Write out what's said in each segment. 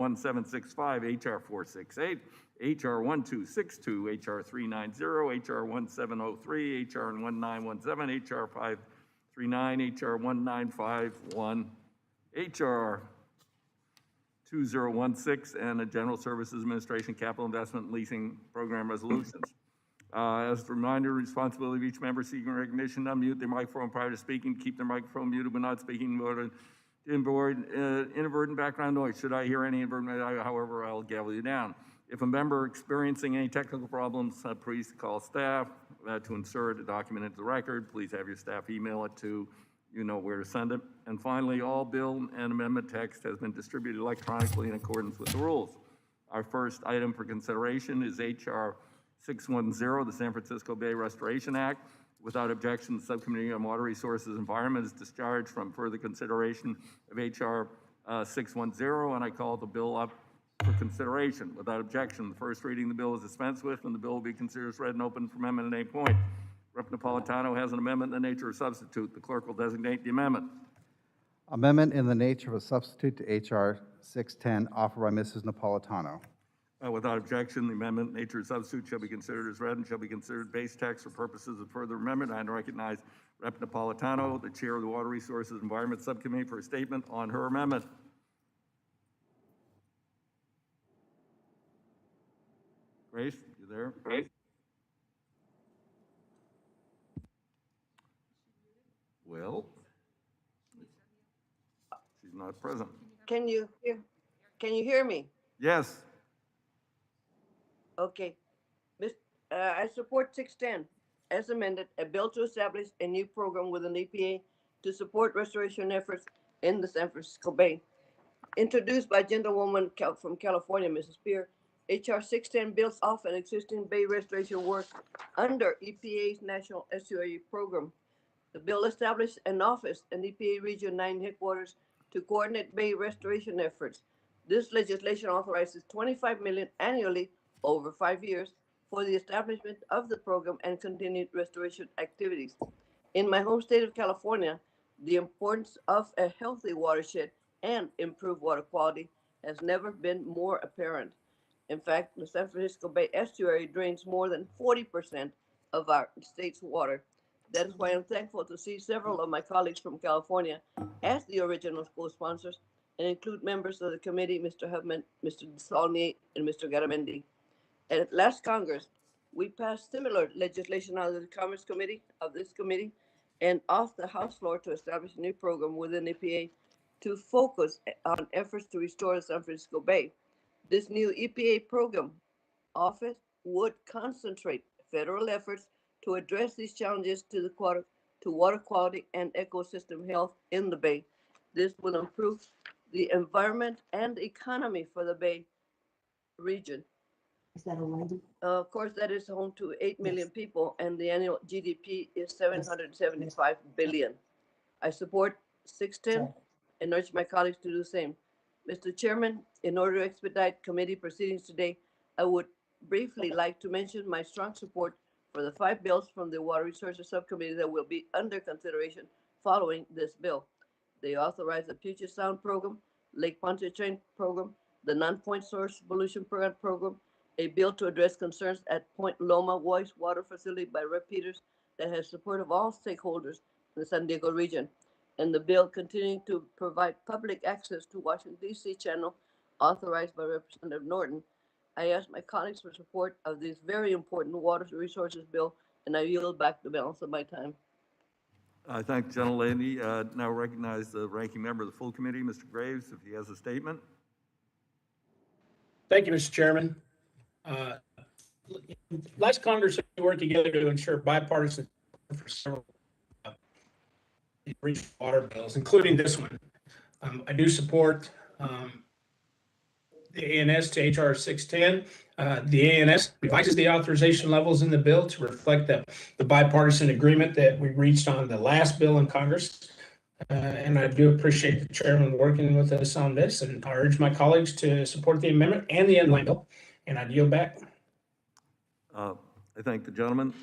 1765, HR 468, HR 1262, HR 390, HR 1703, HR 1917, HR 539, HR 1951, HR 2016, and the General Services Administration Capital Investment and Leasing Program resolutions. As a reminder, responsibility of each member seeking recognition, unmute their microphone prior to speaking, keep their microphone muted when not speaking, to avoid inadvertent background noise. Should I hear any inadvertent, however, I'll gavel you down. If a member experiencing any technical problems, please call staff to insert a document into the record. Please have your staff email it to, you know where to send it. And finally, all bill and amendment text has been distributed electronically in accordance with the rules. Our first item for consideration is HR 610, the San Francisco Bay Restoration Act. Without objection, the Subcommittee on Water Resources and Environment is discharged from further consideration of HR 610, and I call the bill up for consideration. Without objection, the first reading of the bill is dispensed with, and the bill will be considered as read and open for amendment at any point. Rep. Napolitano has an amendment in the nature of substitute. The clerk will designate the amendment. Amendment in the nature of a substitute to HR 610, offered by Mrs. Napolitano. Without objection, the amendment nature of substitute shall be considered as read and shall be considered base text for purposes of further amendment. I recognize Rep. Napolitano, the chair of the Water Resources and Environment Subcommittee, for a statement on her amendment. Grace, you there? Grace? Well, she's not present. Can you hear me? Yes. Okay. I support 610 as amended, a bill to establish a new program with an EPA to support restoration efforts in the San Francisco Bay. Introduced by gentlewoman from California, Mrs. Spear, HR 610 builds off an existing bay restoration work under EPA's National Estuary Program. The bill established an office in EPA Region 9 headquarters to coordinate bay restoration efforts. This legislation authorizes $25 million annually over 5 years for the establishment of the program and continued restoration activities. In my home state of California, the importance of a healthy watershed and improved water quality has never been more apparent. In fact, the San Francisco Bay Estuary drains more than 40% of our state's water. That is why I'm thankful to see several of my colleagues from California as the original co-sponsors and include members of the committee, Mr. Hubman, Mr. Desaulnier, and Mr. Garamendi. At last Congress, we passed similar legislation out of the Commerce Committee of this committee and off the House floor to establish a new program within EPA to focus on efforts to restore the San Francisco Bay. This new EPA program office would concentrate federal efforts to address these challenges to water quality and ecosystem health in the Bay. This will improve the environment and economy for the Bay region. Is that a lady? Of course, that is home to 8 million people, and the annual GDP is $775 billion. I support 610 and urge my colleagues to do the same. Mr. Chairman, in order to expedite committee proceedings today, I would briefly like to mention my strong support for the 5 bills from the Water Resources Subcommittee that will be under consideration following this bill. They authorize the Puget Sound Program, Lake Pontchartrain Program, the Non-Point Source Pollution Program, a bill to address concerns at Point Loma wastewater facility by Rep. Peters that has support of all stakeholders in the San Diego region, and the bill continuing to provide public access to Washington, D.C. channel authorized by Representative Norton. I ask my colleagues for support of this very important water resources bill, and I yield back the balance of my time. I thank the gentlelady. Now recognize the ranking member of the full committee, Mr. Graves, if he has a statement. Thank you, Mr. Chairman. Last Congress, we worked together to ensure bipartisan for several water bills, including this one. I do support the ANS to HR 610. The ANS revises the authorization levels in the bill to reflect the bipartisan agreement that we reached on the last bill in Congress. And I do appreciate the chairman working with us on this, and I urge my colleagues to support the amendment and the underlying bill, and I yield back. I thank the gentleman.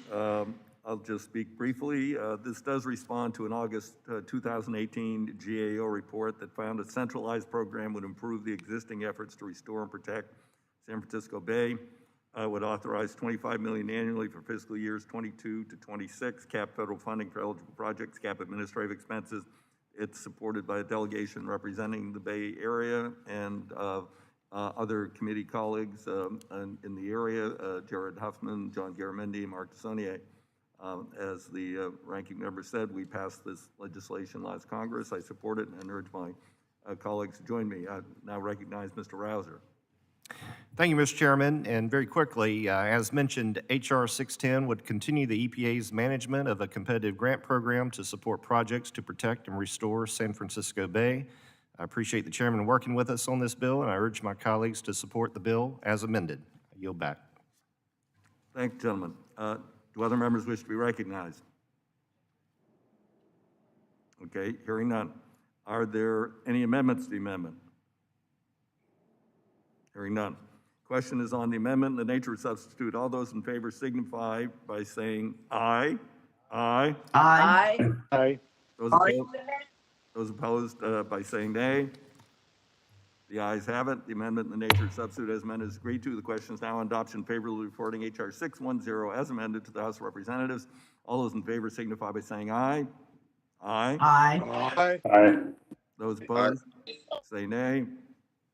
I'll just speak briefly. This does respond to an August 2018 GAO report that found a centralized program would improve the existing efforts to restore and protect San Francisco Bay. Would authorize $25 million annually for fiscal years 22 to 26, cap federal funding for eligible projects, cap administrative expenses. It's supported by a delegation representing the Bay Area and other committee colleagues in the area, Jared Huffman, John Garamendi, and Mark Desaulniers. As the ranking member said, we passed this legislation last Congress. I support it and urge my colleagues to join me. I now recognize Mr. Rouser. Thank you, Mr. Chairman. And very quickly, as mentioned, H.R. 610 would continue the EPA's management of a competitive grant program to support projects to protect and restore San Francisco Bay. I appreciate the chairman working with us on this bill, and I urge my colleagues to support the bill as amended. I yield back. Thank you, gentlemen. Do other members wish to be recognized? Okay, hearing none. Are there any amendments to the amendment? Hearing none. Question is on the amendment, the nature of substitute. All those in favor signify by saying aye. Aye. Aye. Aye. Those opposed by saying nay. The ayes have it. The amendment in the nature of substitute as amended is agreed to. The question is now on adoption favorably reporting H.R. 610 as amended to the House of Representatives. All those in favor signify by saying aye. Aye. Aye. Aye. Those opposed say nay.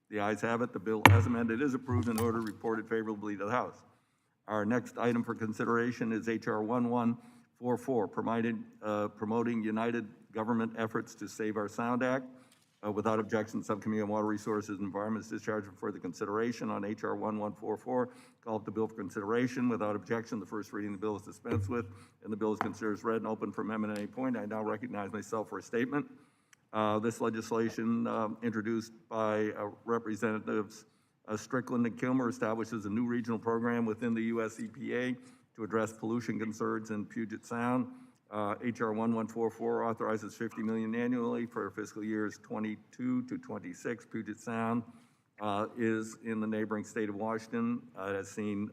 The ayes have it. The bill as amended is approved and ordered reported favorably to the House. Our next item for consideration is H.R. 1144, promoting United Government Efforts to Save Our Sound Act. Without objection, Subcommittee on Water Resources and Environment is discharged for further consideration on H.R. 1144. Call up the bill for consideration. Without objection, the first reading of the bill is dispensed with, and the bill is considered as read and open for amendment at any point. I now recognize myself for a statement. This legislation, introduced by Representatives Strickland and Kilmer, establishes a new regional program within the U.S. EPA to address pollution concerns in Puget Sound. H.R. 1144 authorizes $50 million annually for fiscal years 22 to 26. Puget Sound is in the neighboring state of Washington. It has seen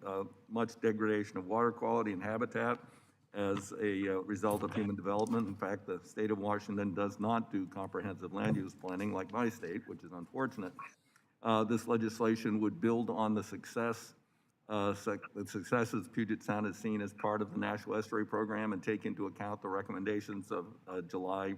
much degradation of water quality and habitat as a result of human development. In fact, the state of Washington does not do comprehensive land use planning like my state, which is unfortunate. This legislation would build on the successes Puget Sound has seen as part of the National Estuary Program and take into account the recommendations of July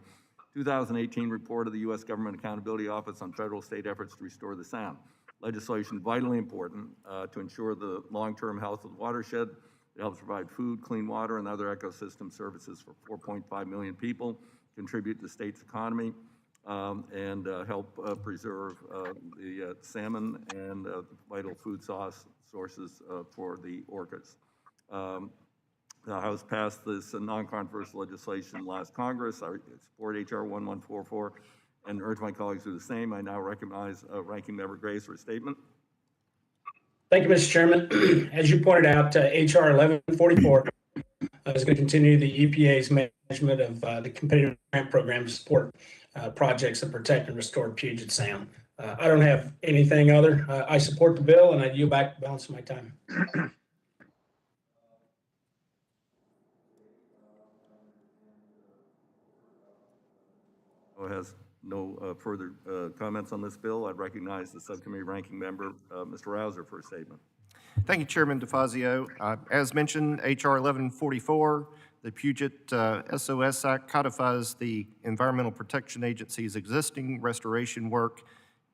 2018 report of the U.S. Government Accountability Office on federal state efforts to restore the Sound. Legislation vitally important to ensure the long-term health of the watershed. It helps provide food, clean water, and other ecosystem services for 4.5 million people, contribute to the state's economy, and help preserve the salmon and vital food sources for the orcas. The House passed this non-controversial legislation last Congress. I support H.R. 1144 and urge my colleagues to do the same. I now recognize Ranking Member Grace for a statement. Thank you, Mr. Chairman. As you pointed out, H.R. 1144 is going to continue the EPA's management of the competitive grant program to support projects that protect and restore Puget Sound. I don't have anything other. I support the bill, and I yield back the balance of my time. Has no further comments on this bill. I'd recognize the subcommittee ranking member, Mr. Rouser, for a statement. Thank you, Chairman DeFazio. As mentioned, H.R. 1144, the Puget SOS Act codifies the Environmental Protection Agency's existing restoration work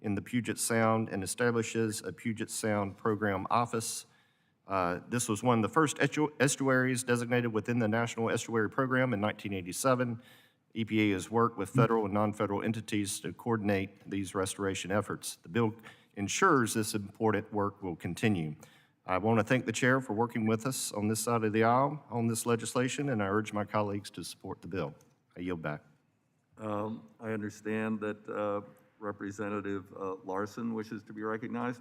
in the Puget Sound and establishes a Puget Sound Program Office. This was one of the first estuaries designated within the National Estuary Program in 1987. EPA has worked with federal and non-federal entities to coordinate these restoration efforts. The bill ensures this important work will continue. I want to thank the chair for working with us on this side of the aisle on this legislation, and I urge my colleagues to support the bill. I yield back. I understand that Representative Larson wishes to be recognized.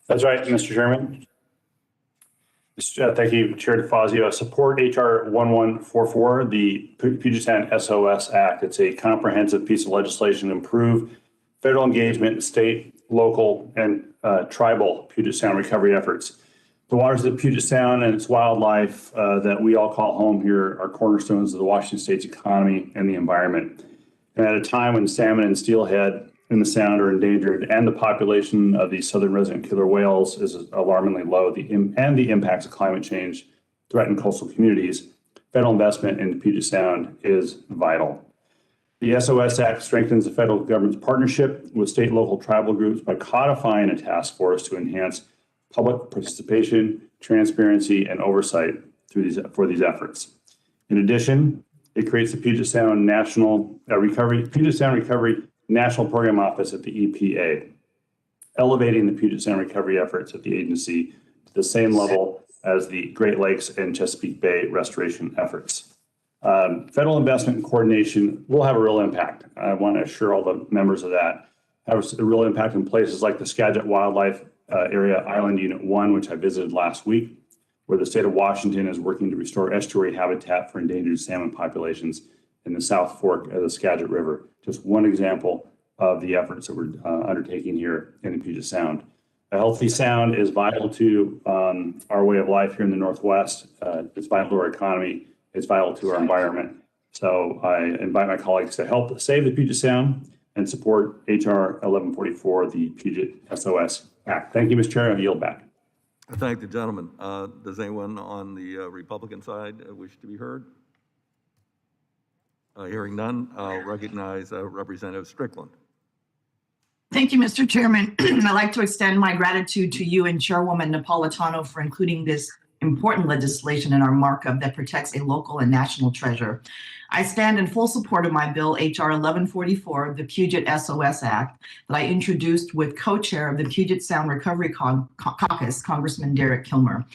That's right, Mr. Chairman. Thank you, Chair DeFazio. I support H.R. 1144, the Puget Sound SOS Act. It's a comprehensive piece of legislation to improve federal engagement in state, local, and tribal Puget Sound recovery efforts. The waters of the Puget Sound and its wildlife that we all call home here are cornerstones of the Washington State's economy and the environment. And at a time when salmon and steelhead in the Sound are endangered and the population of these southern resident killer whales is alarmingly low, and the impacts of climate change threaten coastal communities, federal investment in the Puget Sound is vital. The SOS Act strengthens the federal government's partnership with state and local tribal groups by codifying a task force to enhance public participation, transparency, and oversight for these efforts. In addition, it creates the Puget Sound Recovery National Program Office at the EPA, elevating the Puget Sound recovery efforts at the agency to the same level as the Great Lakes and Chesapeake Bay restoration efforts. Federal investment and coordination will have a real impact. I want to assure all the members of that. Have a real impact in places like the Skagit Wildlife Area Island Unit 1, which I visited last week, where the state of Washington is working to restore estuary habitat for endangered salmon populations in the South Fork of the Skagit River. Just one example of the efforts that we're undertaking here in the Puget Sound. A healthy sound is vital to our way of life here in the Northwest. It's vital to our economy. It's vital to our environment. So I invite my colleagues to help save the Puget Sound and support HR 1144, the Puget SOS Act. Thank you, Mr. Chair. I yield back. I thank the gentleman. Does anyone on the Republican side wish to be heard? Hearing none, I'll recognize Representative Strickland. Thank you, Mr. Chairman. I'd like to extend my gratitude to you and Chairwoman Napolitano for including this important legislation in our markup that protects a local and national treasure. I stand in full support of my bill, HR 1144, the Puget SOS Act, that I introduced with co-chair of the Puget Sound Recovery Caucus, Congressman Derek Kilmer,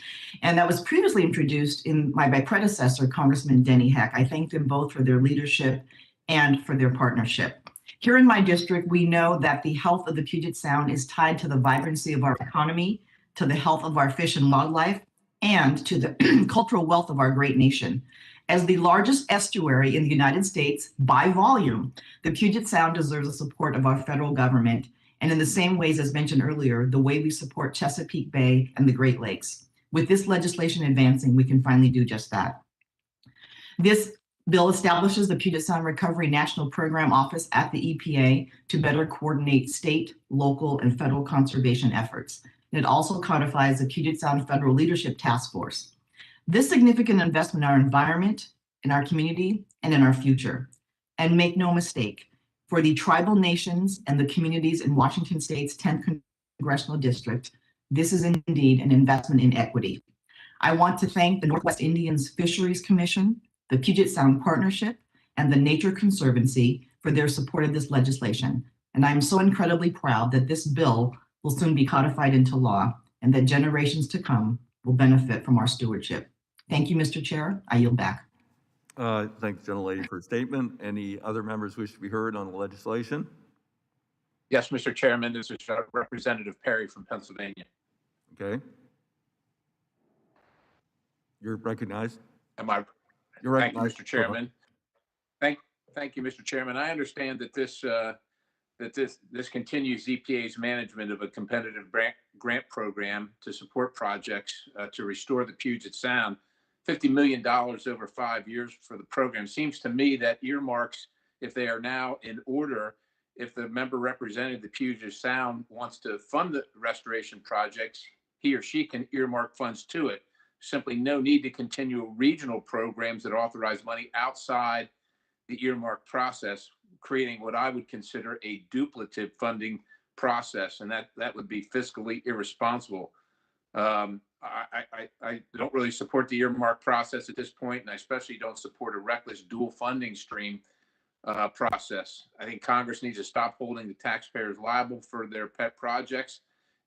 and that was previously introduced by my predecessor, Congressman Denny Heck. I thank them both for their leadership and for their partnership. Here in my district, we know that the health of the Puget Sound is tied to the vibrancy of our economy, to the health of our fish and wildlife, and to the cultural wealth of our great nation. As the largest estuary in the United States by volume, the Puget Sound deserves the support of our federal government, and in the same ways as mentioned earlier, the way we support Chesapeake Bay and the Great Lakes. With this legislation advancing, we can finally do just that. This bill establishes the Puget Sound Recovery National Program Office at the EPA to better coordinate state, local, and federal conservation efforts. It also codifies the Puget Sound Federal Leadership Task Force. This significant investment in our environment, in our community, and in our future. And make no mistake, for the tribal nations and the communities in Washington State's 10th Congressional District, this is indeed an investment in equity. I want to thank the Northwest Indians Fisheries Commission, the Puget Sound Partnership, and the Nature Conservancy for their support of this legislation. And I'm so incredibly proud that this bill will soon be codified into law and that generations to come will benefit from our stewardship. Thank you, Mr. Chair. I yield back. Thanks, gentlelady, for a statement. Any other members wish to be heard on the legislation? Yes, Mr. Chairman, this is Representative Perry from Pennsylvania. Okay. You're recognized. You're Thank recognized. you, Mr. Chairman. Thank you, Mr. Chairman. I understand that this continues EPA's management of a competitive grant program to support projects to restore the Puget Sound. $50 million over 5 years for the program. Seems to me that earmarks, if they are now in order, if the member representing the Puget Sound wants to fund the restoration projects, he or she can earmark funds to it. Simply no need to continue regional programs that authorize money outside the earmark process, creating what I would consider a duplicative funding process, and that would be fiscally irresponsible. I don't really support the earmark process at this point, and I especially don't support a reckless dual funding stream process. I think Congress needs to stop holding the taxpayers liable for their pet projects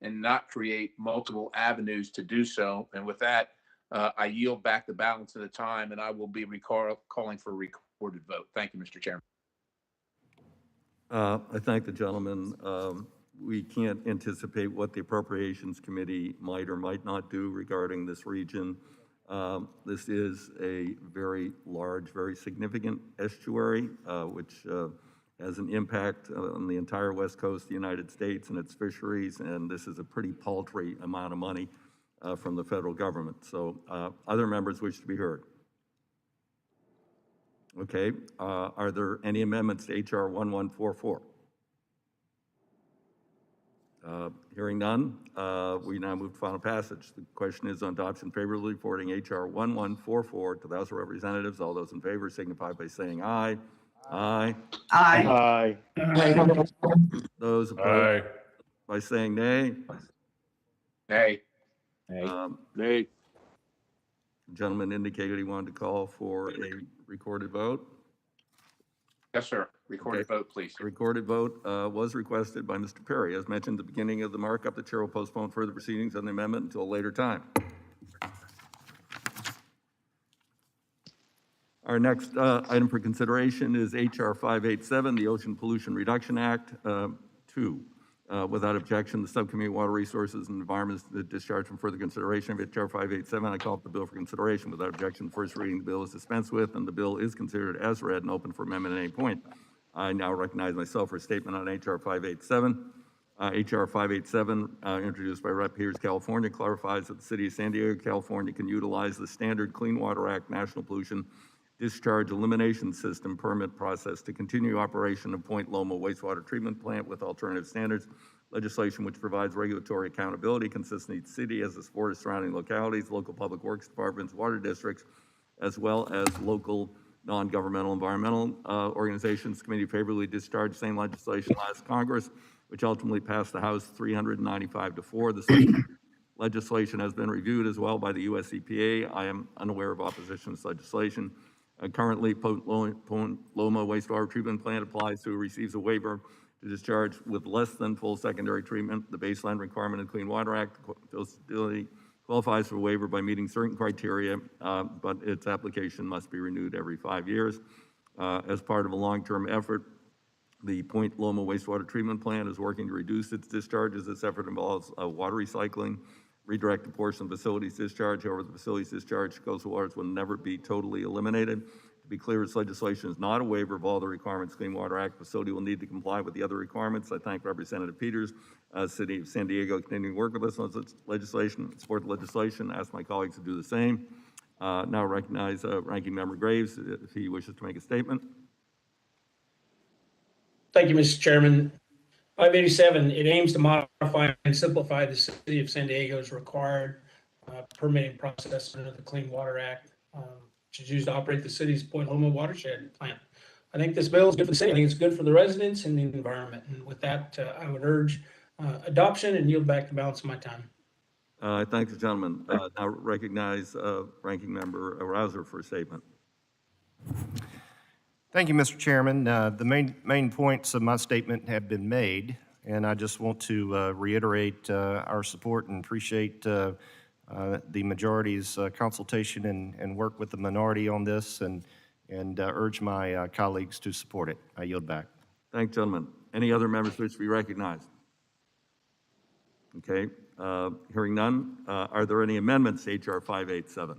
and not create multiple avenues to do so. And with that, I yield back the balance of the time, and I will be calling for a recorded vote. Thank you, Mr. Chairman. I thank the gentleman. We can't anticipate what the Appropriations Committee might or might not do regarding this region. This is a very large, very significant estuary, which has an impact on the entire west coast of the United States and its fisheries, and this is a pretty paltry amount of money from the federal government. So other members wish to be heard? Okay, are there any amendments to HR 1144? Hearing none, we now move to final passage. The question is on adoption favorably forwarding HR 1144 to the House of Representatives. All those in favor signify by saying aye. Aye. Aye. Those opposed by saying nay. Nay. Nay. The gentleman indicated he wanted to call for a recorded vote. Yes, sir. Recorded vote, please. A recorded vote was requested by Mr. Perry. As mentioned at the beginning of the markup, the chair will postpone further proceedings on the amendment until a later time. Our next item for consideration is HR 587, the Ocean Pollution Reduction Act 2. Without objection, the Subcommittee on Water Resources and Environment is discharged from further consideration of HR 587. I call up the bill for consideration. Without objection, first reading, the bill is dispensed with, and the bill is considered as read and open for amendment at any point. I now recognize myself for a statement on HR 587. HR 587, introduced by Rep. Peters, California, clarifies that the City of San Diego, California can utilize the standard Clean Water Act National Pollution Discharge Elimination System permit process to continue operation of Point Loma wastewater treatment plant with alternative standards. Legislation which provides regulatory accountability consistent with each city as the support of surrounding localities, local public works departments, water districts, as well as local non-governmental environmental organizations. Committee favorably discharged same legislation last Congress, which ultimately passed the House 395-4. The legislation has been reviewed as well by the US EPA. I am unaware of opposition to this legislation. Currently, Point Loma wastewater treatment plant applies to, receives a waiver to discharge with less than full secondary treatment. The baseline requirement of the Clean Water Act facility qualifies for a waiver by meeting certain criteria, but its application must be renewed every 5 years. As part of a long-term effort, the Point Loma wastewater treatment plant is working to reduce its discharges. This effort involves water recycling, redirect a portion of the facility's discharge. However, the facility's discharge to coastal waters will never be totally eliminated. To be clear, this legislation is not a waiver of all the requirements of the Clean Water Act. The facility will need to comply with the other requirements. I thank Representative Peters, City of San Diego, continuing to work with us on this legislation, support the legislation, ask my colleagues to do the same. Now recognize Ranking Member Graves if he wishes to make a statement. Thank you, Mr. Chairman. 587, it aims to modify and simplify the City of San Diego's required permitting process under the Clean Water Act, which is used to operate the city's Point Loma watershed plant. I think this bill is good for the city. I think it's good for the residents and the environment. And with that, I would urge adoption and yield back the balance of my time. Thank the gentleman. Now recognize Ranking Member Rouser for a statement. Thank you, Mr. Chairman. The main points of my statement have been made, and I just want to reiterate our support and appreciate the majority's consultation and work with the minority on this, and urge my colleagues to support it. I yield back. Thank you, gentlemen. Any other members wish to be recognized? Okay, hearing none. Are there any amendments to HR 587?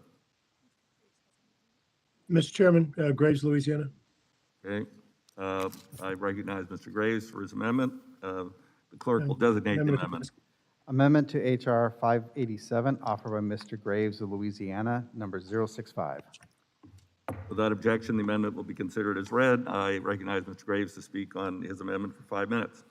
Mr. Chairman, Graves, Louisiana. Okay, I recognize Mr. Graves for his amendment. The clerk will designate the amendment. Amendment to HR 587, offered by Mr. Graves of Louisiana, number 065. Without objection, the amendment will be considered as read. I recognize Mr. Graves to speak on his amendment for 5 minutes.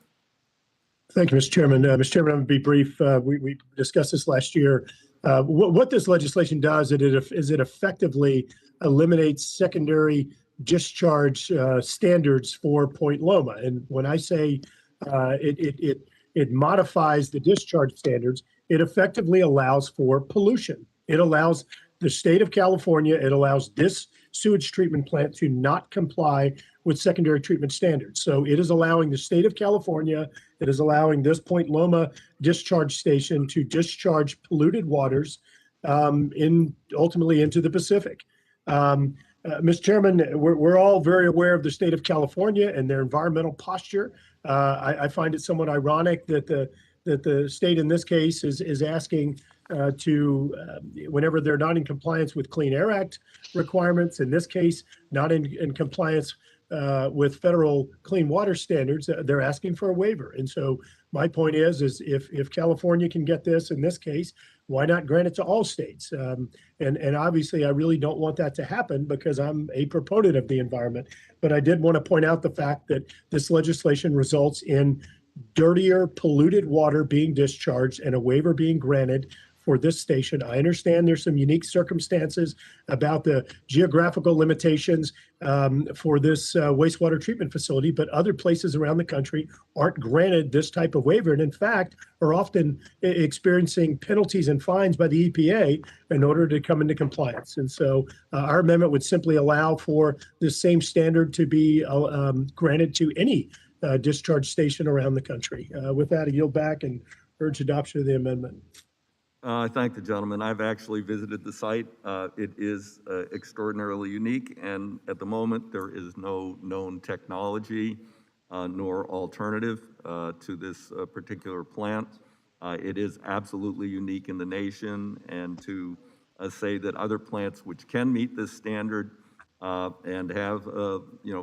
Thank you, Mr. Chairman. Mr. Chairman, I'm going to be brief. We discussed this last year. What this legislation does is it effectively eliminates secondary discharge standards for Point Loma. And when I say it modifies the discharge standards, it effectively allows for pollution. It allows the state of California, it allows this sewage treatment plant to not comply with secondary treatment standards. So it is allowing the state of California, it is allowing this Point Loma discharge station to discharge polluted waters ultimately into the Pacific. Mr. Chairman, we're all very aware of the state of California and their environmental posture. I find it somewhat ironic that the state in this case is asking whenever they're not in compliance with Clean Air Act requirements, in this case, not in compliance with federal clean water standards, they're asking for a waiver. And so my point is if California can get this, in this case, why not grant it to all states? And obviously, I really don't want that to happen because I'm a proponent of the environment. But I did want to point out the fact that this legislation results in dirtier, polluted water being discharged and a waiver being granted for this station. I understand there's some unique circumstances about the geographical limitations for this wastewater treatment facility, but other places around the country aren't granted this type of waiver, and in fact are often experiencing penalties and fines by the EPA in order to come into compliance. And so our amendment would simply allow for the same standard to be granted to any discharge station around the country. With that, I yield back and urge adoption of the amendment. I thank the gentleman. I've actually visited the site. It is extraordinarily unique, and at the moment, there is no known technology nor alternative to this particular plant. It is absolutely unique in the nation, and to say that other plants which can meet this standard and have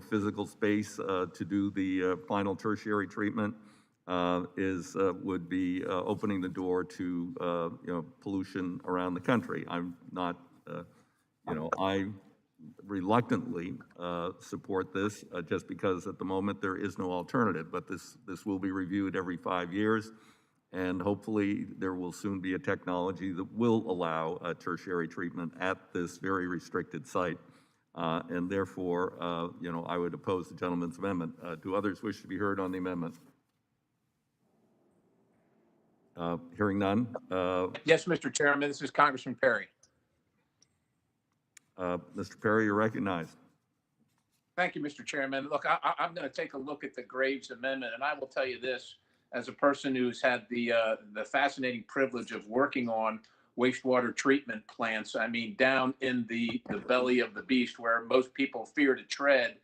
physical space to do the final tertiary treatment would be opening the door to pollution around the country. I'm not, I reluctantly support this just because at the moment there is no alternative. But this will be reviewed every 5 years, and hopefully there will soon be a technology that will allow tertiary treatment at this very restricted site. And therefore, I would oppose the gentleman's amendment. Do others wish to be heard on the amendment? Hearing none. Yes, Mr. Chairman, this is Congressman Perry. Mr. Perry, you're recognized. Thank you, Mr. Chairman. Look, I'm going to take a look at the Graves Amendment, and I will tell you this, as a person who's had the fascinating privilege of working on wastewater treatment plants, I mean, down in the belly of the beast where most people fear to tread.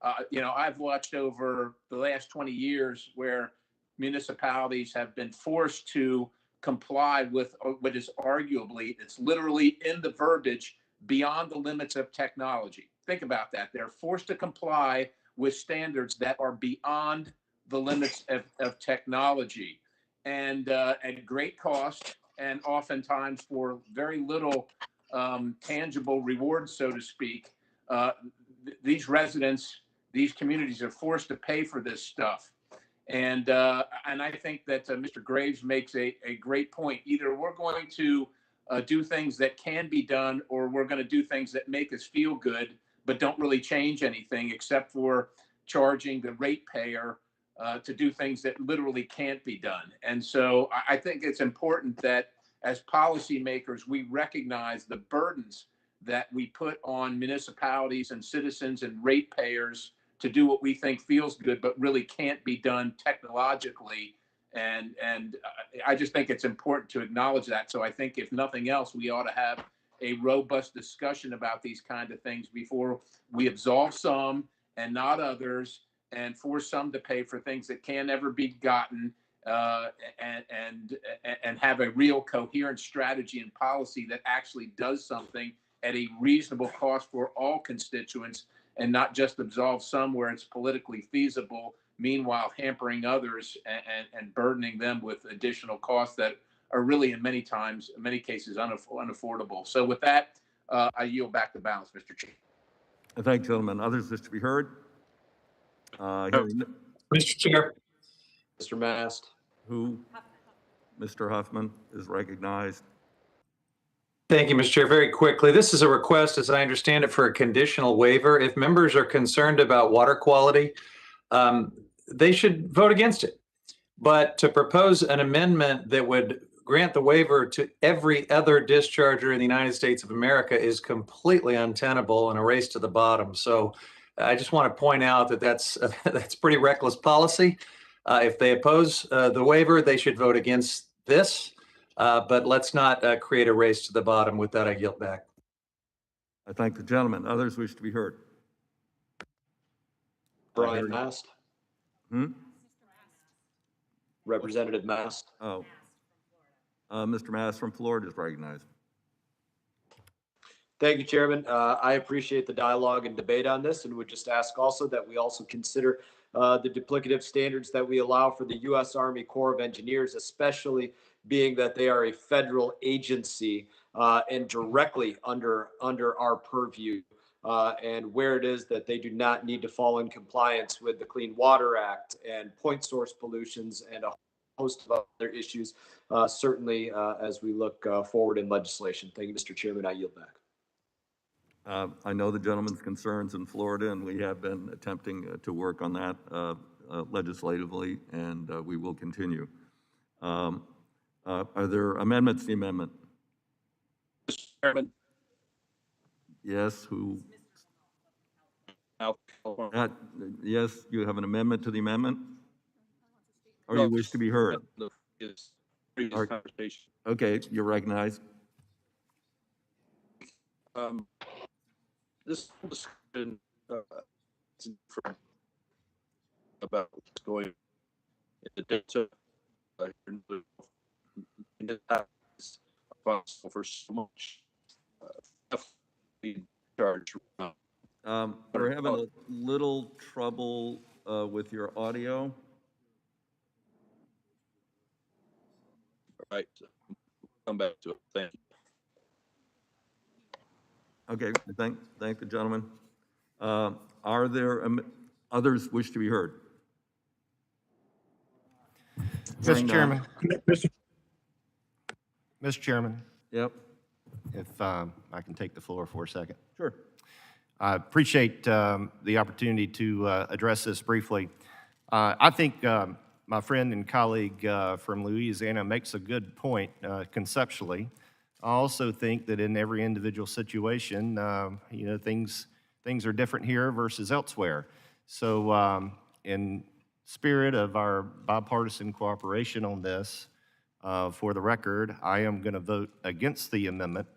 I've watched over the last 20 years where municipalities have been forced to comply with what is arguably, it's literally in the verbiage, beyond the limits of technology. Think about that. They're forced to comply with standards that are beyond the limits of technology, and at great cost, and oftentimes for very little tangible reward, so to speak. These residents, these communities are forced to pay for this stuff. And I think that Mr. Graves makes a great point. Either we're going to do things that can be done, or we're going to do things that make us feel good, but don't really change anything except for charging the ratepayer to do things that literally can't be done. And so I think it's important that as policymakers, we recognize the burdens that we put on municipalities and citizens and ratepayers to do what we think feels good, but really can't be done technologically. And I just think it's important to acknowledge that. So I think if nothing else, we ought to have a robust discussion about these kind of things before we absolve some and not others, and force some to pay for things that can never be gotten, and have a real coherent strategy and policy that actually does something at a reasonable cost for all constituents, and not just absolve some where it's politically feasible, meanwhile hampering others and burdening them with additional costs that are really in many cases unaffordable. So with that, I yield back the balance, Mr. Chief. Thank you, gentlemen. Others wish to be heard? Mr. Chair. Mr. Mast. Who? Mr. Huffman is recognized. Thank you, Mr. Chair. Very quickly, this is a request, as I understand it, for a conditional waiver. If members are concerned about water quality, they should vote against it. But to propose an amendment that would grant the waiver to every other discharger in the United States of America is completely untenable and a race to the bottom. So I just want to point out that that's pretty reckless policy. If they oppose the waiver, they should vote against this. But let's not create a race to the bottom. With that, I yield back. I thank the gentleman. Others wish to be heard? Brian Mast. Representative Mast. Oh, Mr. Mast from Florida is recognized. Thank you, Chairman. I appreciate the dialogue and debate on this, and would just ask also that we also consider the duplicative standards that we allow for the U.S. Army Corps of Engineers, especially being that they are a federal agency and directly under our purview. And where it is that they do not need to fall in compliance with the Clean Water Act and point source pollutions and a host of other issues, certainly as we look forward in legislation. Thank you, Mr. Chairman. I yield back. I know the gentleman's concerns in Florida, and we have been attempting to work on that legislatively, and we will continue. Are there amendments to the amendment? Mr. Chairman. Yes, who? Now, Yes, you have an amendment to the amendment? Or you wish to be heard? Previous conversation. Okay, you're recognized. This discussion about what's going in the Delta responsible for so much charge. We're having a little trouble with your audio. Right. Come back to it. Thank you. Okay, thank the gentleman. Are there others wish to be heard? Mr. Chairman. Mr. Chairman, Yep, if I can take the floor for a second. sure. I appreciate the opportunity to address this briefly. I think my friend and colleague from Louisiana makes a good point conceptually. I also think that in every individual situation, things are different here versus elsewhere. So in spirit of our bipartisan cooperation on this, for the record, I am going to vote against the amendment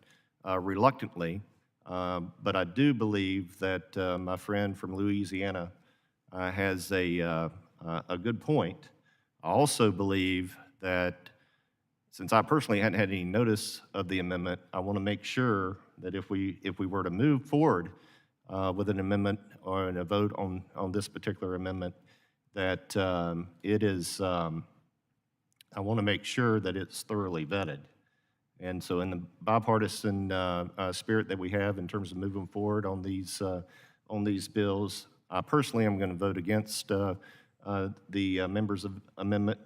reluctantly. But I do believe that my friend from Louisiana has a good point. I also believe that since I personally hadn't had any notice of the amendment, I want to make sure that if we were to move forward with an amendment or a vote on this particular amendment, that it is, I want to make sure that it's thoroughly vetted. And so in the bipartisan spirit that we have in terms of moving forward on these bills, I personally am going to vote against the members' amendment,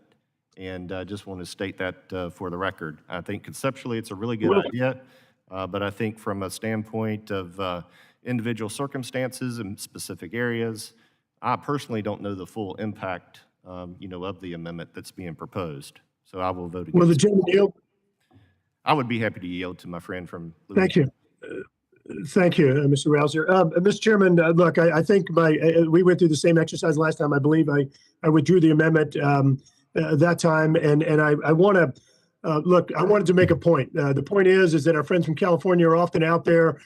and I just want to state that for the record. I think conceptually it's a really good idea, but I think from a standpoint of individual circumstances and specific areas, I personally don't know the full impact, of the amendment that's being proposed. So I will vote against. Will the gentleman yield? I would be happy to yield to my friend from Louisiana. Thank you. Thank you, Mr. Rouser. Mr. Chairman, look, I think we went through the same exercise last time. I believe I withdrew the amendment that time, and I want to look. I wanted to make a point. The point is that our friends from California are often out there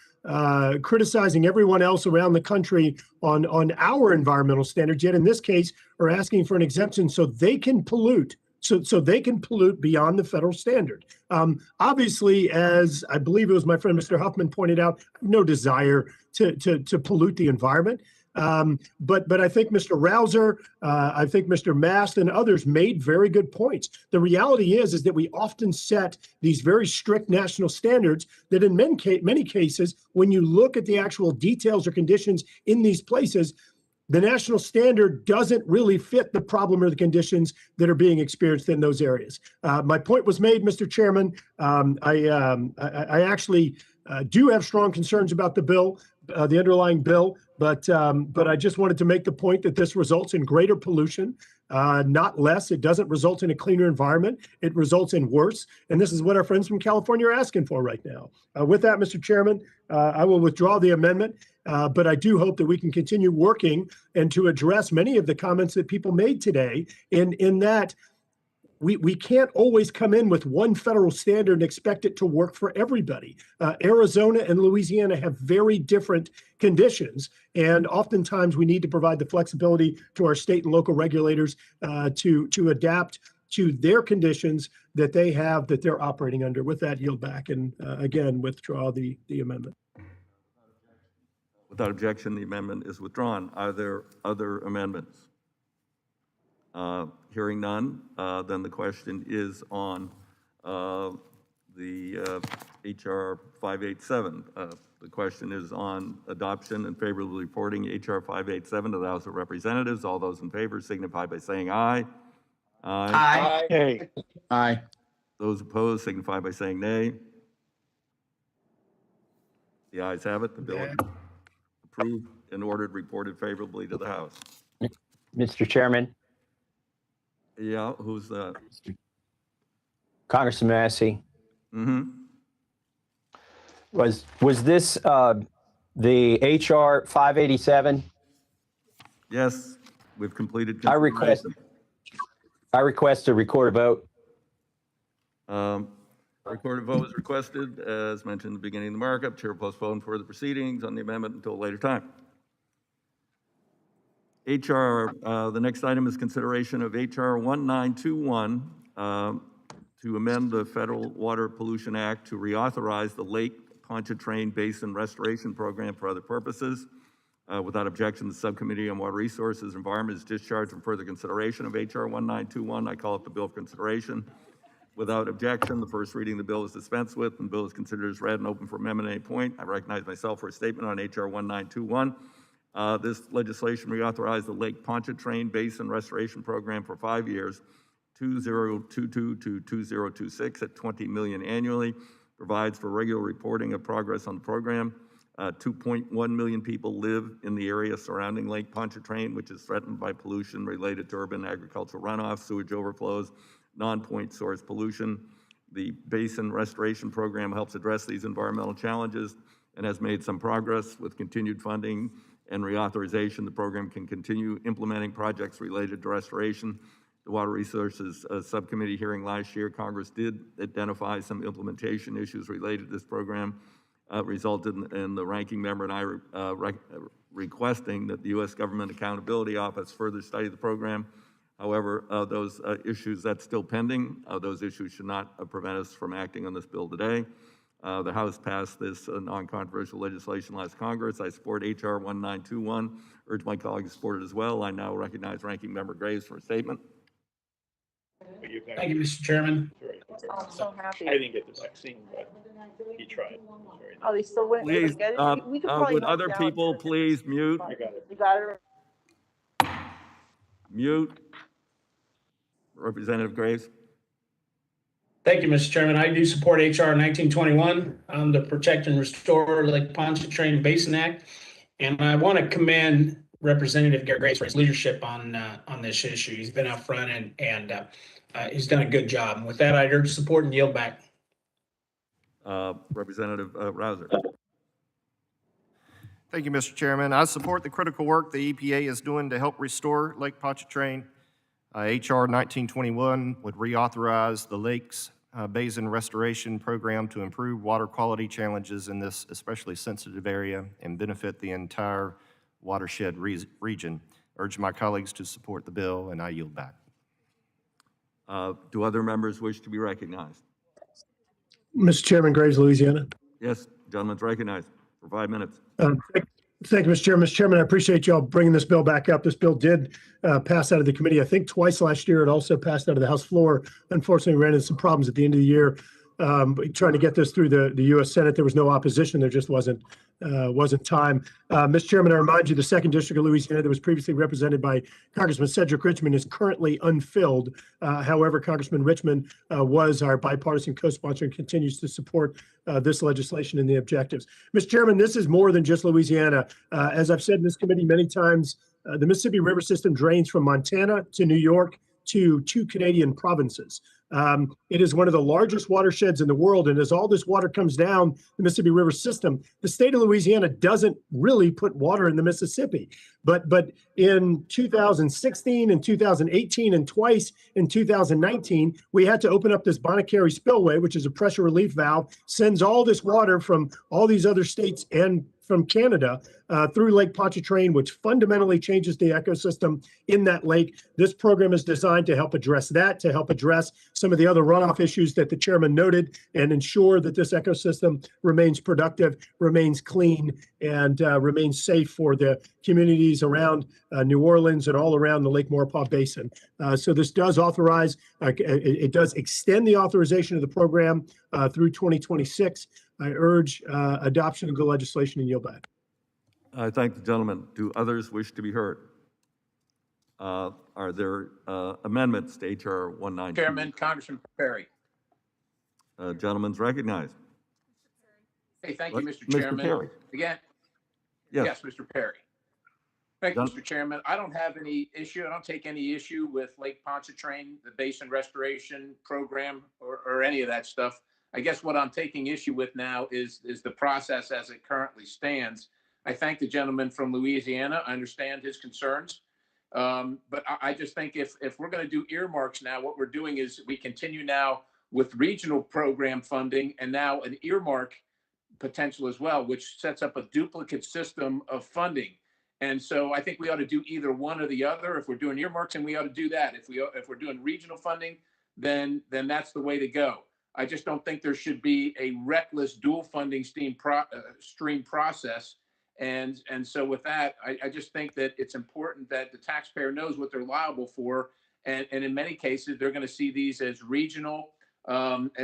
criticizing everyone else around the country on our environmental standards. Yet in this case, are asking for an exemption so they can pollute. So they can pollute beyond the federal standard. Obviously, as I believe it was my friend Mr. Huffman pointed out, no desire to pollute the environment. But I think Mr. Rouser, I think Mr. Mast and others made very good points. The reality is that we often set these very strict national standards that in many cases, when you look at the actual details or conditions in these places, the national standard doesn't really fit the problem or the conditions that are being experienced in those areas. My point was made, Mr. Chairman. I actually do have strong concerns about the bill, the underlying bill, but I just wanted to make the point that this results in greater pollution, not less. It doesn't result in a cleaner environment. It results in worse. And this is what our friends from California are asking for right now. With that, Mr. Chairman, I will withdraw the amendment. But I do hope that we can continue working and to address many of the comments that people made today in that we can't always come in with one federal standard and expect it to work for everybody. Arizona and Louisiana have very different conditions, and oftentimes we need to provide the flexibility to our state and local regulators to adapt to their conditions that they have, that they're operating under. With that, yield back and again, withdraw the amendment. Without objection, the amendment is withdrawn. Are there other amendments? Hearing none, then the question is on the HR 587. The question is on adoption and favorably reporting HR 587 to the House of Representatives. All those in favor signify by saying aye. Aye. Aye. Those opposed signify by saying nay. The ayes have it. The bill is approved and ordered, reported favorably to the House. Mr. Chairman, Yeah, who's that? Congressman Massey, Mm-hmm. was this the HR 587? Yes, we've completed. I request a recorded vote. Recorded vote is requested, as mentioned at the beginning of the markup. Chair will postpone further proceedings on the amendment until a later time. The next item is consideration of HR 1921 to amend the Federal Water Pollution Act to reauthorize the Lake Pontchartrain Basin Restoration Program for other purposes. Without objection, the Subcommittee on Water Resources and Environment is discharged from further consideration of HR 1921. I call up the bill for consideration. Without objection, the first reading of the bill is dispensed with, and the bill is considered as read and open for amendment at any point. I recognize myself for a statement on HR 1921. This legislation reauthorized the Lake Pontchartrain Basin Restoration Program for 5 years, 2022 to 2026 at $20 million annually, provides for regular reporting of progress on the program. 2.1 million people live in the area surrounding Lake Pontchartrain, which is threatened by pollution related to urban agricultural runoff, sewage overflows, non-point source pollution. The Basin Restoration Program helps address these environmental challenges and has made some progress. With continued funding and reauthorization, the program can continue implementing projects related to restoration. The Water Resources Subcommittee hearing last year, Congress did identify some implementation issues related to this program, resulted in the ranking member and I requesting that the U.S. Government Accountability Office further study the program. However, those issues, that's still pending. Those issues should not prevent us from acting on this bill today. The House passed this non-controversial legislation last Congress. I support HR 1921. Urge my colleagues to support it as well. I now recognize Ranking Member Graves for a statement. Thank you, Mr. Chairman. I'm so happy. I didn't get the vaccine, but he tried. Oh, they still wouldn't Please, get it? We could probably would help other you out. people please mute? I got it. You got it. Mute. Representative Graves. Thank you, Mr. Chairman. I do support HR 1921 on the Protect and Restore Lake Pontchartrain Basin Act. And I want to commend Representative Graves for his leadership on this issue. He's been out front and he's done a good job. And with that, I urge support and yield back. Representative Rouser. Thank you, Mr. Chairman. I support the critical work the EPA is doing to help restore Lake Pontchartrain. HR 1921 would reauthorize the Lakes Basin Restoration Program to improve water quality challenges in this especially sensitive area and benefit the entire watershed region. Urge my colleagues to support the bill, and I yield back. Do other members wish to be recognized? Mr. Chairman, Graves, Louisiana. Yes, gentleman's recognized for 5 minutes. Thank you, Mr. Chairman. Mr. Chairman, I appreciate y'all bringing this bill back up. This bill did pass out of the committee, I think twice last year. It also passed out of the House floor. Unfortunately, we ran into some problems at the end of the year. But trying to get this through the U.S. Senate, there was no opposition. There just wasn't time. Mr. Chairman, I remind you, the 2nd District of Louisiana that was previously represented by Congressman Cedric Richmond is currently unfilled. However, Congressman Richmond was our bipartisan co-sponsor and continues to support this legislation and the objectives. Mr. Chairman, this is more than just Louisiana. As I've said in this committee many times, the Mississippi River system drains from Montana to New York to 2 Canadian provinces. It is one of the largest watersheds in the world, and as all this water comes down the Mississippi River system, the state of Louisiana doesn't really put water in the Mississippi. But in 2016 and 2018 and twice in 2019, we had to open up this Bonacary spillway, which is a pressure relief valve, sends all this water from all these other states and from Canada through Lake Pontchartrain, which fundamentally changes the ecosystem in that lake. This program is designed to help address that, to help address some of the other runoff issues that the chairman noted, and ensure that this ecosystem remains productive, remains clean, and remains safe for the communities around New Orleans and all around the Lake Maurepas Basin. So this does authorize, it does extend the authorization of the program through 2026. I urge adoption of the legislation and yield back. I thank the gentleman. Do others wish to be heard? Are there amendments to H.R. 192? Chairman, Congressman Perry. Gentleman's recognized. Hey, thank What? you, Mr. Mr. Chairman. Perry. Again, Yes. yes, Mr. Perry. Thank you, Done. Mr. Chairman. I don't have any issue, I don't take any issue with Lake Pontchartrain, the Basin Restoration Program, or any of that stuff. I guess what I'm taking issue with now is the process as it currently stands. I thank the gentleman from Louisiana. I understand his concerns. But I just think if we're going to do earmarks now, what we're doing is we continue now with regional program funding and now an earmark potential as well, which sets up a duplicate system of funding. And so I think we ought to do either one or the other. If we're doing earmarks, and we ought to do that. If we're doing regional funding, then that's the way to go. I just don't think there should be a reckless dual funding stream process. And so with that, I just think that it's important that the taxpayer knows what they're liable for. And in many cases, they're going to see these as regional,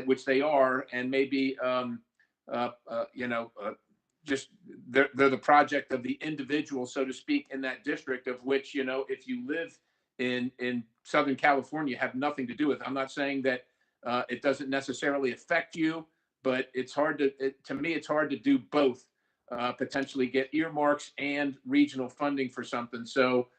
which they are, and maybe, just they're the project of the individual, so to speak, in that district, of which, if you live in Southern California, have nothing to do with. I'm not saying that it doesn't necessarily affect you, but it's hard to me, it's hard to do both. Potentially get earmarks and regional funding for something. So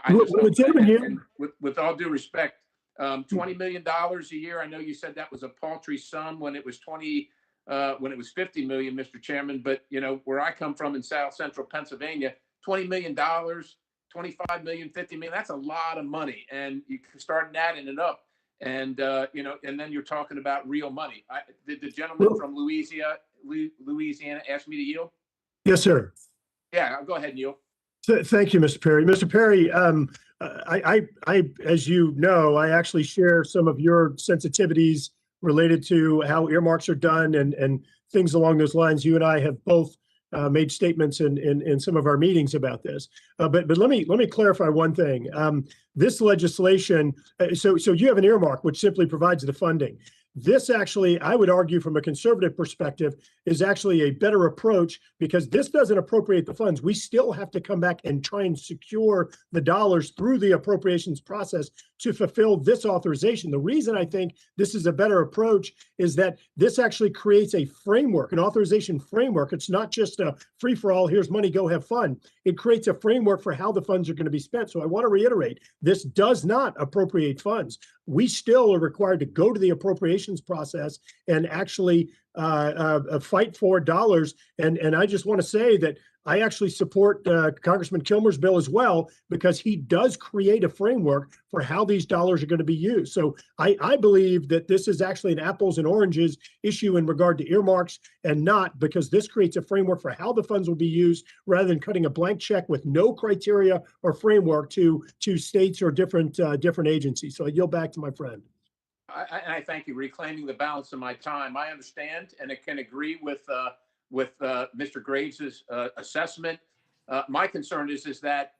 with all due respect, $20 million a year. I know you said that was a paltry sum when it was 50 million, Mr. Chairman. But where I come from in South Central Pennsylvania, $20 million, 25 million, 50 million. That's a lot of money, and you can start adding it up. And and then you're talking about real money. Did the gentleman from Louisiana ask me to yield? Yes, sir. Yeah, go ahead, Neil. Thank you, Mr. Perry. Mr. Perry, as you know, I actually share some of your sensitivities related to how earmarks are done and things along those lines. You and I have both made statements in some of our meetings about this. But let me clarify one thing. This legislation, so you have an earmark, which simply provides the funding. This actually, I would argue from a conservative perspective, is actually a better approach because this doesn't appropriate the funds. We still have to come back and try and secure the dollars through the appropriations process to fulfill this authorization. The reason I think this is a better approach is that this actually creates a framework, an authorization framework. It's not just a free-for-all, here's money, go have fun. It creates a framework for how the funds are going to be spent. So I want to reiterate, this does not appropriate funds. We still are required to go to the appropriations process and actually fight for dollars. And I just want to say that I actually support Congressman Kilmer's bill as well, because he does create a framework for how these dollars are going to be used. So I believe that this is actually an apples and oranges issue in regard to earmarks, and not, because this creates a framework for how the funds will be used rather than cutting a blank check with no criteria or framework to states or different agencies. So I yield back to my friend. I thank you. Reclaiming the balance of my time. I understand and I can agree with Mr. Graves' assessment. My concern is that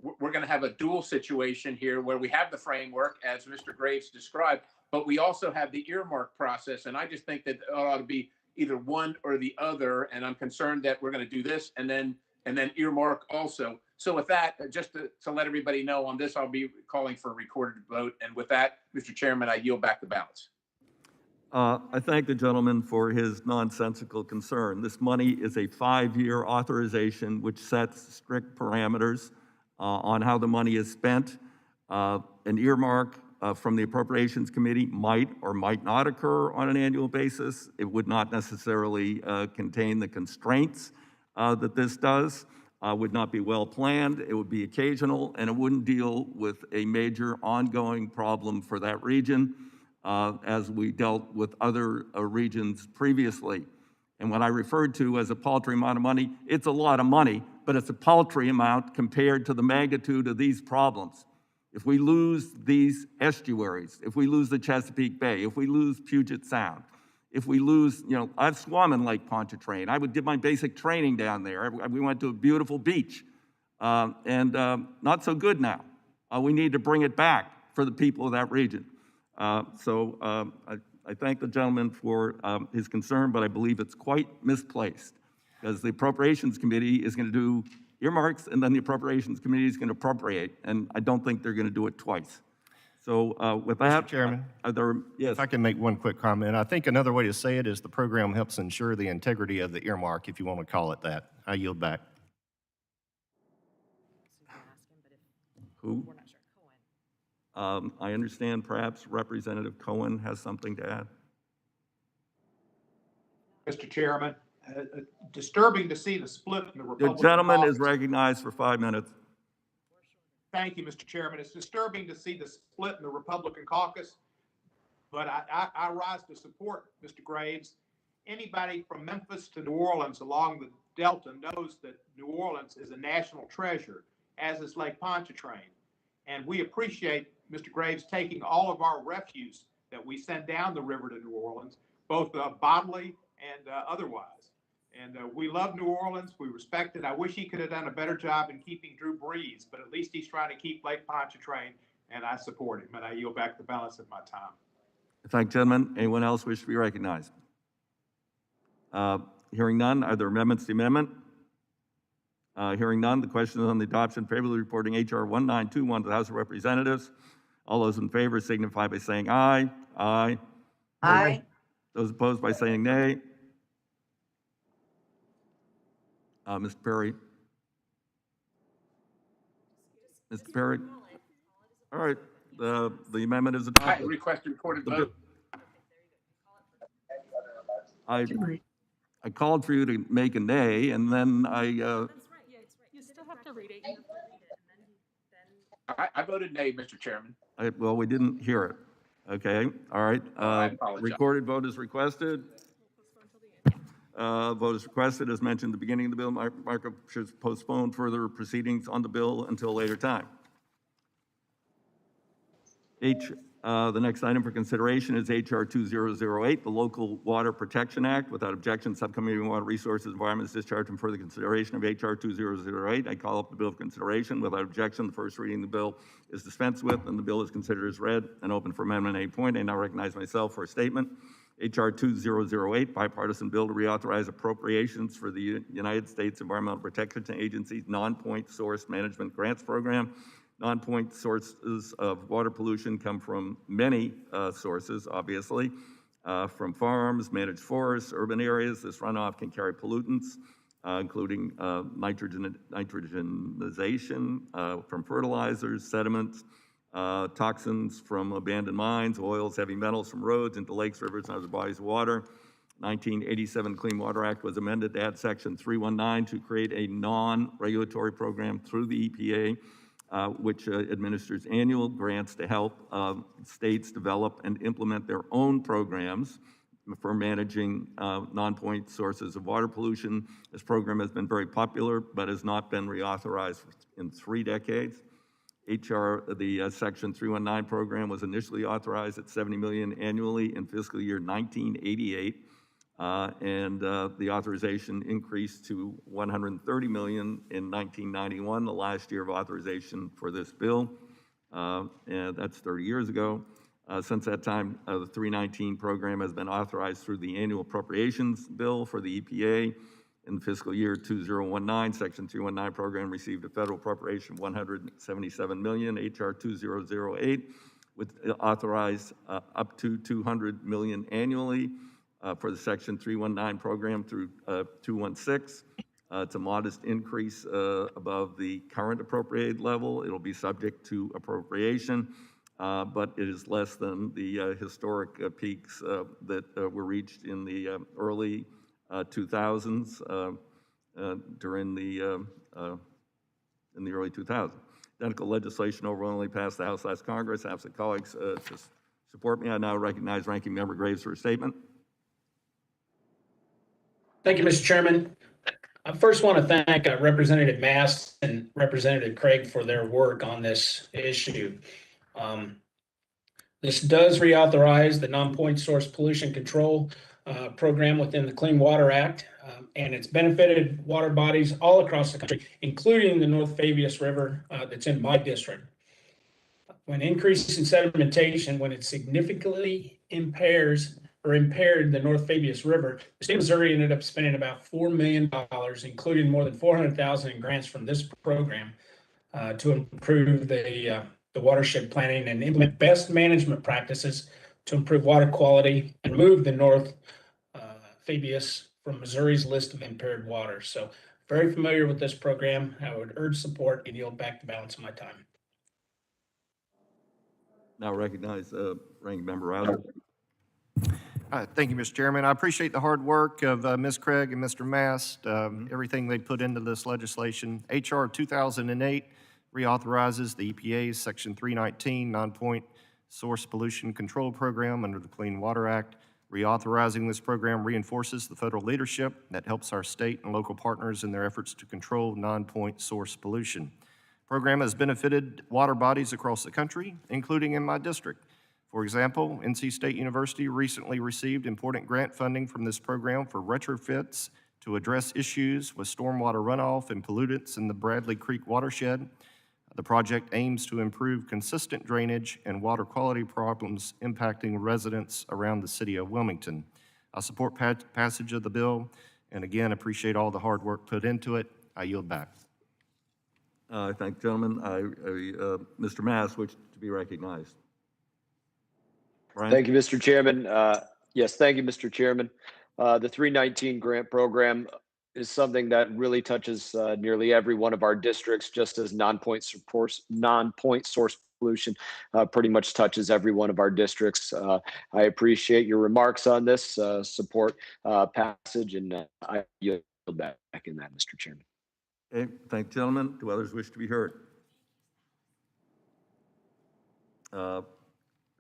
we're going to have a dual situation here where we have the framework, as Mr. Graves described, but we also have the earmark process. And I just think that it ought to be either one or the other. And I'm concerned that we're going to do this and then earmark also. So with that, just to let everybody know on this, I'll be calling for a recorded vote. And with that, Mr. Chairman, I yield back the balance. I thank the gentleman for his nonsensical concern. This money is a 5-year authorization which sets strict parameters on how the money is spent. An earmark from the Appropriations Committee might or might not occur on an annual basis. It would not necessarily contain the constraints that this does. Would not be well planned. It would be occasional, and it wouldn't deal with a major ongoing problem for that region, as we dealt with other regions previously. And what I referred to as a paltry amount of money, it's a lot of money, but it's a paltry amount compared to the magnitude of these problems. If we lose these estuaries, if we lose the Chesapeake Bay, if we lose Puget Sound, if we lose, I've swum in Lake Pontchartrain. I did my basic training down there. We went to a beautiful beach. and not so good now. We need to bring it back for the people of that region. So I thank the gentleman for his concern, but I believe it's quite misplaced, because the Appropriations Committee is going to do earmarks, and then the Appropriations Committee is going to appropriate, and I don't think they're going to do it twice. So with that, Mr. Chairman, yes. if I can make one quick comment, I think another way to say it is the program helps ensure the integrity of the earmark, if you want to call it that. I yield back. Who? I understand perhaps Representative Cohen has something to add. Mr. Chairman, disturbing to see the split in the The Republican gentleman caucus. is recognized for 5 minutes. Thank you, Mr. Chairman. It's disturbing to see the split in the Republican caucus, but I rise to support Mr. Graves. Anybody from Memphis to New Orleans along the Delta knows that New Orleans is a national treasure, as is Lake Pontchartrain. And we appreciate Mr. Graves taking all of our refuse that we send down the river to New Orleans, both bodily and otherwise. And we love New Orleans. We respect it. I wish he could have done a better job in keeping Drew Brees, but at least he's trying to keep Lake Pontchartrain, and I support him. And I yield back the balance of my time. Thank you, gentlemen. Anyone else wish to be recognized? Hearing none, are there amendments to the amendment? Hearing none, the question is on the adoption favorably reporting HR 1921 to the House of Representatives. All those in favor signify by saying aye. Aye. Aye. Those opposed by saying nay. Mr. Perry. Mr. Perry. All right, the amendment is I adopted. request a recorded vote. I called for you to make a nay, and then You still have to read it. I voted nay, Mr. Chairman. well, we didn't hear it. Okay, all right. I apologize. Recorded vote is requested. Vote is requested. As mentioned at the beginning of the bill, Markup should postpone further proceedings on the bill until a later time. The next item for consideration is HR 2008, the Local Water Protection Act. Without objection, Subcommittee on Water Resources, Environment is discharged from further consideration of HR 2008. I call up the bill for consideration. Without objection, the first reading of the bill is dispensed with, and the bill is considered as read and open for amendment at any point. I now recognize myself for a statement. HR 2008, bipartisan bill to reauthorize appropriations for the United States Environmental Protection Agency's non-point source management grants program. Non-point sources of water pollution come from many sources, obviously, from farms, managed forests, urban areas. This runoff can carry pollutants, including nitrogenization from fertilizers, sediments, toxins from abandoned mines, oils, heavy metals from roads into lakes, rivers, and other bodies of water. 1987 Clean Water Act was amended to add Section 319 to create a non-regulatory program through the EPA, which administers annual grants to help states develop and implement their own programs for managing non-point sources of water pollution. This program has been very popular, but has not been reauthorized in 3 decades. The Section 319 program was initially authorized at $70 million annually in fiscal year 1988, and the authorization increased to $130 million in 1991, the last year of authorization for this bill, and that's 30 years ago. Since that time, the 319 program has been authorized through the annual appropriations bill for the EPA. In fiscal year 2019, Section 319 program received a federal appropriation of $177 million. HR 2008 would authorize up to $200 million annually for the Section 319 program through 216. It's a modest increase above the current appropriated level. It'll be subject to appropriation, but it is less than the historic peaks that were reached in the early 2000s during in the early 2000s. Identical legislation overwhelmingly passed the House last Congress. Absent colleagues to support me, I now recognize Ranking Member Graves for a statement. Thank you, Mr. Chairman. I first want to thank Representative Mast and Representative Craig for their work on this issue. This does reauthorize the non-point source pollution control program within the Clean Water Act, and it's benefited water bodies all across the country, including the North Fabius River that's in my district. When increases in sedimentation, when it significantly impaired the North Fabius River, the state of Missouri ended up spending about $4 million, including more than $400,000 in grants from this program to improve the watershed planning and implement best management practices to improve water quality and move the North Fabius from Missouri's list of impaired waters. So very familiar with this program. I would urge support and yield back the balance of my time. Now recognize Ranking Member Rouser. Thank you, Mr. Chairman. I appreciate the hard work of Ms. Craig and Mr. Mast, everything they put into this legislation. H.R. 2008 reauthorizes the EPA's Section 319 non-point source pollution control program under the Clean Water Act. Reauthorizing this program reinforces the federal leadership that helps our state and local partners in their efforts to control non-point source pollution. The program has benefited water bodies across the country, including in my district. For example, NC State University recently received important grant funding from this program for retrofits to address issues with stormwater runoff and pollutants in the Bradley Creek watershed. The project aims to improve consistent drainage and water quality problems impacting residents around the city of Wilmington. I support passage of the bill, and again, appreciate all the hard work put into it. I yield back. I thank the gentleman. Mr. Mass, which to be recognized. Brian? Thank you, Mr. Chairman. Yes, thank you, Mr. Chairman. The 319 grant program is something that really touches nearly every one of our districts, just as non-point source pollution pretty much touches every one of our districts. I appreciate your remarks on this, support passage, and I yield back in that, Mr. Chairman. Okay, thank you, gentlemen. Do others wish to be heard?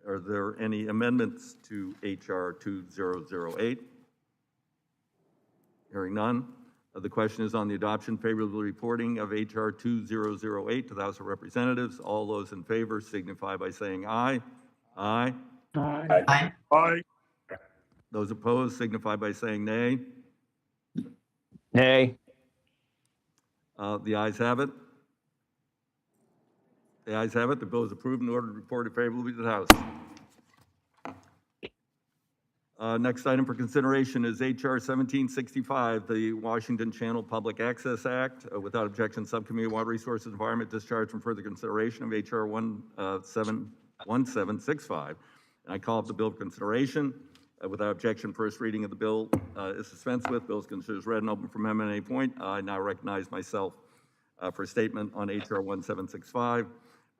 Are there any amendments to H.R. 2008? Hearing none. The question is on the adoption favorable reporting of H.R. 2008 to the House of Representatives. All those in favor signify by saying aye. Aye. Aye. Aye. Aye. Those opposed signify by saying nay. Nay. The ayes have it. The ayes have it. The bill is approved and ordered reported favorably to the House. Next item for consideration is H.R. 1765, the Washington Channel Public Access Act. Without objection, Subcommittee on Water Resources and Environment discharged from further consideration of H.R. 1765. And I call up the bill for consideration. Without objection, first reading of the bill is dispensed with. Bill is considered as read and open for amendment at any point. I now recognize myself for a statement on H.R. 1765.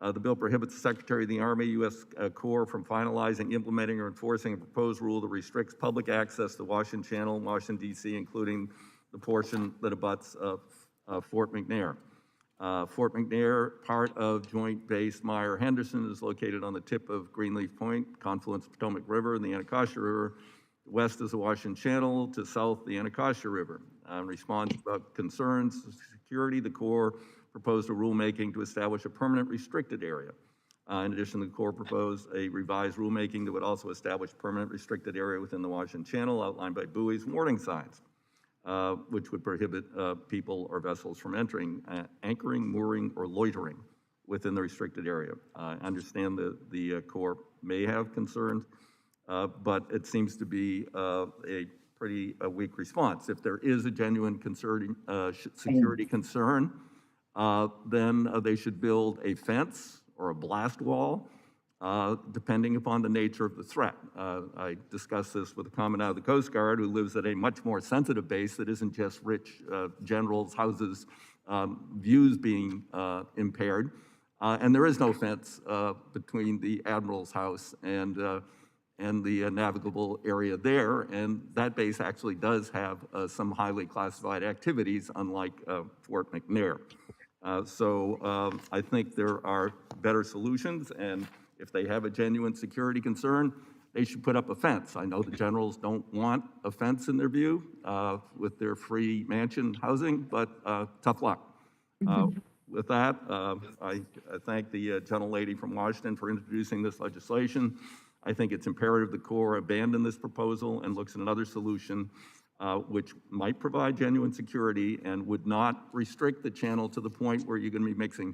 The bill prohibits the Secretary of the Army, U.S. Corps, from finalizing, implementing, or enforcing a proposed rule that restricts public access to the Washington Channel, Washington, D.C., including the portion that abuts Fort McNair. Fort McNair, part of Joint Base Meyer-Henderson, is located on the tip of Greenleaf Point, confluence of Potomac River and the Anacostia River. West is the Washington Channel, to south, the Anacostia River. In response to concerns of security, the Corps proposed a rulemaking to establish a permanent restricted area. In addition, the Corps proposed a revised rulemaking that would also establish permanent restricted area within the Washington Channel, outlined by buoys and warning signs, which would prohibit people or vessels from entering, anchoring, mooring, or loitering within the restricted area. I understand that the Corps may have concerns, but it seems to be a pretty weak response. If there is a genuine security concern, then they should build a fence or a blast wall, depending upon the nature of the threat. I discussed this with a commandant of the Coast Guard who lives at a much more sensitive base that isn't just rich generals' houses, views being impaired. And there is no fence between the Admiral's house and the navigable area there. And that base actually does have some highly classified activities, unlike Fort McNair. So I think there are better solutions, and if they have a genuine security concern, they should put up a fence. I know the generals don't want a fence in their view with their free mansion housing, but tough luck. With that, I thank the gentlelady from Washington for introducing this legislation. I think it's imperative the Corps abandon this proposal and looks at another solution which might provide genuine security and would not restrict the channel to the point where you're going to be mixing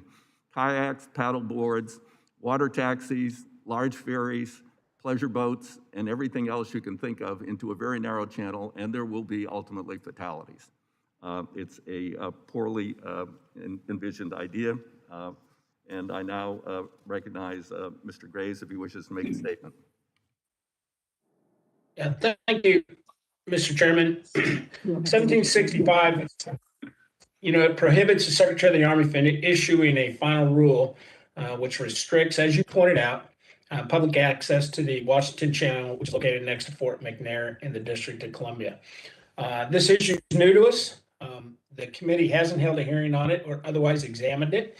kayaks, paddle boards, water taxis, large ferries, pleasure boats, and everything else you can think of into a very narrow channel, and there will be ultimately fatalities. It's a poorly envisioned idea, and I now recognize Mr. Graves if he wishes to make a statement. Yeah, thank you, Mr. Chairman. 1765, it prohibits the Secretary of the Army from issuing a final rule which restricts, as you pointed out, public access to the Washington Channel, which is located next to Fort McNair in the District of Columbia. This issue is new to us. The committee hasn't held a hearing on it or otherwise examined it.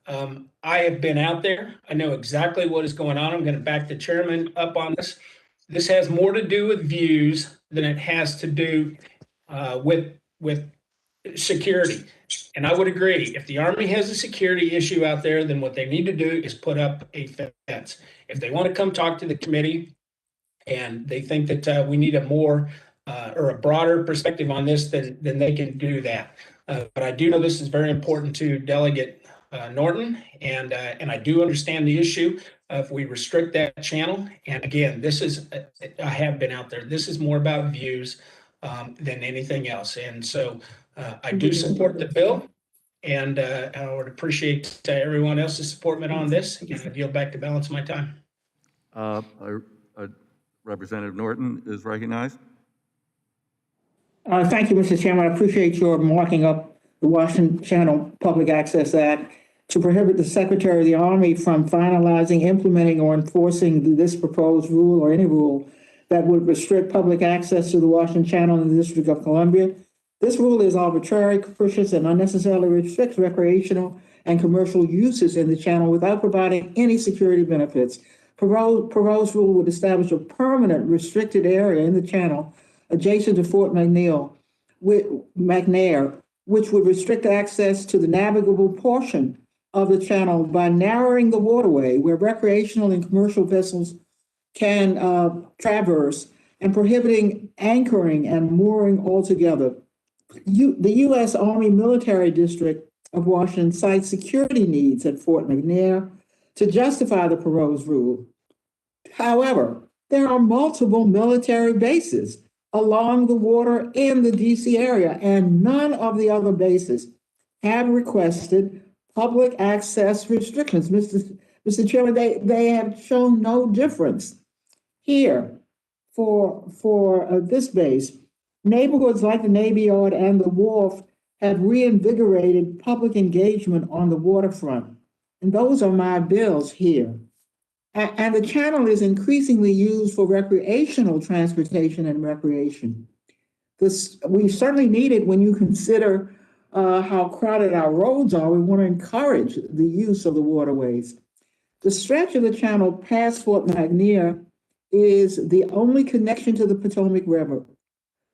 I have been out there. I know exactly what is going on. I'm going to back the chairman up on this. This has more to do with views than it has to do with security. And I would agree, if the Army has a security issue out there, then what they need to do is put up a fence. If they want to come talk to the committee and they think that we need a more or a broader perspective on this, then they can do that. But I do know this is very important to Delegate Norton, and I do understand the issue if we restrict that channel. And again, this is, I have been out there. This is more about views than anything else. And so I do support the bill, and I would appreciate everyone else's support on this. And I yield back to balance my time. Representative Norton is recognized. Thank you, Mr. Chairman. I appreciate your marking up the Washington Channel Public Access Act to prohibit the Secretary of the Army from finalizing, implementing, or enforcing this proposed rule or any rule that would restrict public access to the Washington Channel in the District of Columbia. This rule is arbitrary, capricious, and unnecessarily restricts recreational and commercial uses in the channel without providing any security benefits. Proposed rule would establish a permanent restricted area in the channel adjacent to Fort McNair, which would restrict access to the navigable portion of the channel by narrowing the waterway where recreational and commercial vessels can traverse and prohibiting anchoring and mooring altogether. The U.S. Army Military District of Washington cites security needs at Fort McNair to justify the proposed rule. However, there are multiple military bases along the water in the DC area, and none of the other bases have requested public access restrictions. Mr. Chairman, they have shown no difference here for this base. Neighborhoods like the Navy Yard and the Wharf have reinvigorated public engagement on the waterfront, and those are my bills here. And the channel is increasingly used for recreational transportation and recreation. We certainly need it when you consider how crowded our roads are. We want to encourage the use of the waterways. The stretch of the channel past Fort McNair is the only connection to the Potomac River.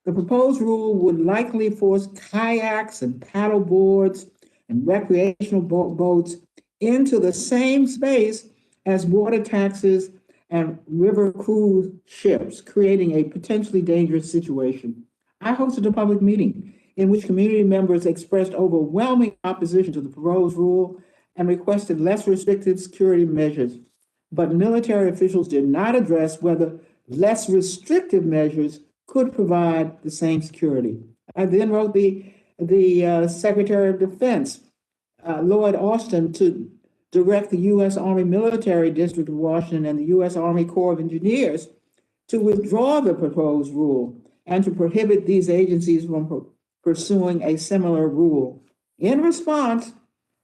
The proposed rule would likely force kayaks and paddle boards and recreational boats into the same space as water taxis and river cruise ships, creating a potentially dangerous situation. I hosted a public meeting in which community members expressed overwhelming opposition to the proposed rule and requested less restrictive security measures. But military officials did not address whether less restrictive measures could provide the same security. I then wrote the Secretary of Defense, Lloyd Austin, to direct the U.S. Army Military District of Washington and the U.S. Army Corps of Engineers to withdraw the proposed rule and to prohibit these agencies from pursuing a similar rule. In response,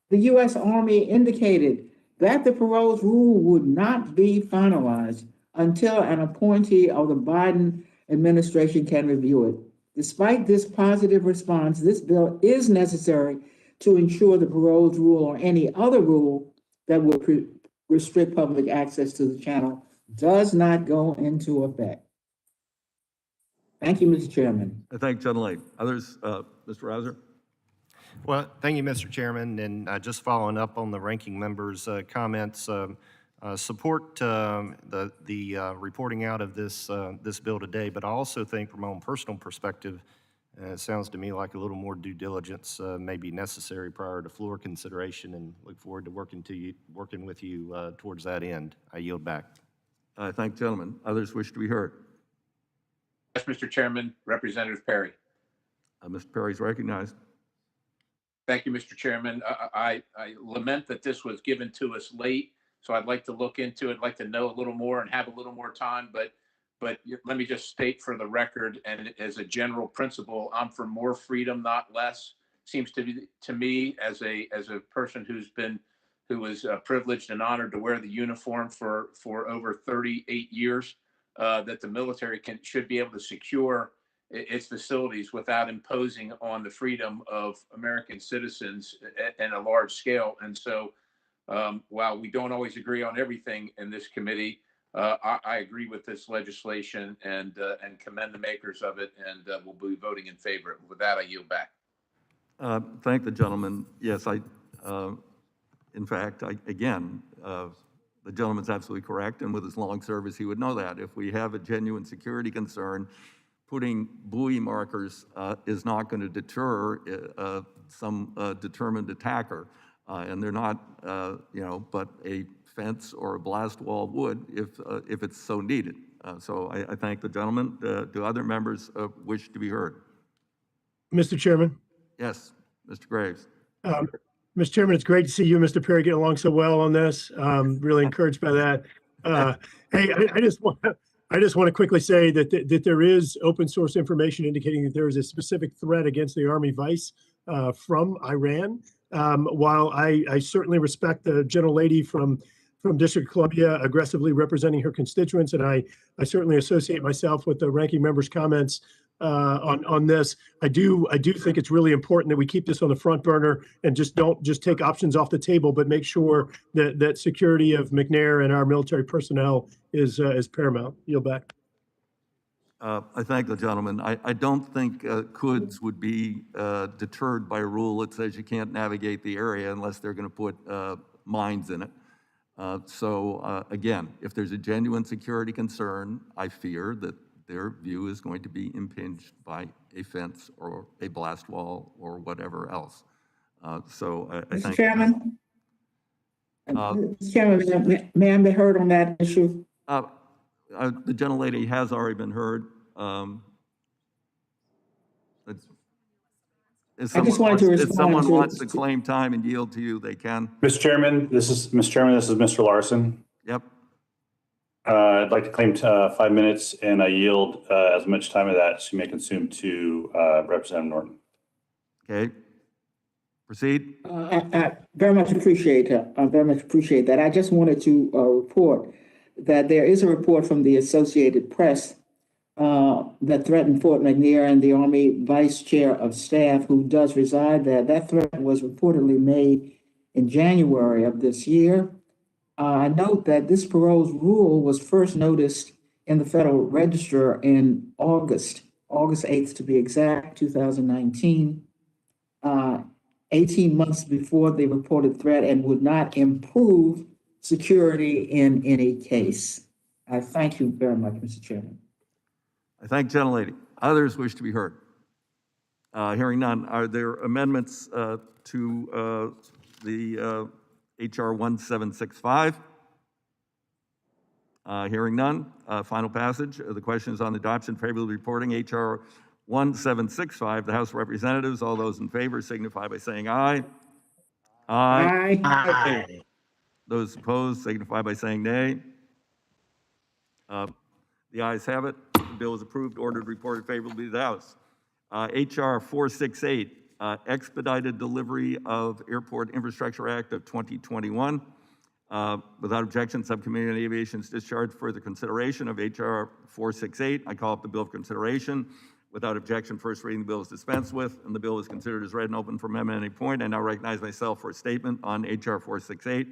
the U.S. Army indicated that the proposed rule would not be finalized until an appointee of the Biden administration can review it. Despite this positive response, this bill is necessary to ensure the proposed rule or any other rule that would restrict public access to the channel does not go into effect. Thank you, Mr. Chairman. Thank you, General Lane. Others, Mr. Rouser? Well, thank you, Mr. Chairman. And just following up on the ranking member's comments, Support the reporting out of this bill today, but I also think from my own personal perspective, it sounds to me like a little more due diligence may be necessary prior to floor consideration, and look forward to working with you towards that end. I yield back. I thank the gentleman. Others wish to be heard. Yes, Mr. Chairman, Representative Perry. Mr. Perry is recognized. Thank you, Mr. Chairman. I lament that this was given to us late, so I'd like to look into it, like to know a little more and have a little more time, but let me just state for the record, and as a general principle, I'm for more freedom, not less. Seems to me as a person who was privileged and honored to wear the uniform for over 38 years, that the military should be able to secure its facilities without imposing on the freedom of American citizens at a large scale. And so, while we don't always agree on everything in this committee, I agree with this legislation and commend the makers of it, and will be voting in favor. With that, I yield back. Thank the gentleman. Yes, in fact, again, the gentleman's absolutely correct, and with his long service, he would know that. If we have a genuine security concern, putting buoy markers is not going to deter some determined attacker, and they're not, but a fence or a blast wall would if it's so needed. So I thank the gentleman. Do other members wish to be heard? Mr. Chairman. Yes, Mr. Graves. Mr. Chairman, it's great to see you, Mr. Perry, get along so well on this. Really encouraged by that. Hey, I just want to quickly say that there is open source information indicating that there is a specific threat against the Army Vice from Iran. While I certainly respect the gentlelady from District of Columbia aggressively representing her constituents, and I certainly associate myself with the ranking member's comments on this. I do think it's really important that we keep this on the front burner and don't take options off the table, but make sure that security of McNair and our military personnel is paramount. Yield back. I thank the gentleman. I don't think CUDs would be deterred by a rule that says you can't navigate the area unless they're going to put mines in it. So again, if there's a genuine security concern, I fear that their view is going to be impinged by a fence or a blast wall or whatever else. So I think. Mr. Chairman, may I be heard on that issue? The gentlelady has already been heard. If someone wants to claim time and yield to you, they can. Mr. Chairman, this is Mr. Larson. Yep. I'd like to claim 5 minutes, and I yield as much time of that as you may consume to Representative Norton. Okay. Proceed. I very much appreciate that. I very much appreciate that. I just wanted to report that there is a report from the Associated Press that threatened Fort McNair and the Army Vice Chair of Staff, who does reside there. That threat was reportedly made in January of this year. I note that this proposed rule was first noticed in the Federal Register in August 8th to be exact, 2019, 18 months before the reported threat, and would not improve security in any case. I thank you very much, Mr. Chairman. I thank the gentlelady. Others wish to be heard. Hearing none, are there amendments to the HR 1765? Hearing none, final passage. The question is on the adoption favorably reporting HR 1765. The House of Representatives, all those in favor signify by saying aye. Aye. Aye. Those opposed signify by saying nay. The ayes have it. The bill is approved, ordered, reported favorably to the House. HR 468, expedited delivery of Airport Infrastructure Act of 2021. Without objection, Subcommittee on Aviation's discharge further consideration of HR 468. I call up the bill for consideration. Without objection, first reading, the bill is dispensed with, and the bill is considered as read and open for amendment at any point. I now recognize myself for a statement on HR 468.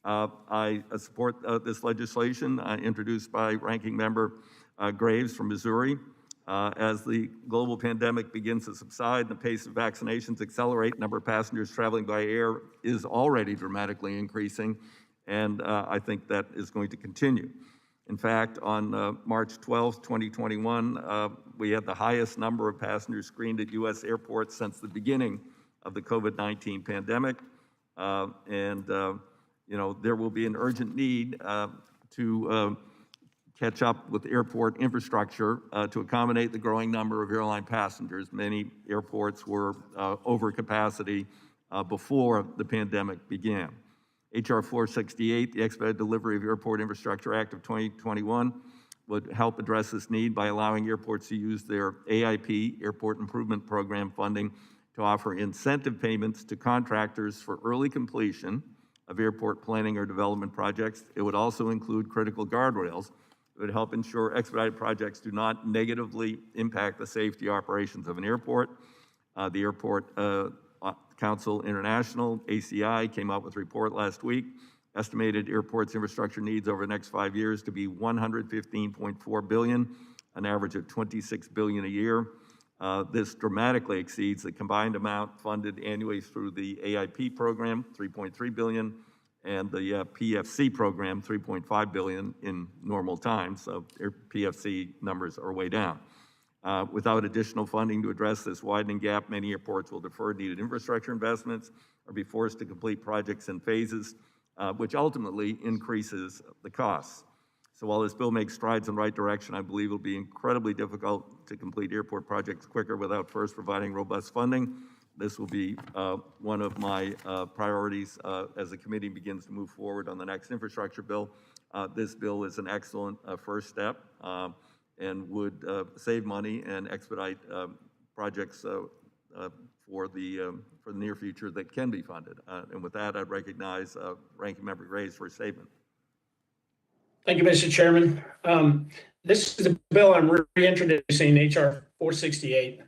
I support this legislation introduced by Ranking Member Graves from Missouri. As the global pandemic begins to subside and the pace of vaccinations accelerate, the number of passengers traveling by air is already dramatically increasing. and I think that is going to continue. In fact, on March 12th, 2021, we had the highest number of passengers screened at U.S. airports since the beginning of the COVID-19 pandemic. There will be an urgent need to catch up with airport infrastructure to accommodate the growing number of airline passengers. Many airports were over capacity before the pandemic began. H.R. 468, the Expedited Delivery of Airport Infrastructure Act of 2021, would help address this need by allowing airports to use their AIP, Airport Improvement Program funding, to offer incentive payments to contractors for early completion of airport planning or development projects. It would also include critical guardrails. It would help ensure expedited projects do not negatively impact the safety operations of an airport. The Airport Council International, ACI, came out with a report last week, estimated airports infrastructure needs over the next 5 years to be $115.4 billion, an average of $26 billion a year. This dramatically exceeds the combined amount funded annually through the AIP program, $3.3 billion, and the PFC program, $3.5 billion in normal times. So PFC numbers are way down. Without additional funding to address this widening gap, many airports will defer needed infrastructure investments or be forced to complete projects in phases, which ultimately increases the costs. So while this bill makes strides in the right direction, I believe it will be incredibly difficult to complete airport projects quicker without first providing robust funding. This will be one of my priorities as the committee begins to move forward on the next infrastructure bill. This bill is an excellent first step and would save money and expedite projects for the near future that can be funded. And with that, I'd recognize Ranking Member Graves for a statement. Thank you, Mr. Chairman. This is a bill I'm reintroducing, H.R. 468,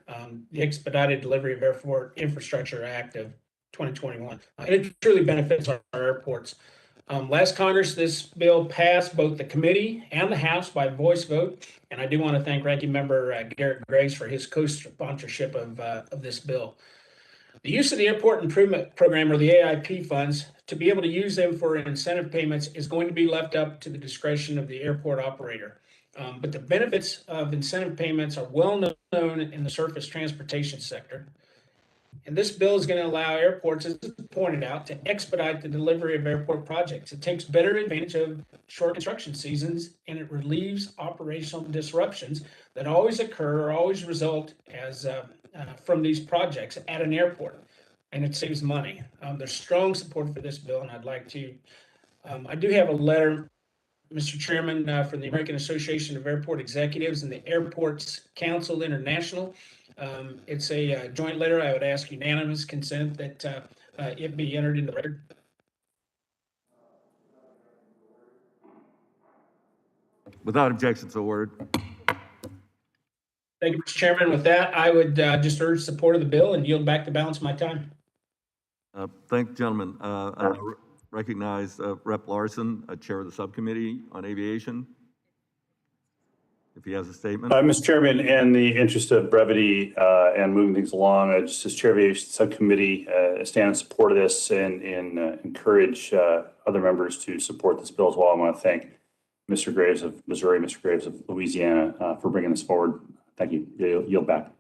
the Expedited Delivery of Airport Infrastructure Act of 2021. And it truly benefits our airports. Last Congress, this bill passed both the committee and the House by voice vote. And I do want to thank Ranking Member Garrett Graves for his co-sponsorship of this bill. The use of the Airport Improvement Program, or the AIP funds, to be able to use them for incentive payments is going to be left up to the discretion of the airport operator. But the benefits of incentive payments are well known in the surface transportation sector. And this bill is going to allow airports, as pointed out, to expedite the delivery of airport projects. It takes better advantage of short construction seasons, and it relieves operational disruptions that always occur or always result as from these projects at an airport, and it saves money. There's strong support for this bill, and I'd like to, I do have a letter, Mr. Chairman, from the American Association of Airport Executives and the Airports Council International. It's a joint letter. I would ask unanimous consent that it be entered into the record. Without objection, so ordered. Thank you, Mr. Chairman. With that, I would just urge support of the bill and yield back the balance of my time. Thank you, gentlemen. I recognize Rep. Larson, Chair of the Subcommittee on Aviation, if he has a statement. Mr. Chairman, in the interest of brevity and moving things along, just as Chair of the Aviation Subcommittee, stand in support of this and encourage other members to support this bill as well. I want to thank Mr. Graves of Missouri, Mr. Graves of Louisiana for bringing this forward. Thank you. Yield back.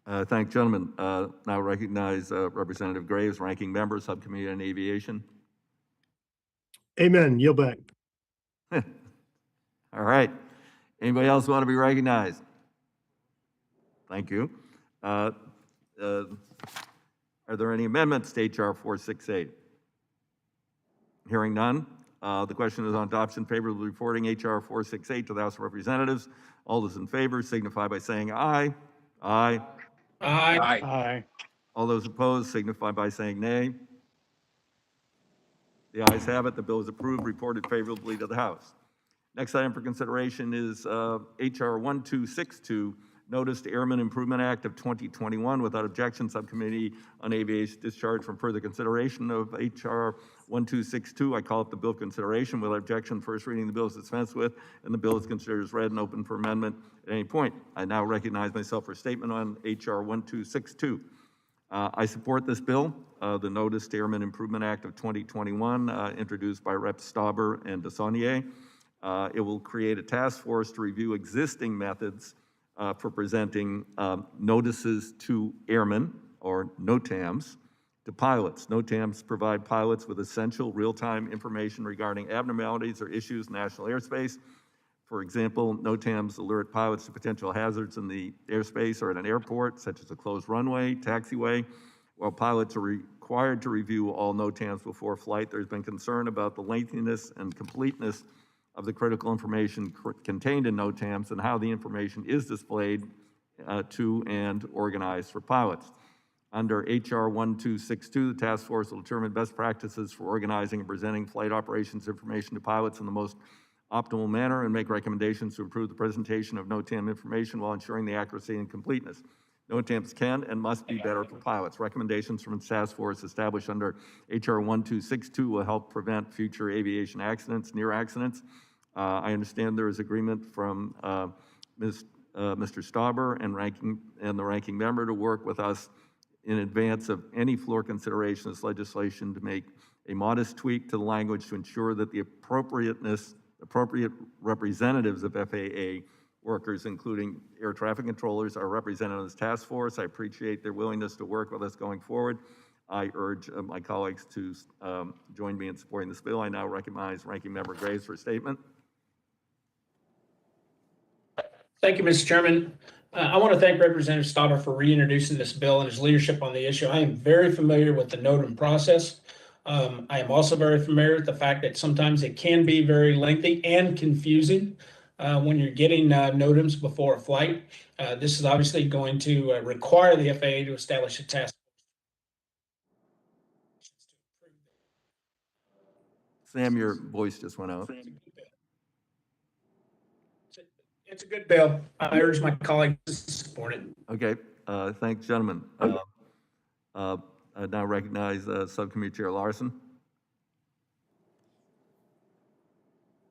Thank you, gentlemen. Now recognize Representative Graves, Ranking Member, Subcommittee on Aviation. Amen. Yield back. All right. Anybody else want to be recognized? Thank you. Are there any amendments to H.R. 468? Hearing none. The question is on adoption favorably reporting H.R. 468 to the House of Representatives. All those in favor signify by saying aye. Aye. Aye. Aye. All those opposed signify by saying nay. The ayes have it. The bill is approved, reported favorably to the House. Next item for consideration is H.R. 1262, Notice to Airmen Improvement Act of 2021. Without objection, Subcommittee on Aviation discharge from further consideration of H.R. 1262. I call up the bill for consideration. Without objection, first reading, the bill is dispensed with, and the bill is considered as read and open for amendment at any point. I now recognize myself for a statement on H.R. 1262. I support this bill. the Notice to Airmen Improvement Act of 2021, introduced by Rep. Stauber and DeSaulnier. It will create a task force to review existing methods for presenting notices to airmen, or NOTAMs, to pilots. NOTAMs provide pilots with essential real-time information regarding abnormalities or issues in national airspace. For example, NOTAMs alert pilots to potential hazards in the airspace or at an airport, such as a closed runway, taxiway. While pilots are required to review all NOTAMs before flight, there's been concern about the lengthiness and completeness of the critical information contained in NOTAMs and how the information is displayed to and organized for pilots. Under HR 1262, the task force will determine best practices for organizing and presenting flight operations information to pilots in the most optimal manner and make recommendations to improve the presentation of NOTAM information while ensuring the accuracy and completeness. NOTAMs can and must be better for pilots. Recommendations from the task force established under HR 1262 will help prevent future aviation accidents, near accidents. I understand there is agreement from Mr. Stauber and the ranking member to work with us in advance of any floor consideration of this legislation to make a modest tweak to the language to ensure that the appropriate representatives of FAA workers, including air traffic controllers, are represented in this task force. I appreciate their willingness to work with us going forward. I urge my colleagues to join me in supporting this bill. I now recognize Ranking Member Graves for a statement. Thank you, Mr. Chairman. I want to thank Representative Stauber for reintroducing this bill and his leadership on the issue. I am very familiar with the NOTAM process. I am also very familiar with the fact that sometimes it can be very lengthy and confusing when you're getting NOTAMs before a flight. This is obviously going to require the FAA to establish a task. Sam, your voice just went out. It's a good bill. I urge my colleagues to support it. Okay, thanks, gentlemen. I now recognize Subcommittee Chair Larson.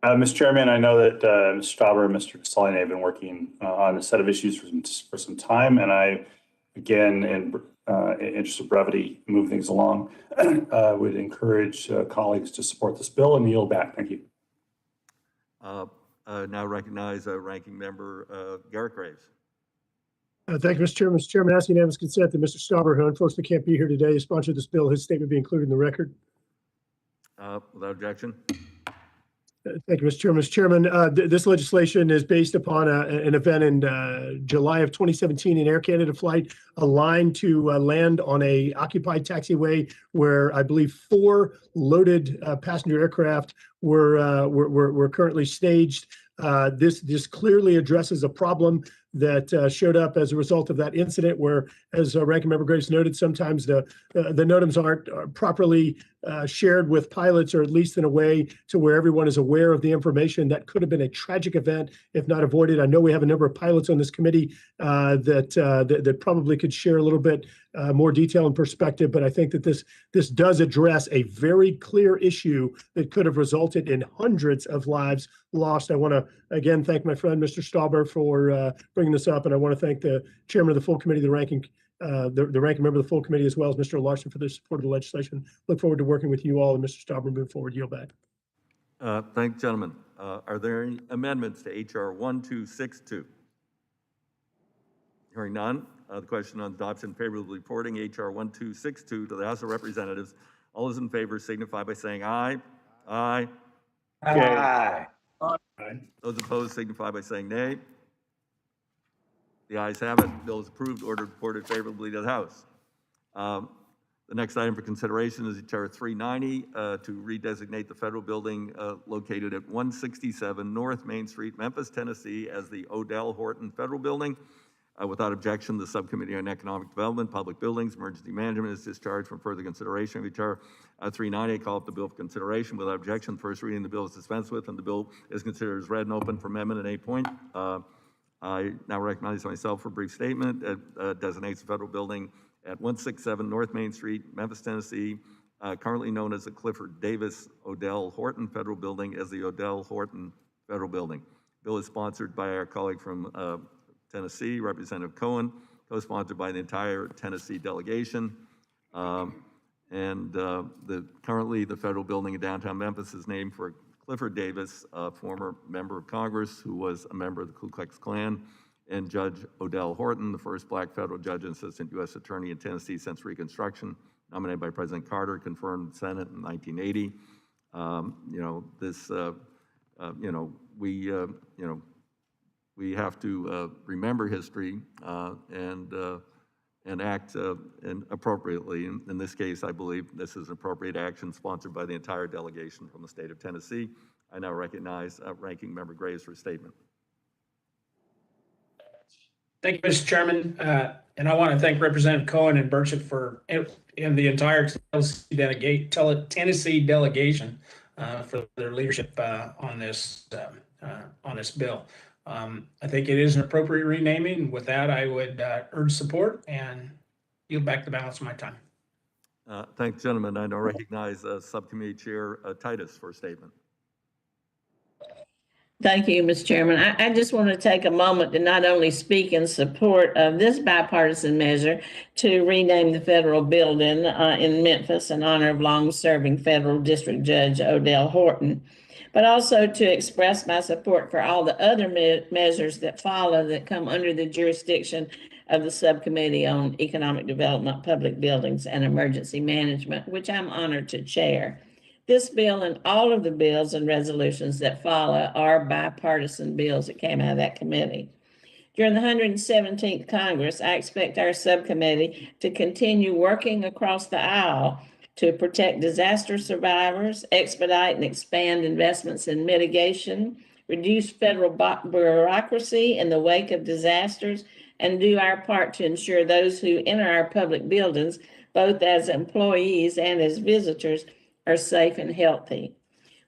Mr. Chairman, I know that Mr. Stauber and Mr. DeSaulnier have been working on a set of issues for some time, and I, again, in interest of brevity, move things along. Would encourage colleagues to support this bill and yield back. Thank you. Now recognize Ranking Member Garrett Graves. Thank you, Mr. Chairman. Mr. Chairman, ask unanimous consent that Mr. Stauber, who unfortunately can't be here today, to sponsor this bill. His statement be included in the record. Without objection. Thank you, Mr. Chairman. Mr. Chairman, this legislation is based upon an event in July of 2017, an Air Canada flight aligned to land on a occupied taxiway where I believe 4 loaded passenger aircraft were currently staged. This clearly addresses a problem that showed up as a result of that incident where, as Ranking Member Graves noted, sometimes the NOTAMs aren't properly shared with pilots, or at least in a way to where everyone is aware of the information. That could have been a tragic event if not avoided. I know we have a number of pilots on this committee that probably could share a little bit more detail and perspective, but I think that this does address a very clear issue that could have resulted in hundreds of lives lost. I want to again thank my friend Mr. Stauber for bringing this up, and I want to thank the chairman of the full committee, the ranking member of the full committee, as well as Mr. Larson for their support of the legislation. Look forward to working with you all and Mr. Stauber moving forward. Yield back. Thank you, gentlemen. Are there any amendments to HR 1262? Hearing none, the question on adoption favorably reporting HR 1262 to the House of Representatives. All those in favor signify by saying aye. Aye. Aye. Those opposed signify by saying nay. The ayes have it. Bill is approved. Order reported favorably to the House. The next item for consideration is HR 390 to redesignate the federal building located at 167 North Main Street, Memphis, Tennessee, as the Odell Horton Federal Building. Without objection, the Subcommittee on Economic Development, Public Buildings, Emergency Management is discharged from further consideration of HR 390. Call up the bill for consideration. Without objection, first reading the bill is dispensed with, and the bill is considered as read and open for amendment at 8 point. I now recognize myself for a brief statement. It designates the federal building at 167 North Main Street, Memphis, Tennessee, currently known as the Clifford Davis Odell Horton Federal Building, as the Odell Horton Federal Building. Bill is sponsored by our colleague from Tennessee, Representative Cohen, co-sponsored by the entire Tennessee delegation. And currently, the federal building in downtown Memphis is named for Clifford Davis, a former member of Congress who was a member of the Ku Klux Klan, and Judge Odell Horton, the first black federal judge and assistant U.S. attorney in Tennessee since Reconstruction, nominated by President Carter, confirmed in the Senate in 1980. We have to remember history and act appropriately. In this case, I believe this is an appropriate action sponsored by the entire delegation from the state of Tennessee. I now recognize Ranking Member Graves for a statement. Thank you, Mr. Chairman. And I want to thank Representative Cohen and Burchett and the entire Tennessee delegation for their leadership on this bill. I think it is an appropriate renaming. With that, I would urge support and yield back the balance of my time. Thank you, gentlemen. I now recognize Subcommittee Chair Titus for a statement. Thank you, Mr. Chairman. I just want to take a moment to not only speak in support of this bipartisan measure to rename the federal building in Memphis in honor of long-serving federal district judge Odell Horton, but also to express my support for all the other measures that follow that come under the jurisdiction of the Subcommittee on Economic Development, Public Buildings, and Emergency Management, which I'm honored to chair. This bill and all of the bills and resolutions that follow are bipartisan bills that came out of that committee. During the 117th Congress, I expect our subcommittee to continue working across the aisle to protect disaster survivors, expedite and expand investments in mitigation, reduce federal bureaucracy in the wake of disasters, and do our part to ensure those who enter our public buildings, both as employees and as visitors, are safe and healthy.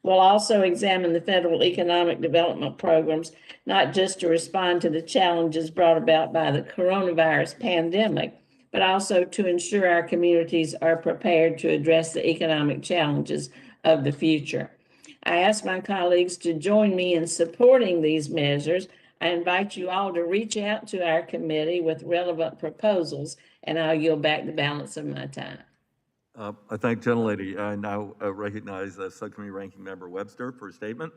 We'll also examine the federal economic development programs, not just to respond to the challenges brought about by the coronavirus pandemic, but also to ensure our communities are prepared to address the economic challenges of the future. I ask my colleagues to join me in supporting these measures. I invite you all to reach out to our committee with relevant proposals, and I'll yield back the balance of my time. I thank gentlelady. I now recognize Subcommittee Ranking Member Webster for a statement.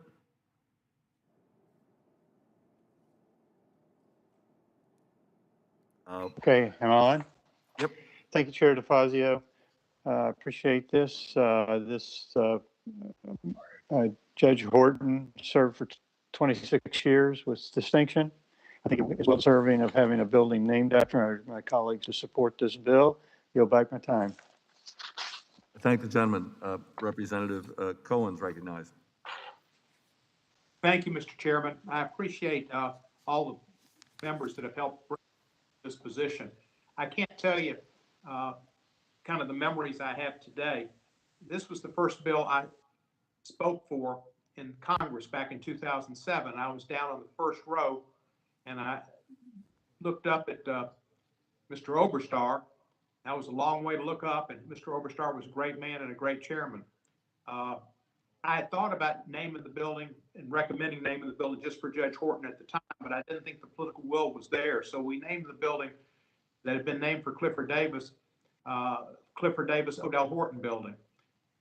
Okay, am I on? Yep. Thank you, Chair DeFazio. Appreciate this. Judge Horton served for 26 years with distinction. I think it was well serving of having a building named after my colleagues to support this bill. Yield back my time. Thank the gentleman. Representative Cohen's recognized. Thank you, Mr. Chairman. I appreciate all the members that have helped bring this position. I can't tell you kind of the memories I have today. This was the first bill I spoke for in Congress back in 2007. I was down on the first row and I looked up at Mr. Oberstar. That was a long way to look up, and Mr. Oberstar was a great man and a great chairman. I had thought about naming the building and recommending naming the building just for Judge Horton at the time, but I didn't think the political will was there. So we named the building that had been named for Clifford Davis Odell Horton Building.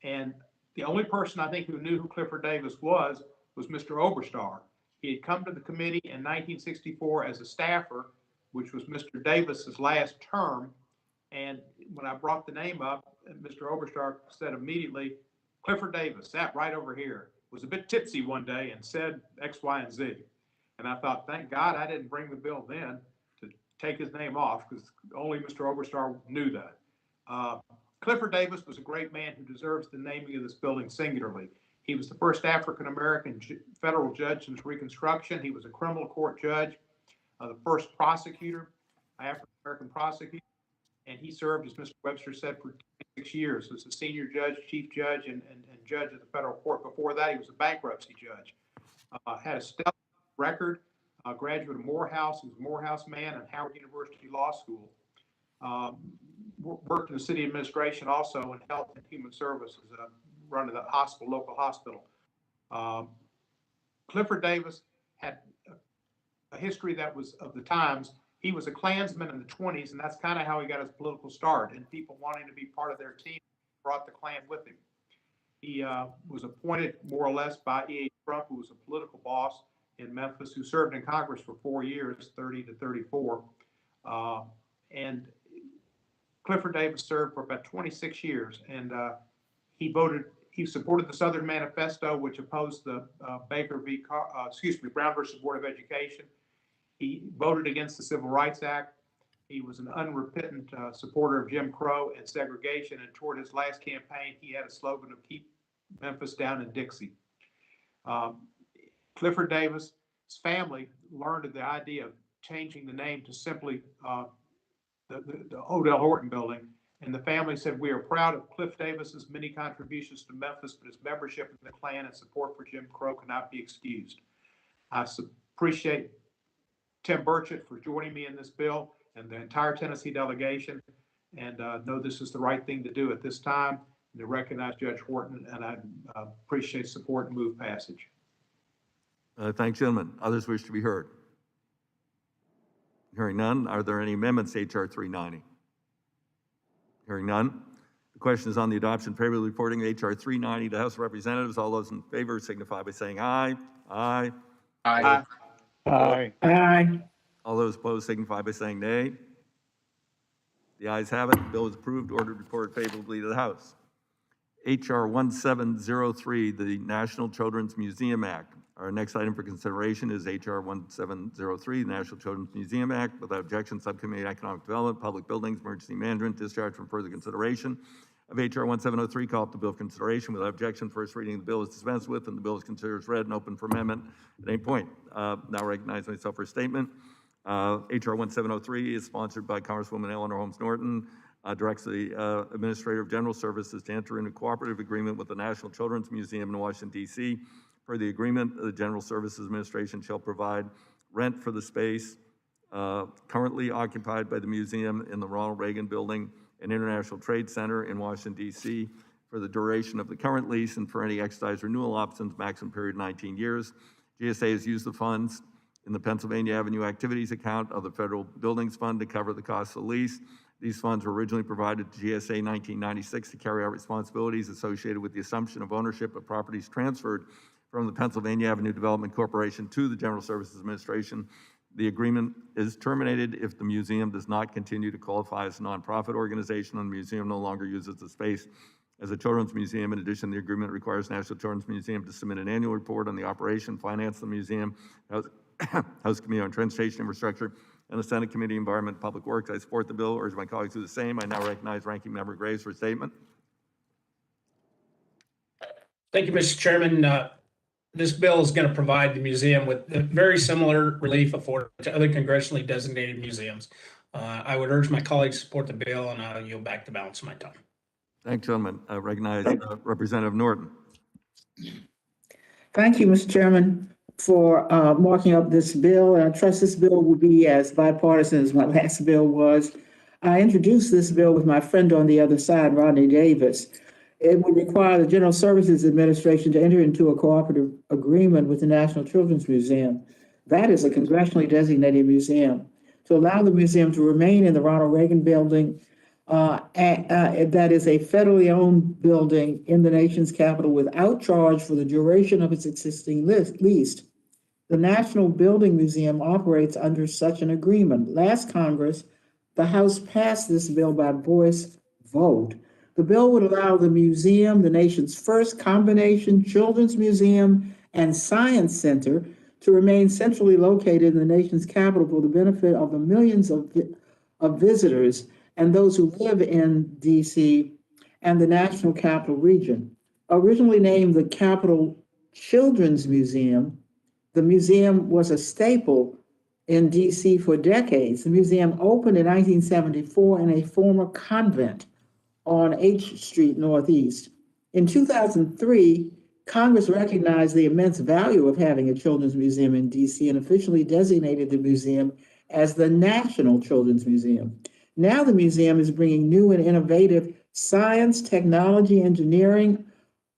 And the only person I think who knew who Clifford Davis was Mr. Oberstar. He had come to the committee in 1964 as a staffer, which was Mr. Davis's last term. And when I brought the name up, Mr. Oberstar said immediately, Clifford Davis sat right over here, was a bit tipsy one day and said X, Y, and Z. And I thought, thank God I didn't bring the bill then to take his name off, because only Mr. Oberstar knew that. Clifford Davis was a great man who deserves the naming of this building singularly. He was the first African-American federal judge since Reconstruction. He was a criminal court judge, the first prosecutor, African-American prosecutor. And he served, as Mr. Webster said, for 26 years. He was a senior judge, chief judge, and judge of the federal court. Before that, he was a bankruptcy judge. Had a stellar record, graduate of Morehouse. He was a Morehouse man and Howard University Law School. Worked in the city administration also in health and human services, running the hospital, local hospital. Clifford Davis had a history that was of the times. He was a Klansman in the 20s, and that's kind of how he got his political start, and people wanting to be part of their team brought the Klan with him. He was appointed more or less by E.H. Trump, who was a political boss in Memphis, who served in Congress for 4 years, 30 to 34. And Clifford Davis served for about 26 years, and he supported the Southern Manifesto, which opposed the Brown versus Board of Education. He voted against the Civil Rights Act. He was an unrepentant supporter of Jim Crow and segregation, and toward his last campaign, he had a slogan of "Keep Memphis Down in Dixie." Clifford Davis' family learned of the idea of changing the name to simply the Odell Horton building, and the family said, "We are proud of Cliff Davis's many contributions to Memphis, but his membership in the Klan and support for Jim Crow cannot be excused." I appreciate Tim Burchett for joining me in this bill and the entire Tennessee delegation, and know this is the right thing to do at this time, and to recognize Judge Horton, and I appreciate support and move passage. Thanks, gentlemen. Others wish to be heard? Hearing none, are there any amendments to H.R. 390? Hearing none. The question is on the adoption favorably reporting H.R. 390 to House of Representatives. All those in favor signify by saying aye. Aye. Aye. Aye. Aye. All those opposed signify by saying nay. The ayes have it. The bill is approved. Ordered reported favorably to the House. H.R. 1703, the National Children's Museum Act. Our next item for consideration is H.R. 1703, the National Children's Museum Act. Without objection, Subcommittee on Economic Development, Public Buildings, Emergency Management, discharge from further consideration of H.R. 1703. Call up the bill for consideration. Without objection, first reading of the bill is dispensed with, and the bill is considered as read and open for amendment at any point. Now recognize myself for a statement. H.R. 1703 is sponsored by Congresswoman Eleanor Holmes Norton. Directs the Administrator of General Services to enter into a cooperative agreement with the National Children's Museum in Washington, D.C. Per the agreement, the General Services Administration shall provide rent for the space currently occupied by the museum in the Ronald Reagan Building and International Trade Center in Washington, D.C. for the duration of the current lease and for any exercise renewal options, maximum period 19 years. GSA has used the funds in the Pennsylvania Avenue Activities account of the Federal Buildings Fund to cover the cost of the lease. These funds were originally provided to GSA in 1996 to carry out responsibilities associated with the assumption of ownership of properties transferred from the Pennsylvania Avenue Development Corporation to the General Services Administration. The agreement is terminated if the museum does not continue to qualify as a nonprofit organization and the museum no longer uses the space as a children's museum. In addition, the agreement requires National Children's Museum to submit an annual report on the operation, finance of the museum, House Committee on Transportation Infrastructure, and the Senate Committee on Environment and Public Works. I support the bill, urge my colleagues to do the same. I now recognize Ranking Member Graves for a statement. Thank you, Mr. Chairman. This bill is going to provide the museum with very similar relief afforded to other congressionally designated museums. I would urge my colleagues to support the bill, and I'll yield back the balance of my time. Thanks, gentlemen. I recognize Representative Norton. Thank you, Mr. Chairman, for marking up this bill. And I trust this bill will be as bipartisan as my last bill was. I introduced this bill with my friend on the other side, Rodney Davis. It would require the General Services Administration to enter into a cooperative agreement with the National Children's Museum. That is a congressionally designated museum, to allow the museum to remain in the Ronald Reagan Building. That is a federally owned building in the nation's capital without charge for the duration of its existing lease. The National Building Museum operates under such an agreement. Last Congress, the House passed this bill by voice vote. The bill would allow the museum, the nation's first combination children's museum and science center, to remain centrally located in the nation's capital for the benefit of the millions of visitors and those who live in DC and the National Capital Region. Originally named the Capitol Children's Museum, the museum was a staple in DC for decades. The museum opened in 1974 in a former convent on H Street Northeast. In 2003, Congress recognized the immense value of having a children's museum in DC and officially designated the museum as the National Children's Museum. Now the museum is bringing new and innovative science, technology, engineering,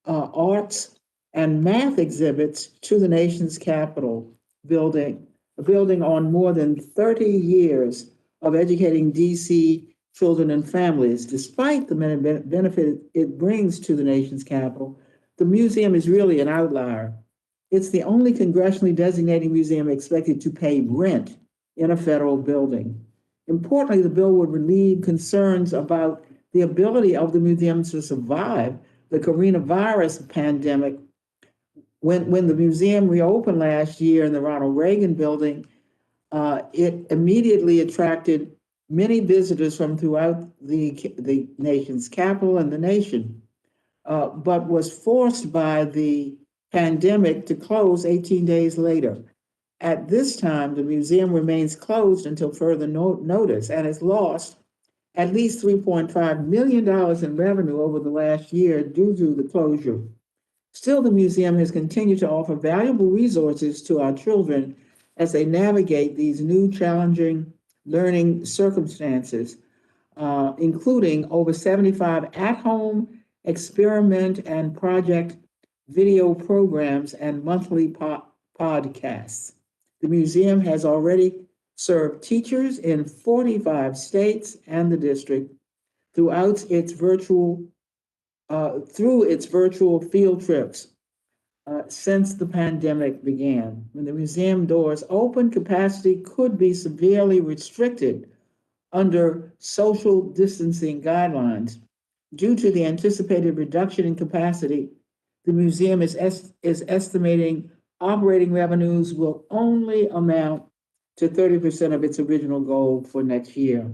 arts, and math exhibits to the nation's capital, building on more than 30 years of educating DC children, and families. Despite the many benefit it brings to the nation's capital, the museum is really an outlier. It's the only congressionally designated museum expected to pay rent in a federal building. Importantly, the bill would relieve concerns about the ability of the museum to survive the coronavirus pandemic. When the museum reopened last year in the Ronald Reagan building, it immediately attracted many visitors from throughout the nation's capital and the nation, but was forced by the pandemic to close 18 days later. At this time, the museum remains closed until further notice and has lost at least $3.5 million in revenue over the last year due to the closure. Still, the museum has continued to offer valuable resources to our children as they navigate these new challenging learning circumstances, including over 75 at-home experiment and project video programs and monthly podcasts. The museum has already served teachers in 45 states and the district through its virtual field trips since the pandemic began. When the museum doors open, capacity could be severely restricted under social distancing guidelines. Due to the anticipated reduction in capacity, the museum is estimating operating revenues will only amount to 30% of its original goal for next year.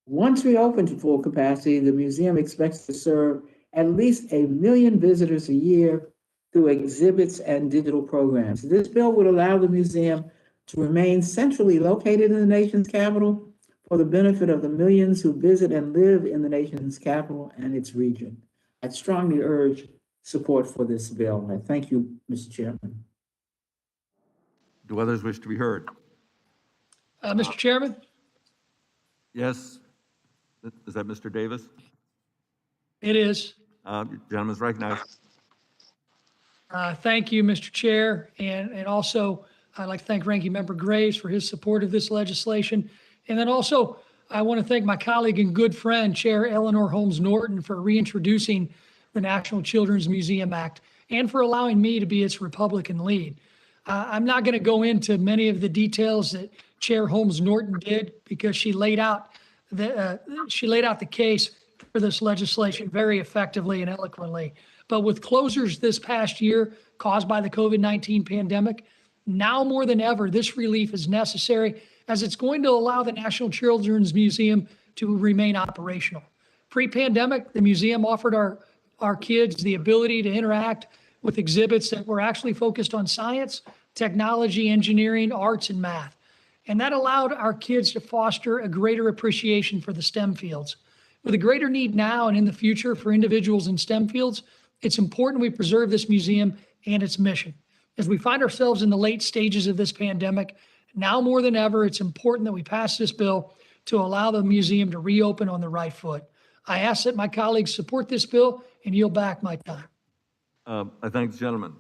Once we open to full capacity, the museum expects to serve at least 1 million visitors a year through exhibits and digital programs. This bill would allow the museum to remain centrally located in the nation's capital for the benefit of the millions who visit and live in the nation's capital and its region. I strongly urge support for this bill. I thank you, Mr. Chairman. Do others wish to be heard? Mr. Chairman? Yes. Is that Mr. Davis? It is. Gentleman's recognized. Thank you, Mr. Chair. And also, I'd like to thank Ranking Member Graves for his support of this legislation. And then also, I want to thank my colleague and good friend, Chair Eleanor Holmes Norton, for reintroducing the National Children's Museum Act and for allowing me to be its Republican lead. I'm not going to go into many of the details that Chair Holmes Norton did because she laid out the case for this legislation very effectively and eloquently. But with closures this past year caused by the COVID-19 pandemic, now more than ever, this relief is necessary as it's going to allow the National Children's Museum to remain operational. Pre-pandemic, the museum offered our kids the ability to interact with exhibits that were actually focused on science, technology, engineering, arts, and math. And that allowed our kids to foster a greater appreciation for the STEM fields. With a greater need now and in the future for individuals in STEM fields, it's important we preserve this museum and its mission. As we find ourselves in the late stages of this pandemic, now more than ever, it's important that we pass this bill to allow the museum to reopen on the right foot. I ask that my colleagues support this bill and yield back my time. I thank the gentleman.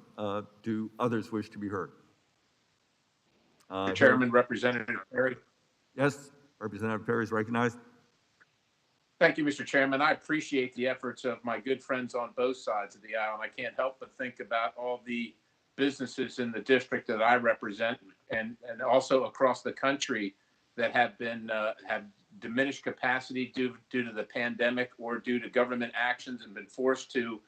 Do others wish to be heard? Chairman, Representative Perry. Yes, Representative Perry is recognized. Thank you, Mr. Chairman. I appreciate the efforts of my good friends on both sides of the aisle. And I can't help but think about all the businesses in the district that I represent and also across the country that have been have diminished capacity due to the pandemic or due to government actions and been forced to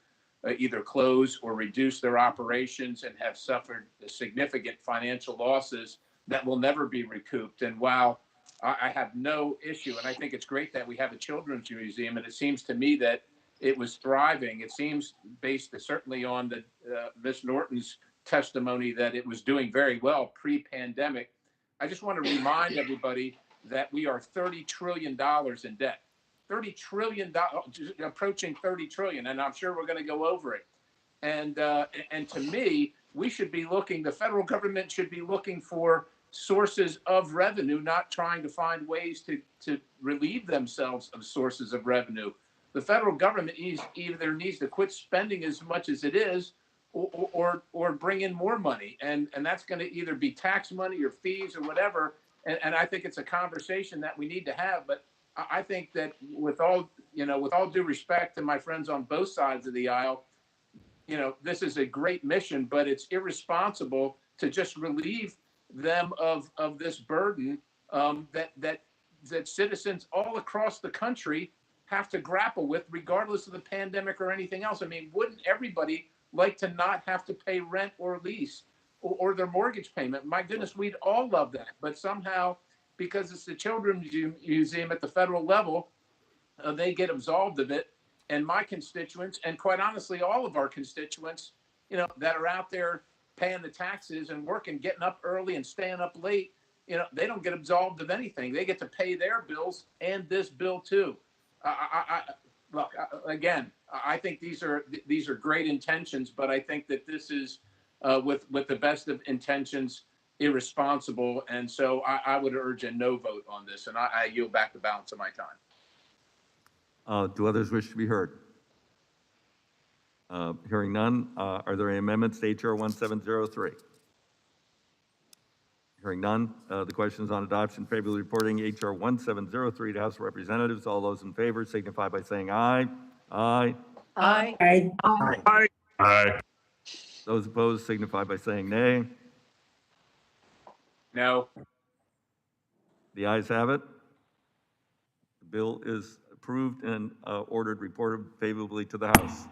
either close or reduce their operations and have suffered significant financial losses that will never be recouped. And while I have no issue, and I think it's great that we have a children's museum, and it seems to me that it was thriving. It seems, based certainly on the Ms. Norton's testimony, that it was doing very well pre-pandemic. I just want to remind everybody that we are $30 trillion in debt. $30 trillion, approaching 30 trillion, and I'm sure we're going to go over it. And to me, we should be looking, the federal government should be looking for sources of revenue, not trying to find ways to relieve themselves of sources of revenue. The federal government either needs to quit spending as much as it is or bring in more money. And that's going to either be tax money or fees or whatever. And I think it's a conversation that we need to have. But I think that with all, with all due respect to my friends on both sides of the aisle, this is a great mission, but it's irresponsible to just relieve them of this burden that citizens all across the country have to grapple with, regardless of the pandemic or anything else. I mean, wouldn't everybody like to not have to pay rent or lease or their mortgage payment? My goodness, we'd all love that. But somehow, because it's the Children's Museum at the federal level, they get absolved of it. And my constituents, and quite honestly, all of our constituents, that are out there paying the taxes and working, getting up early and staying up late, they don't get absolved of anything. They get to pay their bills and this bill too. Look, again, I think these are great intentions, but I think that this is with the best of intentions, irresponsible. And so I would urge a no vote on this, and I yield back the balance of my time. Do others wish to be heard? Hearing none, are there any amendments to HR 1703? Hearing none, the question is on adoption. Favorably reporting HR 1703 to House of Representatives. All those in favor signify by saying aye. Aye. Aye. Aye. Aye. Aye. Those opposed signify by saying nay. No. The ayes have it. The bill is approved and ordered reported favorably to the House.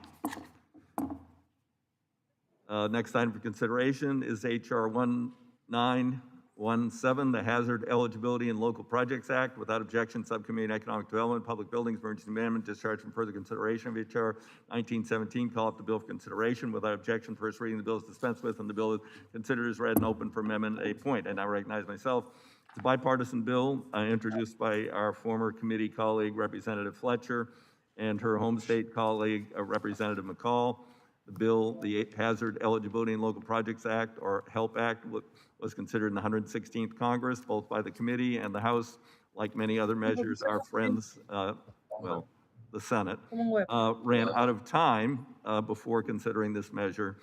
Next item for consideration is HR 1917, the Hazard Eligibility and Local Projects Act. Without objection, Subcommittee on Economic Development, Public Buildings, Emergency Management, discharge from further consideration of HR 1917. Call up the bill for consideration. Without objection, first reading, the bill is dispensed with, and the bill is considered as read and open for amendment at a point. And I recognize myself. It's a bipartisan bill introduced by our former committee colleague, Representative Fletcher, and her home state colleague, Representative McCall. The bill, the Hazard Eligibility and Local Projects Act, or HELP Act, was considered in the 116th Congress, both by the committee and the House. Like many other measures, our friends, the Senate, ran out of time before considering this measure.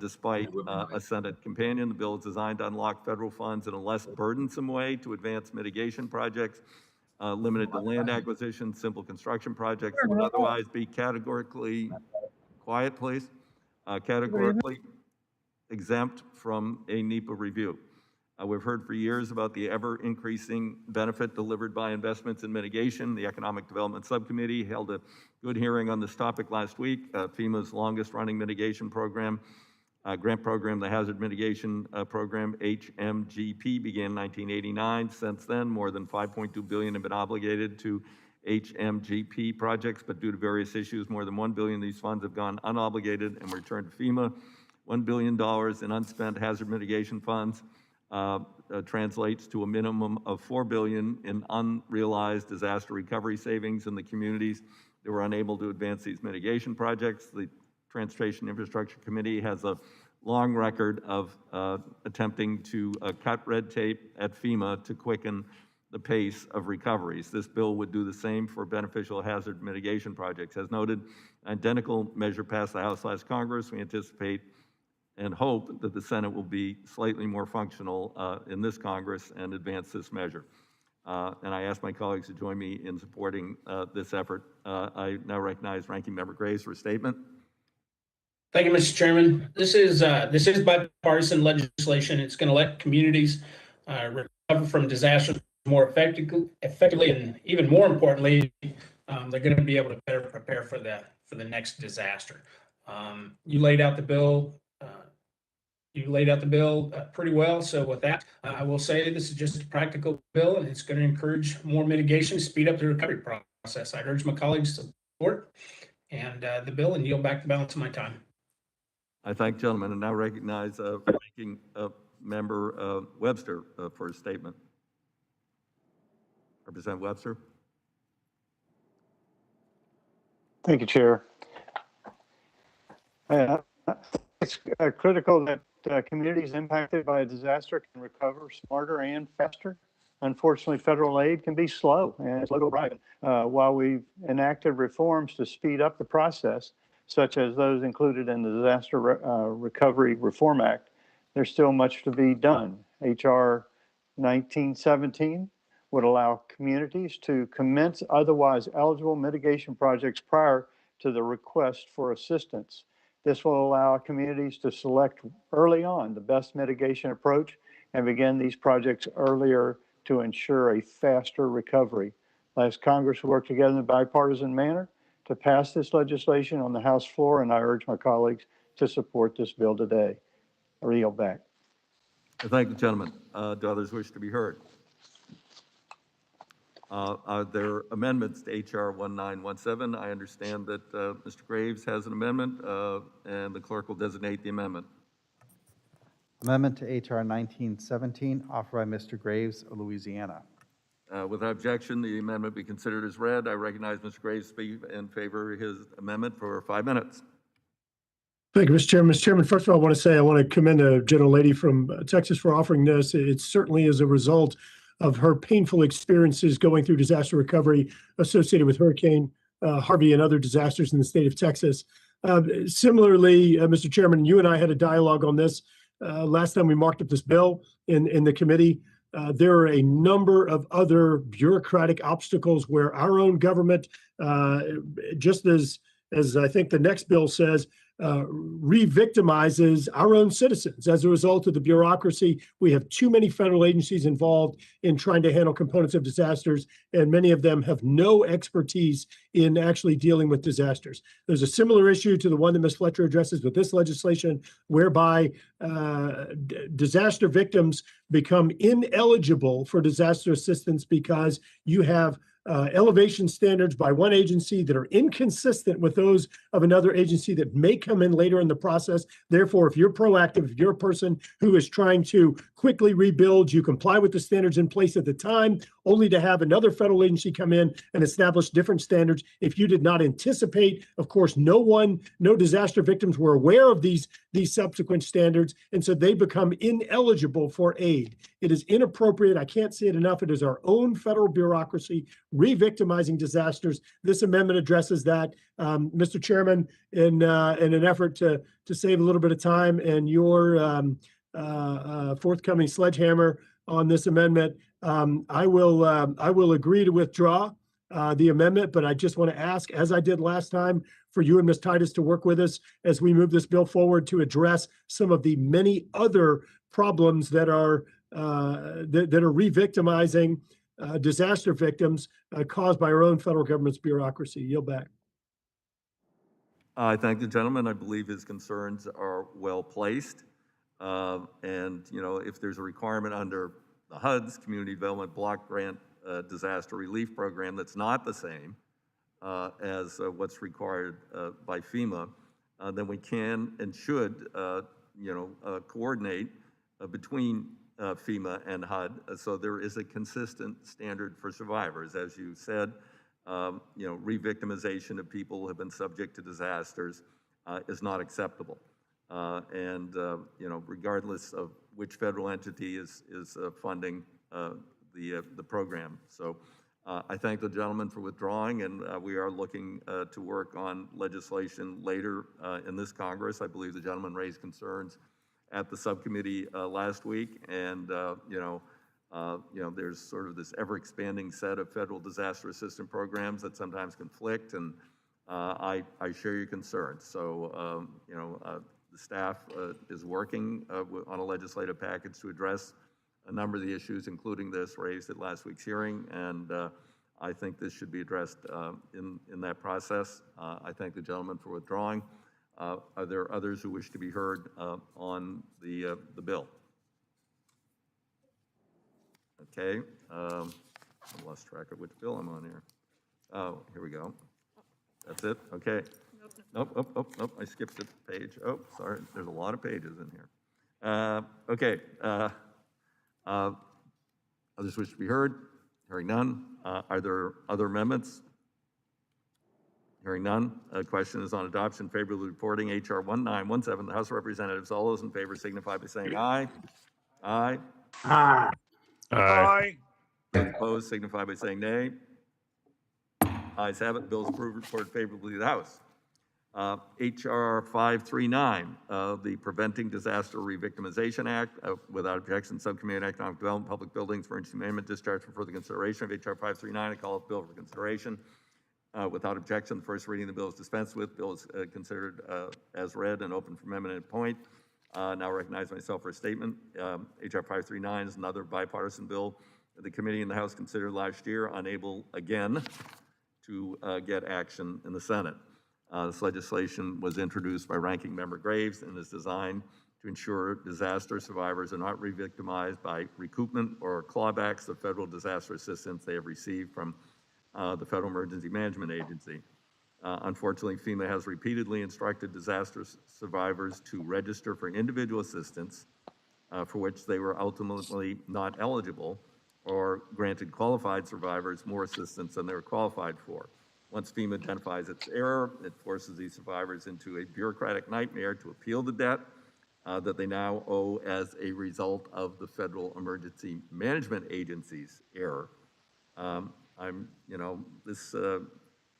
Despite a Senate companion, the bill is designed to unlock federal funds in a less burdensome way to advance mitigation projects, limited to land acquisition, simple construction projects that would otherwise be categorically, quiet please, categorically exempt from a NEPA review. We've heard for years about the ever-increasing benefit delivered by investments in mitigation. The Economic Development Subcommittee held a good hearing on this topic last week. FEMA's longest-running mitigation program, grant program, the Hazard Mitigation Program, HMGP, began in 1989. Since then, more than $5.2 billion have been obligated to HMGP projects, but due to various issues, more than $1 billion of these funds have gone unobligated and returned to FEMA. $1 billion in unspent hazard mitigation funds translates to a minimum of $4 billion in unrealized disaster recovery savings in the communities that were unable to advance these mitigation projects. The Transportation Infrastructure Committee has a long record of attempting to cut red tape at FEMA to quicken the pace of recoveries. This bill would do the same for beneficial hazard mitigation projects. As noted, an identical measure passed the House last Congress. We anticipate and hope that the Senate will be slightly more functional in this Congress and advance this measure. And I ask my colleagues to join me in supporting this effort. I now recognize Ranking Member Graves for a statement. Thank you, Mr. Chairman. This is bipartisan legislation. It's going to let communities recover from disasters more effectively, and even more importantly, they're going to be able to better prepare for the next disaster. You laid out the bill. Pretty well. So with that, I will say this is just a practical bill, and it's going to encourage more mitigation, speed up the recovery process. I urge my colleagues to support and the bill, and yield back the balance of my time. I thank gentlemen and now recognize Ranking Member Webster for his statement. Representative Webster. Thank you, Chair. It's critical that communities impacted by a disaster can recover smarter and faster. Unfortunately, federal aid can be slow and slow to arrive. While we've enacted reforms to speed up the process, such as those included in the Disaster Recovery Reform Act, there's still much to be done. HR 1917 would allow communities to commence otherwise eligible mitigation projects prior to the request for assistance. This will allow communities to select early on the best mitigation approach and begin these projects earlier to ensure a faster recovery. Last Congress worked together in a bipartisan manner to pass this legislation on the House floor, and I urge my colleagues to support this bill today. I yield back. I thank the gentleman. Do others wish to be heard? Are there amendments to H.R. 1917? I understand that Mr. Graves has an amendment, and the clerk will designate the amendment. Amendment to H.R. 1917, offered by Mr. Graves of Louisiana. Without objection, the amendment be considered as read. I recognize Mr. Graves speak in favor of his amendment for 5 minutes. Thank you, Mr. Chairman. Mr. Chairman, first of all, I want to commend a gentle lady from Texas for offering this. It certainly is a result of her painful experiences going through disaster recovery associated with Hurricane Harvey and other disasters in the state of Texas. Similarly, Mr. Chairman, you and I had a dialogue on this last time we marked up this bill in the committee. There are a number of other bureaucratic obstacles where our own government, just as I think the next bill says, re-victimizes our own citizens. As a result of the bureaucracy, we have too many federal agencies involved in trying to handle components of disasters, and many of them have no expertise in actually dealing with disasters. There's a similar issue to the one that Ms. Fletcher addresses with this legislation, whereby disaster victims become ineligible for disaster assistance because you have elevation standards by one agency that are inconsistent with those of another agency that may come in later in the process. Therefore, if you're proactive, if you're a person who is trying to quickly rebuild, you comply with the standards in place at the time, only to have another federal agency come in and establish different standards. If you did not anticipate, of course, no disaster victims were aware of these subsequent standards, and so they become ineligible for aid. It is inappropriate. I can't say it enough. It is our own federal bureaucracy re-victimizing disasters. This amendment addresses that. Mr. Chairman, in an effort to save a little bit of time and your forthcoming sledgehammer on this amendment, I will agree to withdraw the amendment, but I just want to ask, as I did last time, for you and Ms. Titus to work with us as we move this bill forward to address some of the many other problems that are re-victimizing disaster victims caused by our own federal government's bureaucracy. Yield back. I thank the gentleman. I believe his concerns are well placed. And, if there's a requirement under the HUD's Community Development Block Grant Disaster Relief Program that's not the same as what's required by FEMA, then we can and should, coordinate between FEMA and HUD, so there is a consistent standard for survivors. As you said, re-victimization of people who have been subject to disasters is not acceptable. Regardless of which federal entity is funding the program. So I thank the gentleman for withdrawing, and we are looking to work on legislation later in this Congress. I believe the gentleman raised concerns at the subcommittee last week, and there's sort of this ever-expanding set of federal disaster assistance programs that sometimes conflict, and I share your concerns. So, the staff is working on a legislative package to address a number of the issues, including this raised at last week's hearing, and I think this should be addressed in that process. I thank the gentleman for withdrawing. Are there others who wish to be heard on the bill? Okay, I lost track of which bill I'm on here. Oh, here we go. That's it, okay. Nope, I skipped a page. Oh, sorry, there's a lot of pages in here. Okay, others wish to be heard? Hearing none. Are there other amendments? Hearing none. Question is on adoption favorably reporting H.R. 1917. The House of Representatives, all those in favor signify by saying aye. Aye. Aye. Aye. Those opposed signify by saying nay. Ayes have it. Bills approved, reported favorably to the House. HR 539, the Preventing Disaster Revictimization Act, without objection, Subcommittee on Economic Development, Public Buildings, Emergency Management, discharge for further consideration of HR 539. I call it bill for consideration. Without objection, the first reading of the bill is dispensed with. Bill is considered as read and open for amendment at point. Now recognize myself for a statement. HR 539 is another bipartisan bill that the committee in the House considered last year, unable again to get action in the Senate. This legislation was introduced by Ranking Member Graves and is designed to ensure disaster survivors are not re-victimized by recoupment or clawbacks of federal disaster assistance they have received from the Federal Emergency Management Agency. Unfortunately, FEMA has repeatedly instructed disaster survivors to register for individual assistance for which they were ultimately not eligible, or granted qualified survivors more assistance than they were qualified for. Once FEMA identifies its error, it forces these survivors into a bureaucratic nightmare to appeal the debt that they now owe as a result of the Federal Emergency Management Agency's error.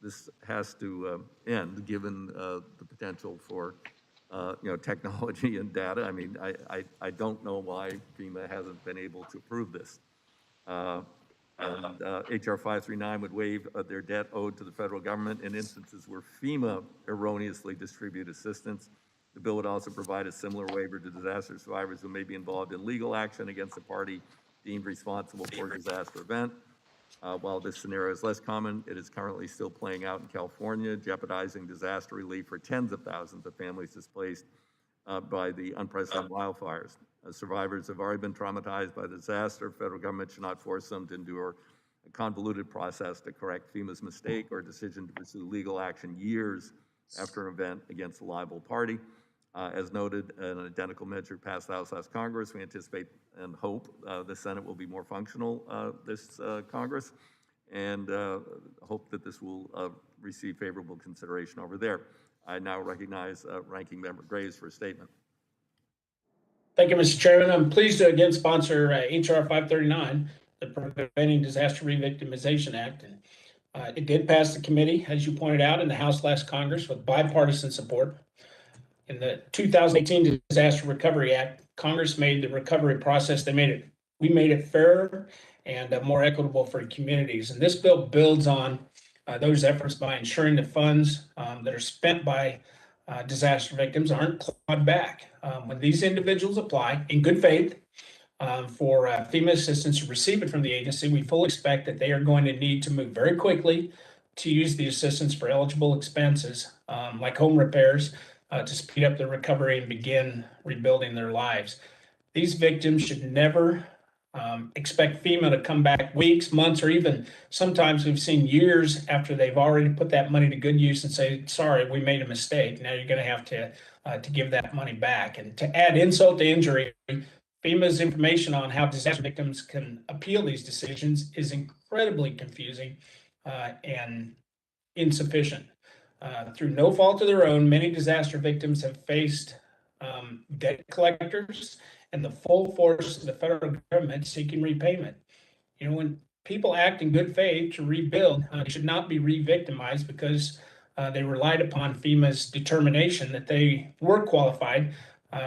This has to end, given the potential for technology and data. I mean, I don't know why FEMA hasn't been able to approve this. HR 539 would waive their debt owed to the federal government in instances where FEMA erroneously distribute assistance. The bill would also provide a similar waiver to disaster survivors who may be involved in legal action against a party deemed responsible for a disaster event. While this scenario is less common, it is currently still playing out in California, jeopardizing disaster relief for tens of thousands of families displaced by the unprecedented wildfires. Survivors have already been traumatized by the disaster. Federal government should not force them to endure a convoluted process to correct FEMA's mistake or decision to pursue legal action years after an event against a liable party. As noted, an identical measure passed the House last Congress. We anticipate and hope the Senate will be more functional this Congress, and hope that this will receive favorable consideration over there. I now recognize Ranking Member Graves for a statement. Thank you, Mr. Chairman. I'm pleased to again sponsor HR 539, the Preventing Disaster Revictimization Act. And it did pass the committee, as you pointed out, in the House last Congress with bipartisan support. In the 2018 Disaster Recovery Act, Congress made the recovery process, we made it fairer and more equitable for communities. And this bill builds on those efforts by ensuring the funds that are spent by disaster victims aren't clawed back. When these individuals apply in good faith for FEMA assistance to receive it from the agency, we fully expect that they are going to need to move very quickly to use the assistance for eligible expenses like home repairs to speed up the recovery and begin rebuilding their lives. These victims should never expect FEMA to come back weeks, months, or even sometimes we've seen years after they've already put that money to good use and say, sorry, we made a mistake. Now you're going to have to give that money back. And to add insult to injury, FEMA's information on how disaster victims can appeal these decisions is incredibly confusing and insufficient. Through no fault of their own, many disaster victims have faced debt collectors and the full force of the federal government seeking repayment. You know, when people act in good faith to rebuild, they should not be re-victimized because they relied upon FEMA's determination that they were qualified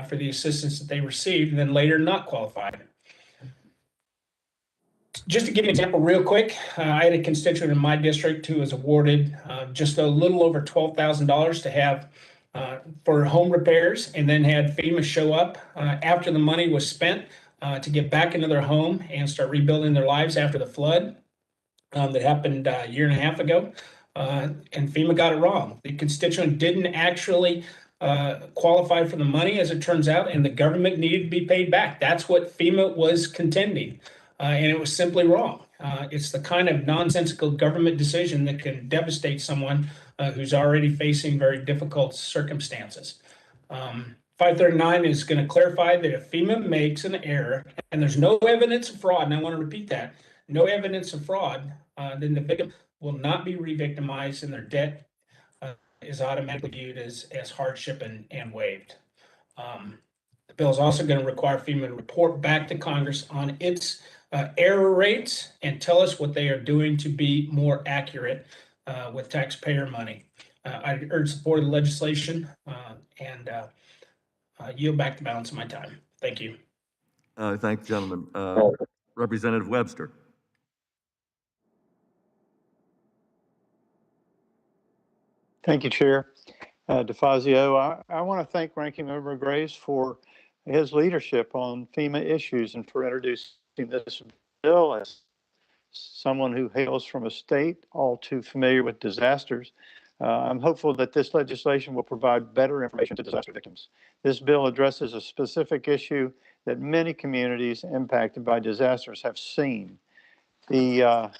for the assistance that they received and then later not qualified. Just to give you an example real quick, I had a constituent in my district who was awarded just a little over $12,000 to have for home repairs, and then had FEMA show up after the money was spent to get back into their home and start rebuilding their lives after the flood that happened a year and a half ago. And FEMA got it wrong. The constituent didn't actually qualify for the money, as it turns out, and the government needed to be paid back. That's what FEMA was contending. And it was simply wrong. It's the kind of nonsensical government decision that can devastate someone who's already facing very difficult circumstances. 539 is going to clarify that if FEMA makes an error and there's no evidence of fraud, and I want to repeat that, no evidence of fraud, then the victim will not be re-victimized and their debt is automatically viewed as hardship and waived. The bill is also going to require FEMA to report back to Congress on its error rates and tell us what they are doing to be more accurate with taxpayer money. I urge support of the legislation and yield back the balance of my time. Thank you. Thank the gentleman. Representative Webster. Thank you, Chair. DeFazio, I want to thank Ranking Member Graves for his leadership on FEMA issues and for introducing this bill. As someone who hails from a state all too familiar with disasters, I'm hopeful that this legislation will provide better information to disaster victims. This bill addresses a specific issue that many communities impacted by disasters have seen. When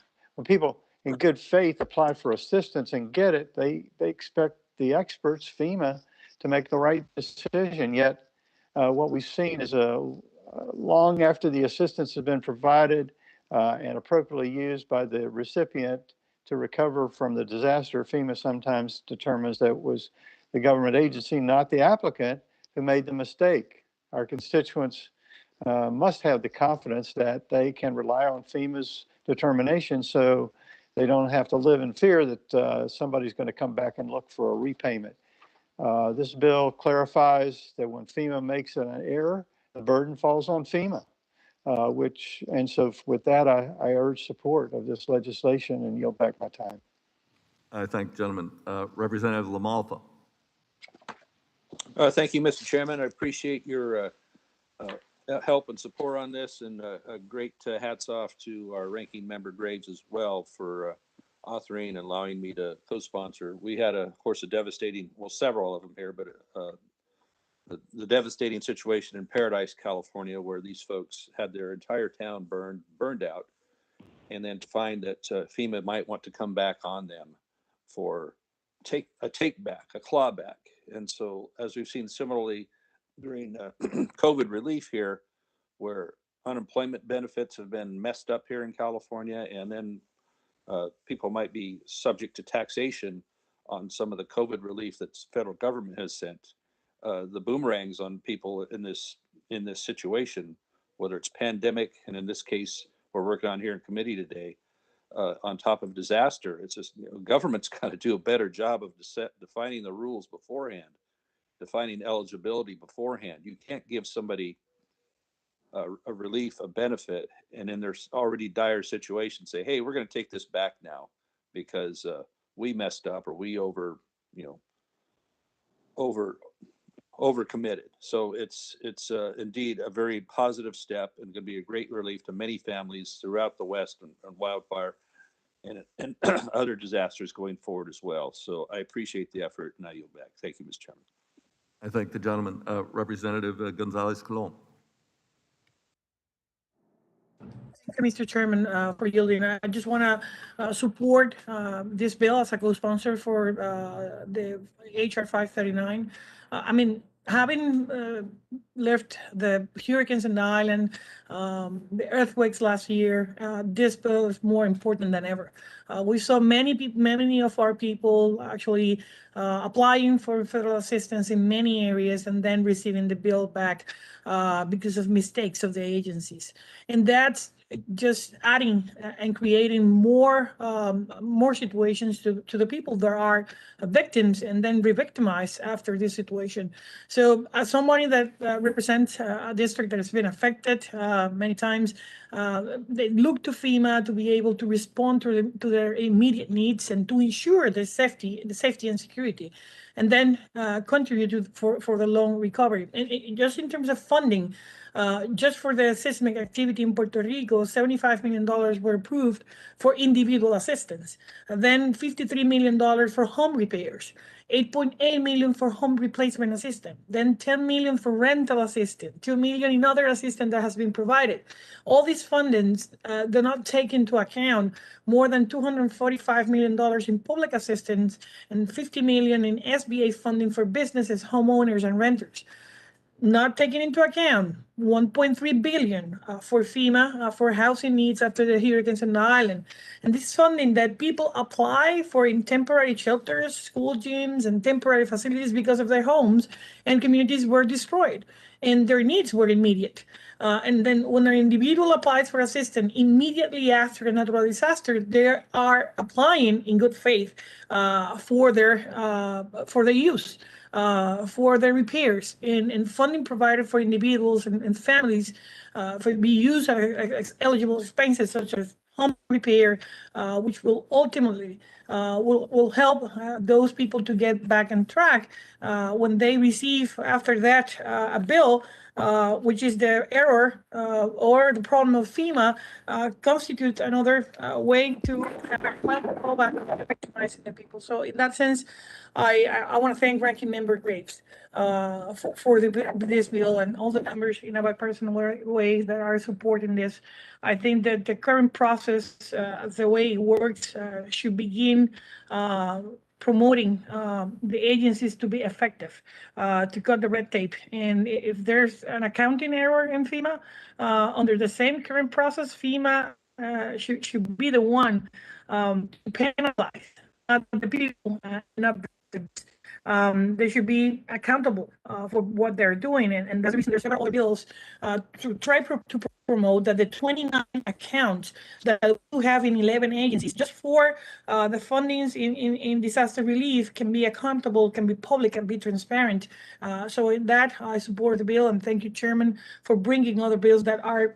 people in good faith apply for assistance and get it, they expect the experts, FEMA, to make the right decision. Yet what we've seen is long after the assistance has been provided and appropriately used by the recipient to recover from the disaster, FEMA sometimes determines that it was the government agency, not the applicant, who made the mistake. Our constituents must have the confidence that they can rely on FEMA's determination, so they don't have to live in fear that somebody's going to come back and look for a repayment. This bill clarifies that when FEMA makes an error, the burden falls on FEMA. So with that, I urge support of this legislation and yield back my time. I thank the gentleman. Representative LaMalfa. Thank you, Mr. Chairman. I appreciate your help and support on this, and a great hats off to our ranking member Graves as well for authoring and allowing me to co-sponsor. We had, of course, a devastating, well, several of them here, but the devastating situation in Paradise, California, where these folks had their entire town burned out, and then to find that FEMA might want to come back on them for a take back, a clawback. And so, as we've seen similarly during COVID relief here, where unemployment benefits have been messed up here in California, and then people might be subject to taxation on some of the COVID relief that the federal government has sent. The boomerangs on people in this situation, whether it's pandemic, and in this case, we're working on here in committee today, on top of disaster. It's just, government's got to do a better job of defining the rules beforehand, defining eligibility beforehand. You can't give somebody a relief, a benefit, and in their already dire situation say, hey, we're going to take this back now because we messed up or we overcommitted. So it's indeed a very positive step and going to be a great relief to many families throughout the West and wildfire and other disasters going forward as well. So I appreciate the effort, and I yield back. Thank you, Mr. Chairman. I thank the gentleman. Representative Gonzalez-Colon. Thank you, Mr. Chairman, for yielding. I just want to support this bill as a co-sponsor for the HR 539. Having left the hurricanes in the island, the earthquakes last year, this bill is more important than ever. We saw many of our people actually applying for federal assistance in many areas and then receiving the bill back because of mistakes of the agencies. And that's just adding and creating more situations to the people that are victims and then re-victimized after this situation. So as somebody that represents a district that has been affected many times, they look to FEMA to be able to respond to their immediate needs and to ensure the safety and security, and then contribute for the long recovery. And just in terms of funding, just for the seismic activity in Puerto Rico, $75 million were approved for individual assistance. And then $53 million for home repairs, $8.8 million for home replacement assistance, then $10 million for rental assistance, $2 million in other assistance that has been provided. All these fundings do not take into account more than $245 million in public assistance and $50 million in SBA funding for businesses, homeowners, and renters. Not taking into account $1.3 billion for FEMA for housing needs after the hurricanes on the island. And this funding that people apply for in temporary shelters, school gyms, and temporary facilities because of their homes and communities were destroyed. and their needs were immediate. And then when an individual applies for assistance immediately after a natural disaster, they are applying in good faith for their use, for their repairs, and funding provided for individuals and families for be used as eligible expenses such as home repair, which will ultimately will help those people to get back on track when they receive after that a bill, which is the error or the problem of FEMA, constitutes another way to have a callback victimizing the people. So in that sense, I want to thank Ranking Member Graves for this bill and all the members in a bipartisan way that are supporting this. I think that the current process, the way it works, should begin promoting the agencies to be effective, to cut the red tape. And if there's an accounting error in FEMA, under the same current process, FEMA should be the one to penalize, not the people, not the they should be accountable for what they're doing. And that's the reason there's several other bills to try to promote that the 29 accounts that we have in 11 agencies, just for the fundings in disaster relief, can be accountable, can be public, and be transparent. So in that, I support the bill, and thank you, Chairman, for bringing other bills that are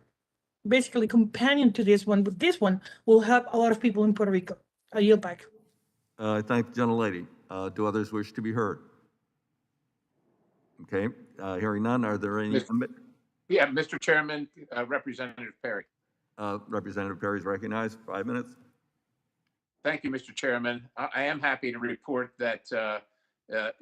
basically companion to this one, but this one will help a lot of people in Puerto Rico. I yield back. I thank the gentlelady. Do others wish to be heard? Okay, hearing none, are there any? Yeah, Mr. Chairman, Representative Perry. Representative Perry is recognized, 5 minutes. Thank you, Mr. Chairman. I am happy to report that, that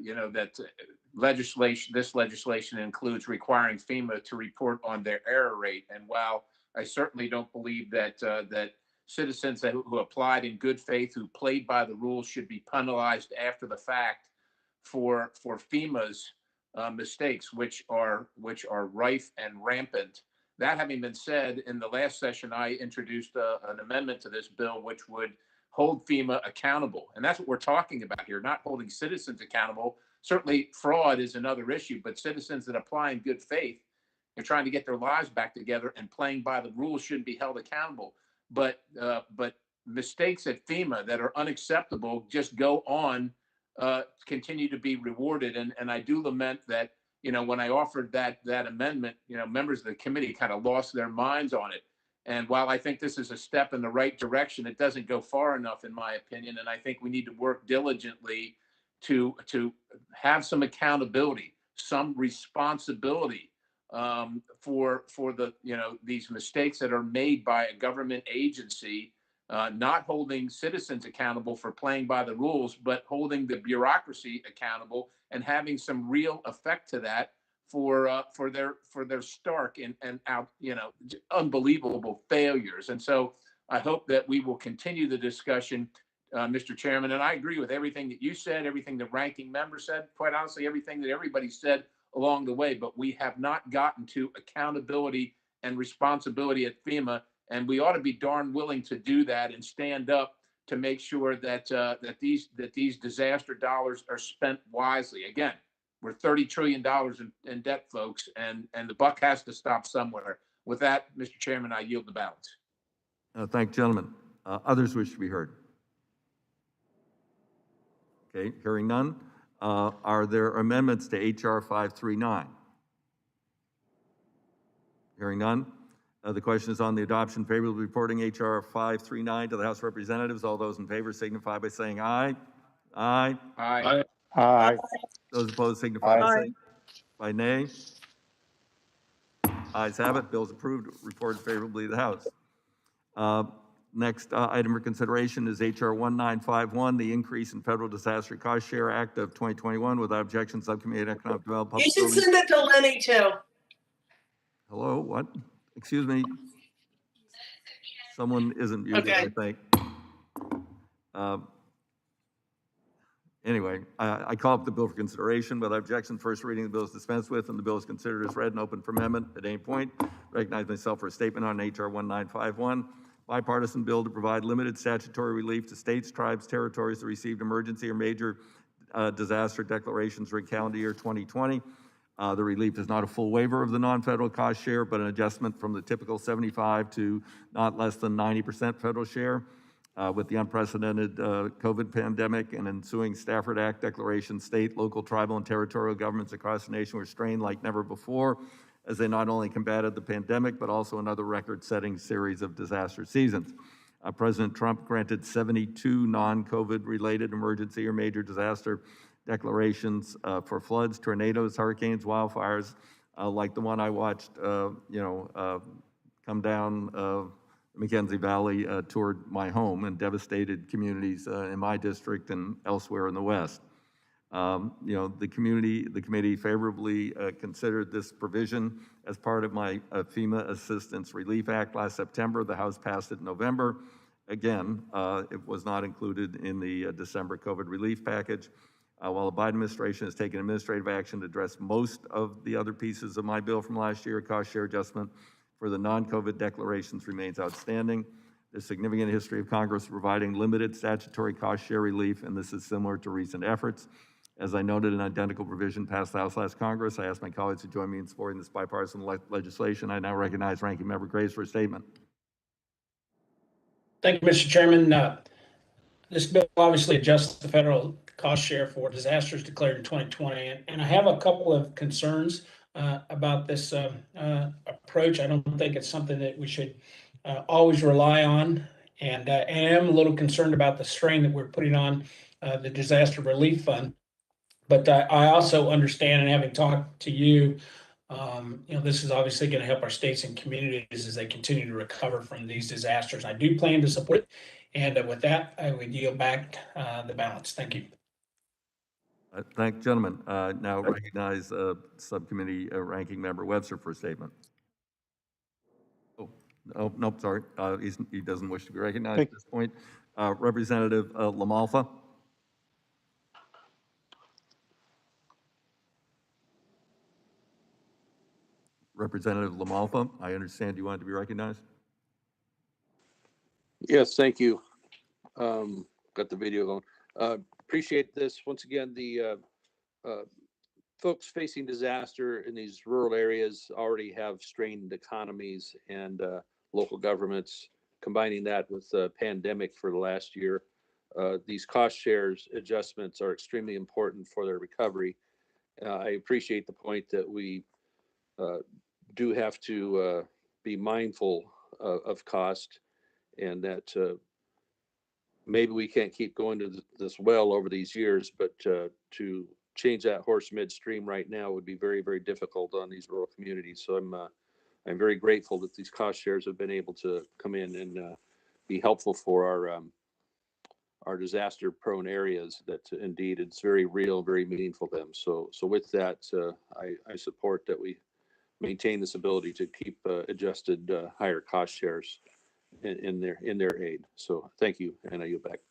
this legislation includes requiring FEMA to report on their error rate. And while I certainly don't believe that citizens who applied in good faith, who played by the rules, should be penalized after the fact for FEMA's mistakes, which are rife and rampant. That having been said, in the last session, I introduced an amendment to this bill which would hold FEMA accountable. And that's what we're talking about here, not holding citizens accountable. Certainly fraud is another issue, but citizens that apply in good faith and trying to get their lives back together and playing by the rules shouldn't be held accountable. But mistakes at FEMA that are unacceptable just go on, continue to be rewarded. And I do lament that, when I offered that amendment, members of the committee kind of lost their minds on it. And while I think this is a step in the right direction, it doesn't go far enough, in my opinion. And I think we need to work diligently to have some accountability, some responsibility for the these mistakes that are made by a government agency, not holding citizens accountable for playing by the rules, but holding the bureaucracy accountable and having some real effect to that for their stark and out unbelievable failures. And so I hope that we will continue the discussion, Mr. Chairman. And I agree with everything that you said, everything the ranking member said, quite honestly, everything that everybody said along the way, but we have not gotten to accountability and responsibility at FEMA, and we ought to be darn willing to do that and stand up to make sure that these disaster dollars are spent wisely. Again, we're $30 trillion in debt, folks, and the buck has to stop somewhere. With that, Mr. Chairman, I yield the balance. Thank you, gentlemen. Others wish to be heard? Okay, hearing none. Are there amendments to HR 539? Hearing none. The question is on the adoption favorably reporting HR 539 to the House of Representatives. All those in favor signify by saying aye. Aye. Aye. Aye. Those opposed signify by nay. Ayes have it. Bill is approved. Reported favorably to the House. Next item for consideration is HR 1951, the increase in Federal Disaster Cost Share Act of 2021. Without objection, Subcommittee on Economic Development. You should send it to Lenny too. Hello, what? Excuse me. Someone isn't muted, Okay. I think. Anyway, I call up the bill for consideration. Without objection, first reading of the bill is dispensed with, and the bill is considered as read and open for amendment at any point. Recognize myself for a statement on HR 1951. Bipartisan bill to provide limited statutory relief to states, tribes, territories that received emergency or major disaster declarations during calendar year 2020. The relief is not a full waiver of the non-federal cost share, but an adjustment from the typical 75 to not less than 90% federal share. With the unprecedented COVID pandemic and ensuing Stafford Act declaration, state, local, tribal, and territorial governments across the nation were strained like never before, as they not only combated the pandemic, but also another record-setting series of disaster seasons. President Trump granted 72 non-COVID related emergency or major disaster declarations for floods, tornadoes, hurricanes, wildfires, like the one I watched, come down the Mackenzie Valley toward my home and devastated communities in my district and elsewhere in the West. The committee favorably considered this provision as part of my FEMA Assistance Relief Act last September. The House passed it in November. Again, it was not included in the December COVID relief package. While the Biden administration has taken administrative action to address most of the other pieces of my bill from last year, cost share adjustment for the non-COVID declarations remains outstanding. There's significant history of Congress providing limited statutory cost share relief, and this is similar to recent efforts. As I noted, an identical provision passed the House last Congress. I ask my colleagues to join me in supporting this bipartisan legislation. I now recognize Ranking Member Graves for a statement. Thank you, Mr. Chairman. This bill obviously adjusts the federal cost share for disasters declared in 2020, and I have a couple of concerns about this approach. I don't think it's something that we should always rely on, and I am a little concerned about the strain that we're putting on the disaster relief fund. But I also understand, and having talked to you, this is obviously going to help our states and communities as they continue to recover from these disasters. I do plan to support it, and with that, I would yield back the balance. Thank you. Thank you, gentlemen. Now recognize Subcommittee Ranking Member Webster for a statement. Oh, nope, sorry. He doesn't wish to be recognized at this point. Representative LaMalfa. Representative LaMalfa, I understand you wanted to be recognized. Yes, thank you. Got the video going. Appreciate this. Once again, the folks facing disaster in these rural areas already have strained economies and local governments. Combining that with the pandemic for the last year, these cost shares adjustments are extremely important for their recovery. I appreciate the point that we do have to be mindful of cost, and that maybe we can't keep going to this well over these years, but to change that horse midstream right now would be very, very difficult on these rural communities. So I'm very grateful that these cost shares have been able to come in and be helpful for our disaster prone areas. That indeed it's very real, very meaningful to them. So with that, I support that we maintain this ability to keep adjusted higher cost shares in their aid. So thank you, and I yield back.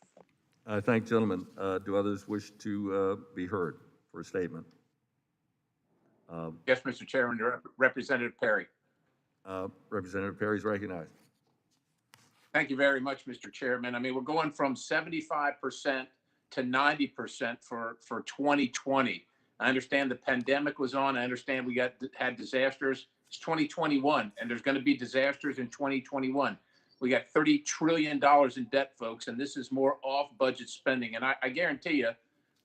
Thank you, gentlemen. Do others wish to be heard for a statement? Yes, Mr. Chairman, Representative Perry. Representative Perry is recognized. Thank you very much, Mr. Chairman. I mean, we're going from 75% to 90% for 2020. I understand the pandemic was on. I understand we had disasters. It's 2021, and there's going to be disasters in 2021. We got $30 trillion in debt, folks, and this is more off-budget spending. And I guarantee you,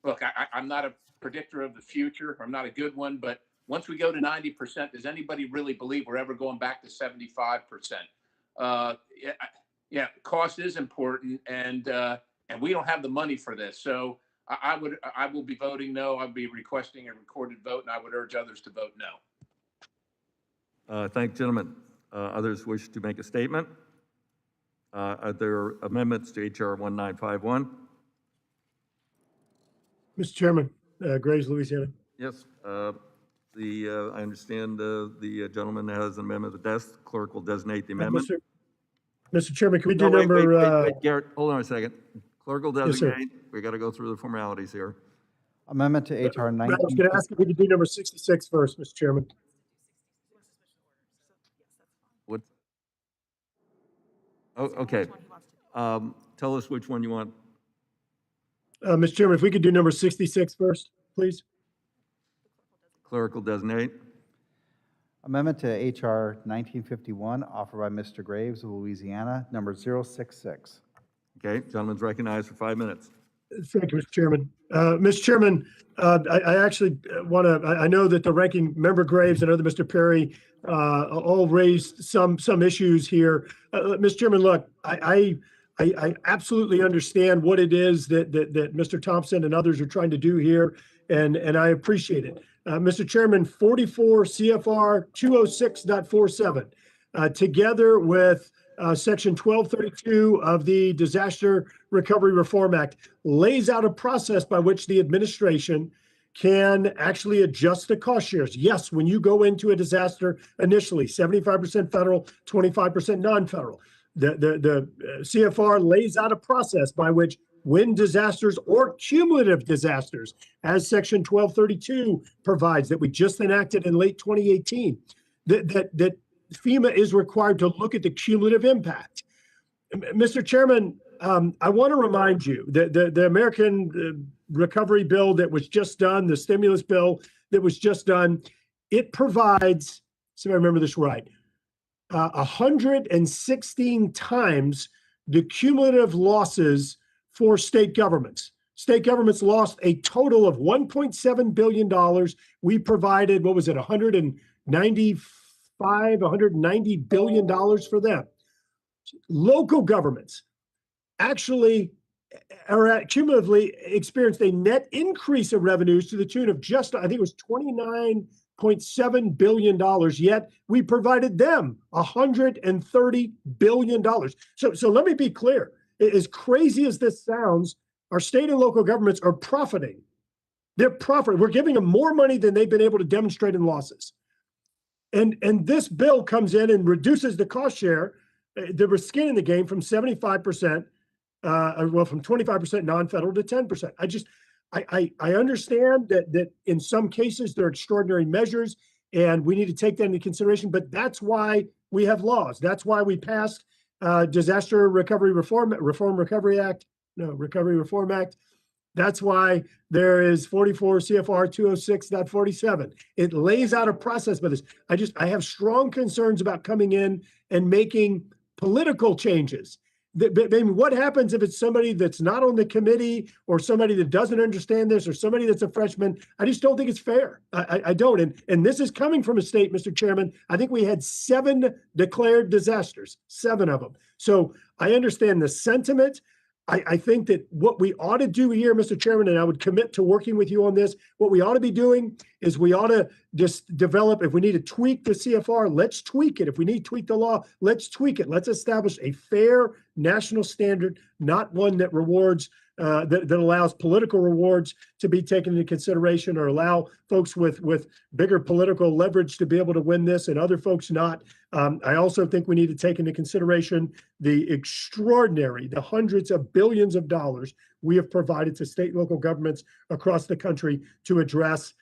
look, I'm not a predictor of the future. I'm not a good one, but once we go to 90%, does anybody really believe we're ever going back to 75%? Yeah, cost is important, and we don't have the money for this. So I will be voting no. I'll be requesting a recorded vote, and I would urge others to vote no. Thank you, gentlemen. Others wish to make a statement? Are there amendments to HR 1951? Mr. Chairman, Graves, Louisiana. Yes. I understand the gentleman has an amendment at the desk. Clerk will designate the amendment. Mr. Chairman, can we do number? Wait, Garrett, hold on a second. Clerk will designate. Yes, we got to go through the formalities here. Amendment to HR 19. I was going to ask if we could do number 66 first, Mr. Chairman. What? Oh, okay. Tell us which one you want. Mr. Chairman, if we could do number 66 first, please. Clerk will designate. Amendment to H.R. 1951, offered by Mr. Graves of Louisiana, number 066. Okay, gentleman's recognized for 5 minutes. Thank you, Mr. Chairman. Mr. Chairman, I actually want to, I know that the ranking member Graves and other Mr. Perry all raised some issues here. Mr. Chairman, look, I absolutely understand what it is that Mr. Thompson and others are trying to do here, and I appreciate it. Mr. Chairman, 44 CFR 206.47, together with Section 1232 of the Disaster Recovery Reform Act, lays out a process by which the administration can actually adjust the cost shares. Yes, when you go into a disaster initially, 75% federal, 25% non-federal. The CFR lays out a process by which when disasters or cumulative disasters, as Section 1232 provides that we just enacted in late 2018, that FEMA is required to look at the cumulative impact. Mr. Chairman, I want to remind you that the American Recovery Bill that was just done, the stimulus bill that was just done, it provides, so I remember this right, 116 times the cumulative losses for state governments. State governments lost a total of $1.7 billion. We provided, what was it, $190 billion for them. Local governments actually cumulatively experienced a net increase of revenues to the tune of just, I think it was $29.7 billion, yet we provided them $130 billion. So let me be clear. As crazy as this sounds, our state and local governments are profiting. They're profiting. We're giving them more money than they've been able to demonstrate in losses. And this bill comes in and reduces the cost share, the skin in the game, from 75%, from 25% non-federal to 10%. I understand that in some cases there are extraordinary measures and we need to take that into consideration, but that's why we have laws. That's why we passed Disaster Recovery Reform Act. That's why there is 44 CFR 206.47. It lays out a process for this. I have strong concerns about coming in and making political changes. What happens if it's somebody that's not on the committee or somebody that doesn't understand this or somebody that's a freshman? I just don't think it's fair. I don't. And this is coming from a state, Mr. Chairman. I think we had 7 declared disasters, 7 of them. So I understand the sentiment. I think that what we ought to do here, Mr. Chairman, and I would commit to working with you on this, what we ought to be doing is we ought to just develop, if we need to tweak the CFR, let's tweak it. If we need to tweak the law, let's tweak it. Let's establish a fair national standard, not one that rewards, that allows political rewards to be taken into consideration or allow folks with bigger political leverage to be able to win this and other folks not. I also think we need to take into consideration the hundreds of billions of dollars we have provided to state and local governments across the country to address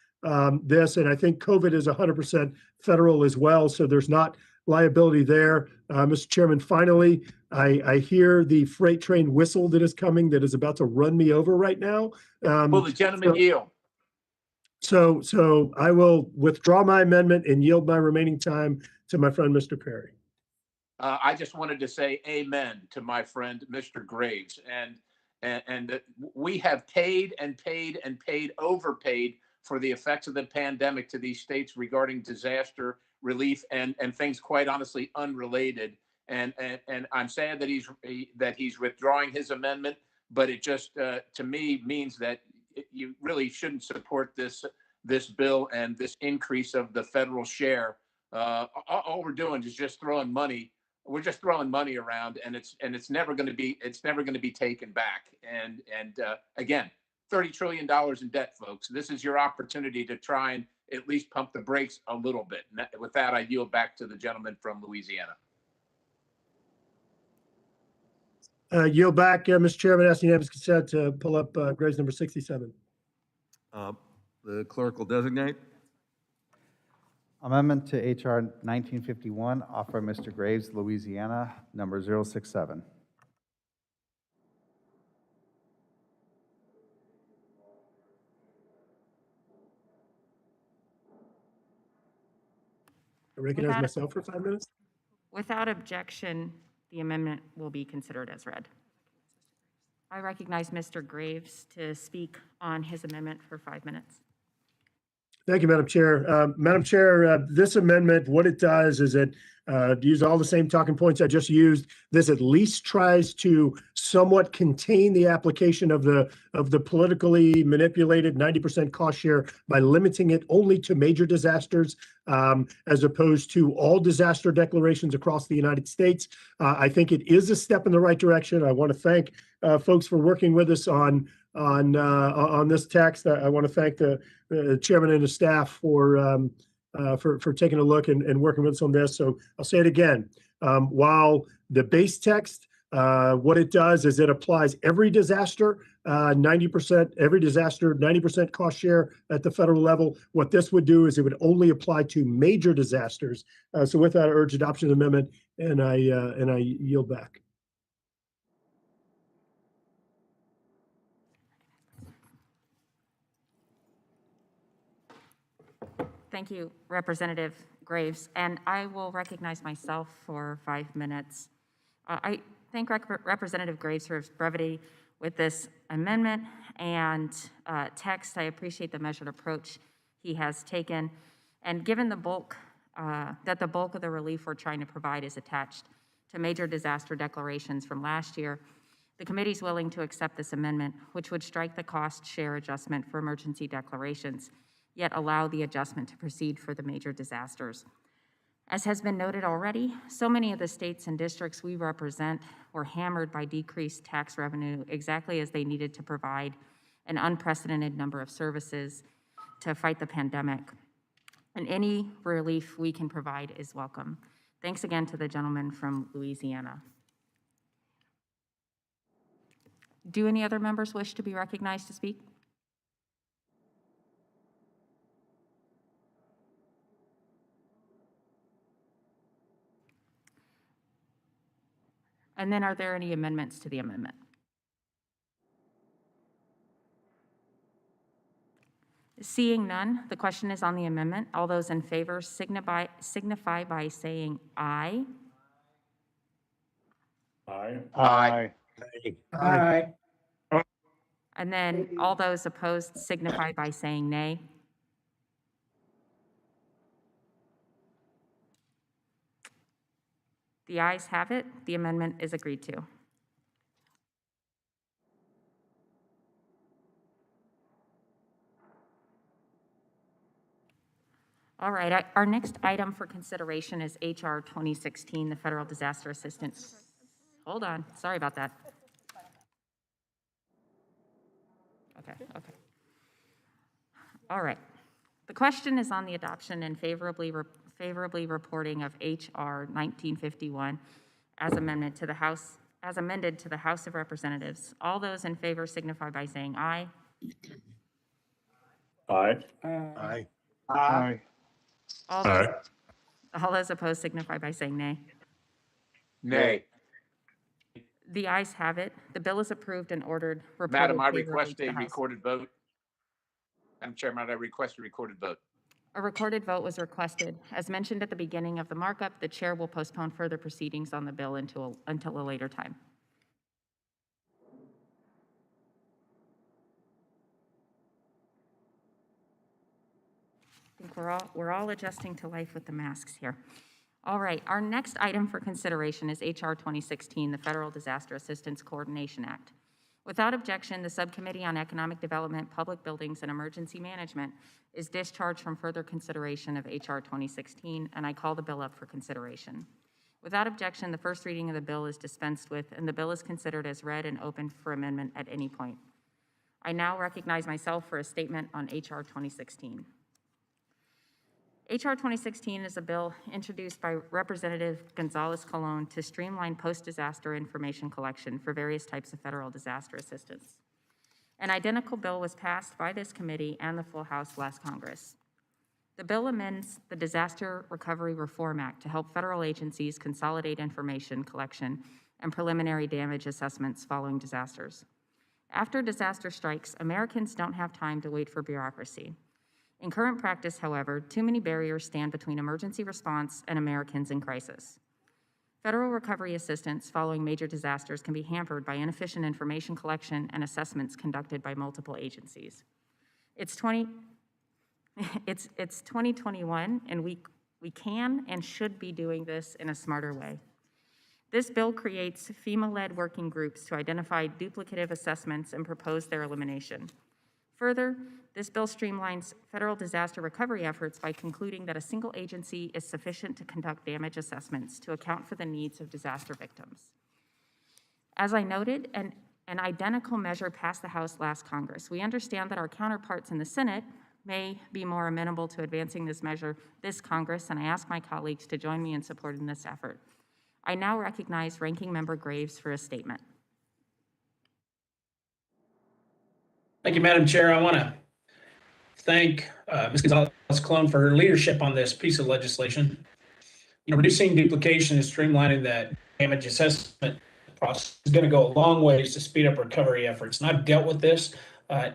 this. And I think COVID is 100% federal as well, so there's not liability there. Mr. Chairman, finally, I hear the freight train whistle that is coming that is about to run me over right now. Will the gentleman yield? So I will withdraw my amendment and yield my remaining time to my friend, Mr. Perry. I just wanted to say amen to my friend, Mr. Graves. And we have paid and paid and overpaid for the effects of the pandemic to these states regarding disaster relief and things quite honestly unrelated. And I'm sad that he's withdrawing his amendment, but it just to me means that you really shouldn't support this bill and this increase of the federal share. All we're doing is just throwing money. We're just throwing money around, and it's never going to be taken back. And again, $30 trillion in debt, folks. This is your opportunity to try and at least pump the brakes a little bit. And with that, I yield back to the gentleman from Louisiana. Yield back, Mr. Chairman, asking unanimous consent to pull up Graves number 67. The clerk will designate. Amendment to H.R. 1951, offered by Mr. Graves, Louisiana, number 067. recognize Without- myself for 5 minutes. Without objection, the amendment will be considered as read. I recognize Mr. Graves to speak on his amendment for 5 minutes. Thank you, Madam Chair. Madam Chair, this amendment, what it does is it use all the same talking points I just used. This at least tries to somewhat contain the application of the politically manipulated 90% cost share by limiting it only to major disasters, as opposed to all disaster declarations across the United States. I think it is a step in the right direction. I want to thank folks for working with us on this text. I want to thank the chairman and the staff for taking a look and working with us on this. So I'll say it again. While the base text, what it does is it applies every disaster, 90%, every disaster, 90% cost share at the federal level. What this would do is it would only apply to major disasters. So with that, I urge adoption of the amendment, and I yield back. Thank you, Representative Graves, and I will recognize myself for 5 minutes. I thank Representative Graves for his brevity with this amendment and text. I appreciate the measured approach he has taken, and given the bulk of the relief we're trying to provide is attached to major disaster declarations from last year, the committee is willing to accept this amendment, which would strike the cost share adjustment for emergency declarations, yet allow the adjustment to proceed for the major disasters. As has been noted already, so many of the states and districts we represent were hammered by decreased tax revenue exactly as they needed to provide an unprecedented number of services to fight the pandemic. And any relief we can provide is welcome. Thanks again to the gentleman from Louisiana. Do any other members wish to be recognized to speak? And then are there any amendments to the amendment? Seeing none, the question is on the amendment. All those in favor signify by saying aye. Aye. Aye. Aye. And then all those opposed signify by saying nay. The ayes have it. The amendment is agreed to. All right, our next item for consideration is HR 2016, the Federal Disaster Assistance. Hold on, sorry about that. Okay. All right. The question is on the adoption and favorably reporting of HR 1951 as amended to the House of Representatives. All those in favor signify by saying aye. Aye. Aye. Aye. All those opposed signify by saying nay. Nay. The ayes have it. The bill is approved and ordered. Madam, I reported favorably request to the a House. recorded vote. Madam Chairman, I request a recorded vote. A recorded vote was requested. As mentioned at the beginning of the markup, the chair will postpone further proceedings on the bill until a later time. I think we're all adjusting to life with the masks here. All right, our next item for consideration is HR 2016, the Federal Disaster Assistance Coordination Act. Without objection, the Subcommittee on Economic Development, Public Buildings, and Emergency Management is discharged from further consideration of HR 2016, and I call the bill up for consideration. Without objection, the first reading of the bill is dispensed with, and the bill is considered as read and open for amendment at any point. I now recognize myself for a statement on HR 2016. HR 2016 is a bill introduced by Representative Gonzalez-Colon to streamline post-disaster information collection for various types of federal disaster assistance. An identical bill was passed by this committee and the full House last Congress. The bill amends the Disaster Recovery Reform Act to help federal agencies consolidate information collection and preliminary damage assessments following disasters. After disaster strikes, Americans don't have time to wait for bureaucracy. In current practice, however, too many barriers stand between emergency response and Americans in crisis. Federal recovery assistance following major disasters can be hampered by inefficient information collection and assessments conducted by multiple agencies. It's 2021, and we can and should be doing this in a smarter way. This bill creates FEMA-led working groups to identify duplicative assessments and propose their elimination. Further, this bill streamlines federal disaster recovery efforts by concluding that a single agency is sufficient to conduct damage assessments to account for the needs of disaster victims. As I noted, an identical measure passed the House last Congress. We understand that our counterparts in the Senate may be more amenable to advancing this measure this Congress, and I ask my colleagues to join me in supporting this effort. I now recognize Ranking Member Graves for a statement. Thank you, Madam Chair. I want to thank Ms. Gonzalez-Colon for her leadership on this piece of legislation. Reducing duplication and streamlining that damage assessment process is going to go a long ways to speed up recovery efforts. And I've dealt with this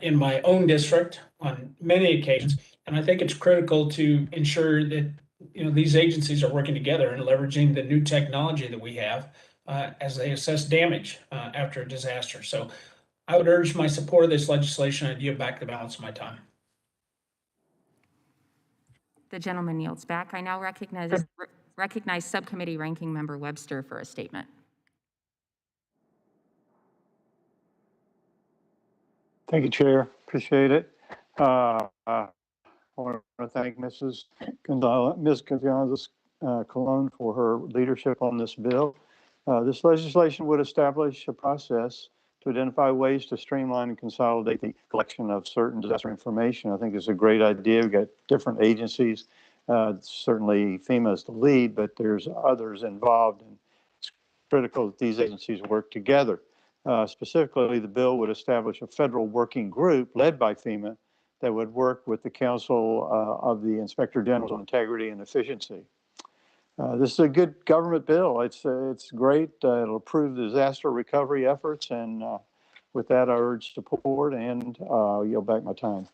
in my own district on many occasions, and I think it's critical to ensure that these agencies are working together and leveraging the new technology that we have as they assess damage after a disaster. So I would urge my support of this legislation and yield back the balance of my time. The gentleman yields back. I now recognize Subcommittee Ranking Member Webster for a statement. Thank you, Chair. Appreciate it. I want to thank Ms. Gonzalez-Colon for her leadership on this bill. This legislation would establish a process to identify ways to streamline and consolidate the collection of certain disaster information. I think it's a great idea. We've got different agencies. Certainly FEMA is the lead, but there's others involved, and it's critical that these agencies work together. Specifically, the bill would establish a federal working group led by FEMA that would work with the Council of the Inspector Generals on Integrity and Efficiency. This is a good government bill. It's great. It'll improve the disaster recovery efforts, and with that, I urge support and yield back my time.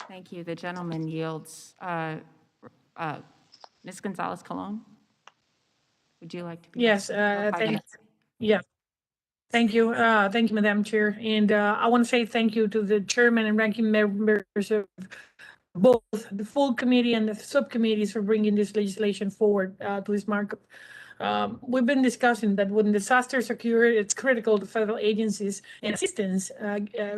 Thank you. The gentleman yields. Ms. Gonzalez-Colon, would you like to be? Yes, Thank you, Madam Chair. And I want to say thank you to the chairman and ranking members of both the full committee and the subcommittees for bringing this legislation forward to this markup. We've been discussing that when disasters occur, it's critical to federal agencies and assistance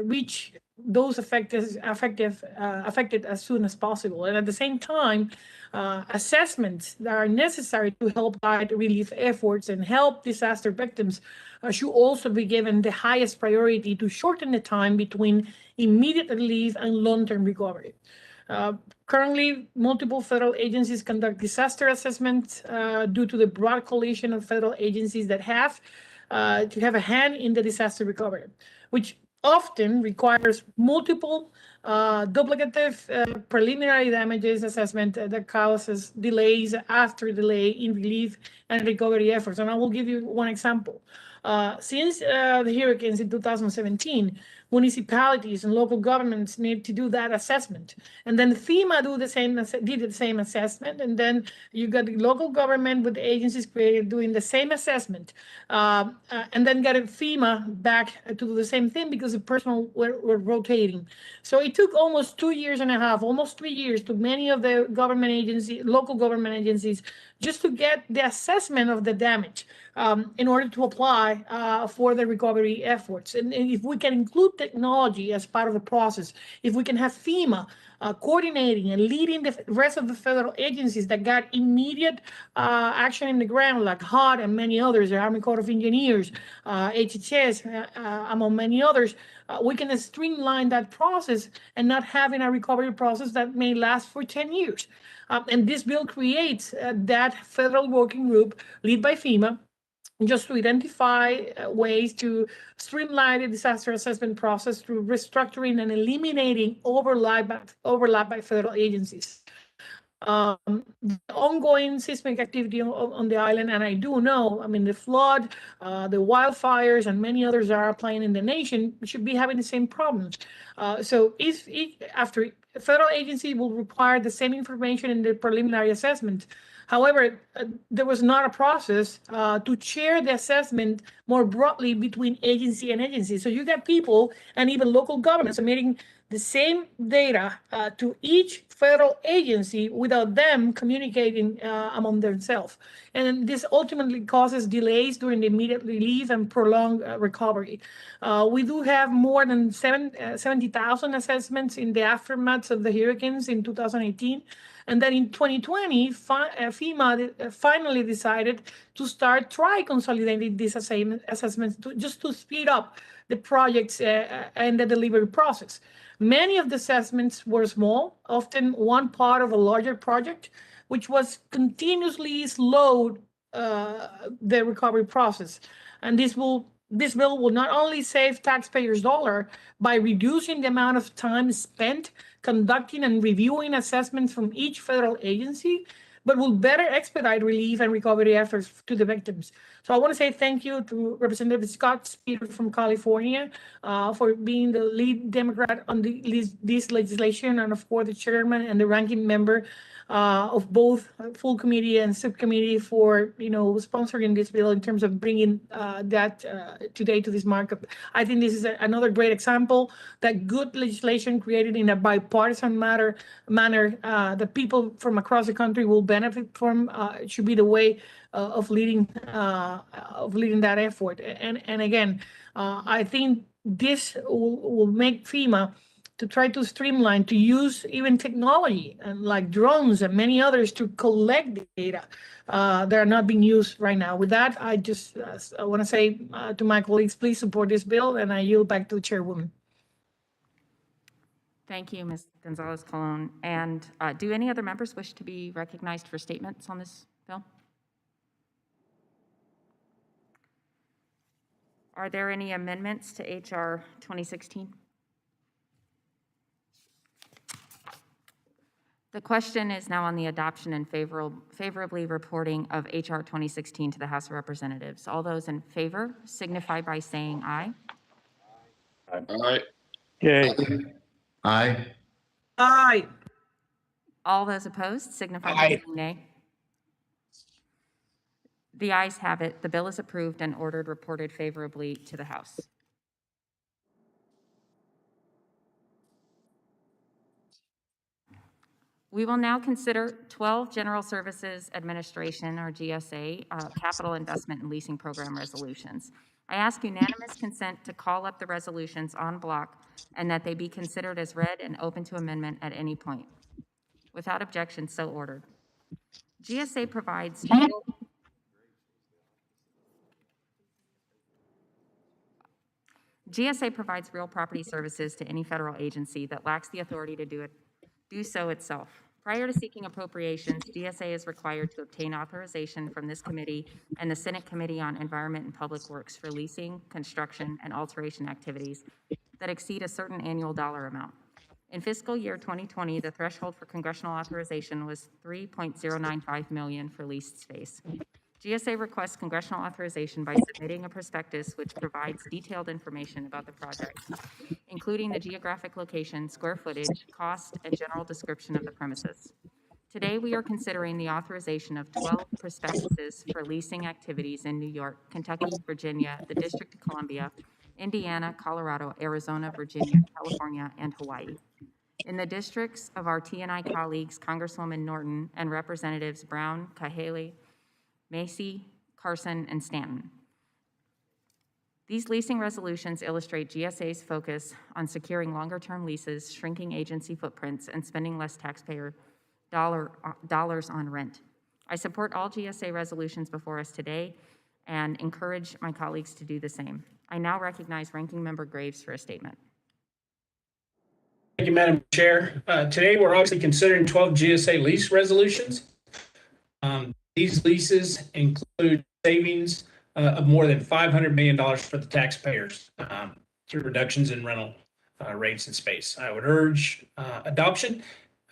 reach those affected as soon as possible. And at the same time, assessments that are necessary to help guide relief efforts and help disaster victims should also be given the highest priority to shorten the time between immediate relief and long-term recovery. Currently, multiple federal agencies conduct disaster assessments due to the broad coalition of federal agencies that have to have a hand in the disaster recovery, which often requires multiple duplicative preliminary damages assessment that causes delays after delay in relief and recovery efforts. And I will give you one example. Since the hurricanes in 2017, municipalities and local governments need to do that assessment, and then FEMA did the same assessment, and then you got the local government with the agencies created doing the same assessment, and then got FEMA back to do the same thing because the personnel were rotating. So it took almost 2 years and a half, almost 3 years, to many of the government agencies, local government agencies, just to get the assessment of the damage in order to apply for the recovery efforts. And if we can include technology as part of the process, if we can have FEMA coordinating and leading the rest of the federal agencies that got immediate action in the ground, like HUD and many others, the Army Corps of Engineers, HHS, among many others, we can streamline that process and not having a recovery process that may last for 10 years. And this bill creates that federal working group led by FEMA, just to identify ways to streamline the disaster assessment process through restructuring and eliminating overlap by federal agencies. the ongoing seismic activity on the island, and I do know, I mean, the flood, the wildfires, and many others that are applying in the nation should be having the same problems. So if after a federal agency will require the same information in the preliminary assessment. However, there was not a process to share the assessment more broadly between agency and agency. So you got people and even local governments submitting the same data to each federal agency without them communicating among themselves. And this ultimately causes delays during the immediate relief and prolonged recovery. We do have more than 70,000 assessments in the aftermath of the hurricanes in 2018. And then in 2020, FEMA finally decided to start consolidating these assessments just to speed up the projects and the delivery process. Many of the assessments were small, often one part of a larger project, which was continuously slowed the recovery process. And this bill will not only save taxpayers' dollars by reducing the amount of time spent conducting and reviewing assessments from each federal agency, but will better expedite relief and recovery efforts to the victims. So I want to say thank you to Representative Scott Spear from California for being the lead Democrat on this legislation, and of course the chairman and the ranking member of both full committee and subcommittee for sponsoring this bill in terms of bringing that today to this markup. I think this is another great example that good legislation created in a bipartisan manner that people from across the country will benefit from. It should be the way of leading that effort. And again, I think this will make FEMA to try to streamline, to use even technology and like drones and many others to collect the data that are not being used right now. With that, I just I want to say to my colleagues, please support this bill, and I yield back to the chairwoman. Thank you, Ms. Gonzalez-Colon. And do any other members wish to be recognized for statements on this bill? Are there any amendments to HR 2016? The question is now on the adoption and favorably reporting of HR 2016 to the House of Representatives. All those in favor signify by saying aye. Aye. Yay. Aye. Aye. All those opposed signify by saying nay. The ayes have it. The bill is approved and ordered reported favorably to the House. We will now consider 12 General Services Administration, or GSA, Capital Investment and Leasing Program resolutions. I ask unanimous consent to call up the resolutions en bloc and that they be considered as read and open to amendment at any point. Without objection, so ordered. GSA provides real property services to any federal agency that lacks the authority to do so itself. Prior to seeking appropriations, GSA is required to obtain authorization from this committee and the Senate Committee on Environment and Public Works for leasing, construction, and alteration activities that exceed a certain annual dollar amount. In fiscal year 2020, the threshold for congressional authorization was $3.095 million for leased space. GSA requests congressional authorization by submitting a prospectus which provides detailed information about the project, including the geographic location, square footage, cost, and general description of the premises. Today, we are considering the authorization of 12 prospectuses for leasing activities in New York, Kentucky, Virginia, the District of Columbia, Indiana, Colorado, Arizona, Virginia, California, and Hawaii. In the districts of our T&I colleagues, Congresswoman Norton and Representatives Brown, Cahaly, Macy, Carson, and Stanton. These leasing resolutions illustrate GSA's focus on securing longer-term leases, shrinking agency footprints, and spending less taxpayer dollars on rent. I support all GSA resolutions before us today and encourage my colleagues to do the same. I now recognize Ranking Member Graves for a statement. Thank you, Madam Chair. Today, we're obviously considering 12 GSA lease resolutions. These leases include savings of more than $500 million for the taxpayers through reductions in rental rates and space. I would urge adoption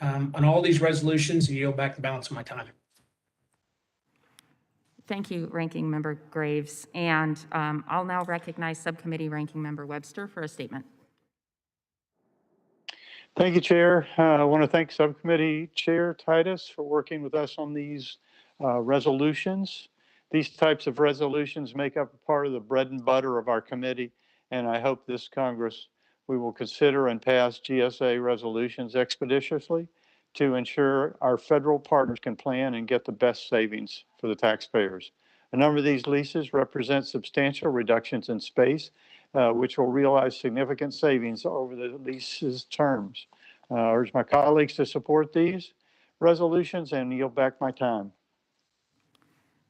on all these resolutions, and yield back the balance of my time. Thank you, Ranking Member Graves. And I'll now recognize Subcommittee Ranking Member Webster for a statement. Thank you, Chair. I want to thank Subcommittee Chair Titus for working with us on these resolutions. These types of resolutions make up a part of the bread and butter of our committee, and I hope this Congress we will consider and pass GSA resolutions expeditiously to ensure our federal partners can plan and get the best savings for the taxpayers. A number of these leases represent substantial reductions in space, which will realize significant savings over the lease's terms. I urge my colleagues to support these resolutions and yield back my time.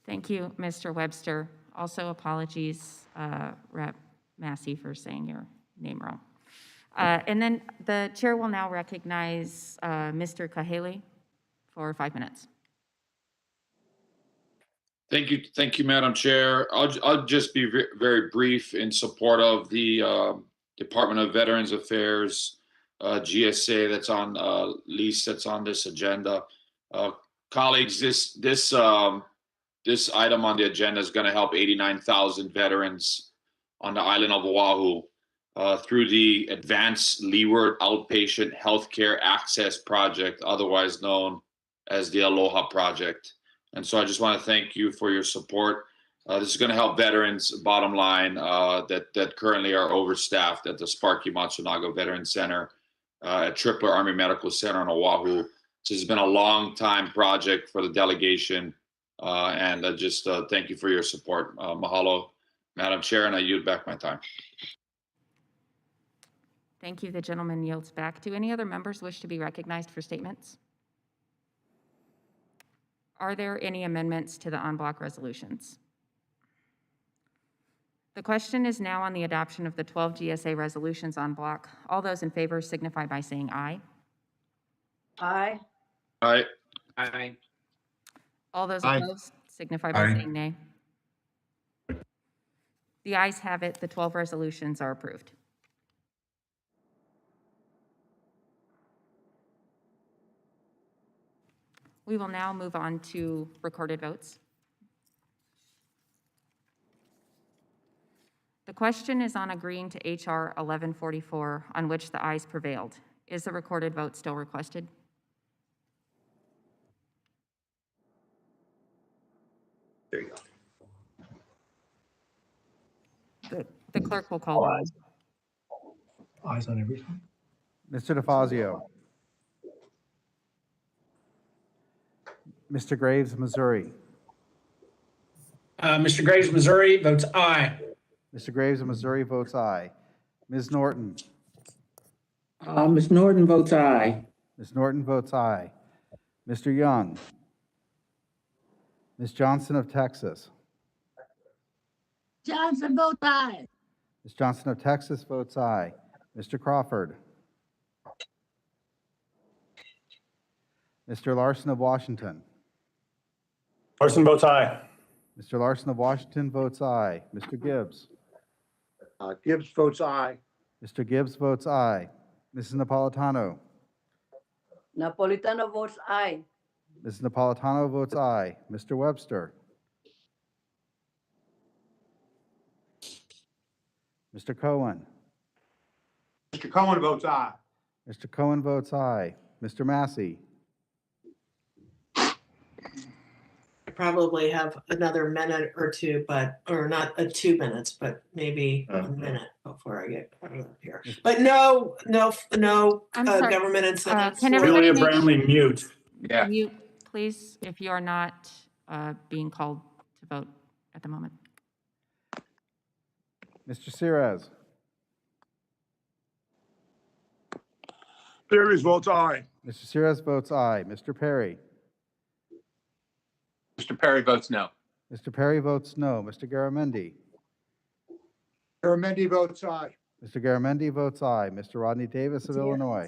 Thank you, Mr. Webster. Also, apologies, Rep. Massey, for saying your name wrong. And then the chair will now recognize Mr. Kahale for 5 minutes. Thank you, Madam Chair. I'll just be very brief in support of the Department of Veterans Affairs GSA that's on lease that's on this agenda. Colleagues, this item on the agenda is going to help 89,000 veterans on the island of Oahu through the Advanced Leeward Outpatient Healthcare Access Project, otherwise known as the Aloha Project. And so I just want to thank you for your support. This is going to help veterans, bottom line, that currently are overstaffed at the Sparky Matsunaga Veterans Center at Tripler Army Medical Center on Oahu. This has been a long time project for the delegation, and I just thank you for your support. Mahalo, Madam Chair, and I yield back my time. Thank you. The gentleman yields back. Do any other members wish to be recognized for statements? Are there any amendments to the en bloc resolutions? The question is now on the adoption of the 12 GSA resolutions en bloc. All those in favor signify by saying aye. Aye. Aye. Aye. All those Aye. opposed signify by saying nay. The ayes have it. The 12 resolutions are approved. We will now move on to recorded votes. The question is on agreeing to HR 1144, on which the ayes prevailed. Is the recorded vote still requested? There you go. The clerk will call the roll. Eyes on everything. Mr. DeFazio. Mr. Graves, Missouri. Mr. Graves, Missouri votes aye. Mr. Graves of Missouri votes aye. Ms. Norton. Ms. Norton votes aye. Ms. Norton votes aye. Mr. Young. Ms. Johnson of Texas. Johnson votes aye. Ms. Johnson of Texas votes aye. Mr. Crawford. Mr. Larson of Washington. Larson votes aye. Mr. Larson of Washington votes aye. Mr. Gibbs. Gibbs votes aye. Mr. Gibbs votes aye. Mrs. Napolitano. Napolitano votes aye. Mrs. Napolitano votes aye. Mr. Webster. Mr. Cohen. Mr. Cohen votes aye. Mr. Cohen votes aye. Mr. Massey. Probably have another minute or two, or not 2 minutes, but maybe a minute before I get out of here. But no I'm sorry. government incentives. Can everybody Julia make- Brownlee, mute. Yeah. Mute, please, if you are not being called to vote at the moment. Mr. Sirez. Series votes aye. Mr. Sirez votes aye. Mr. Perry. Mr. Perry votes no. Mr. Perry votes no. Mr. Garamendi. Garamendi votes aye. Mr. Garamendi votes aye. Mr. Rodney Davis of Illinois.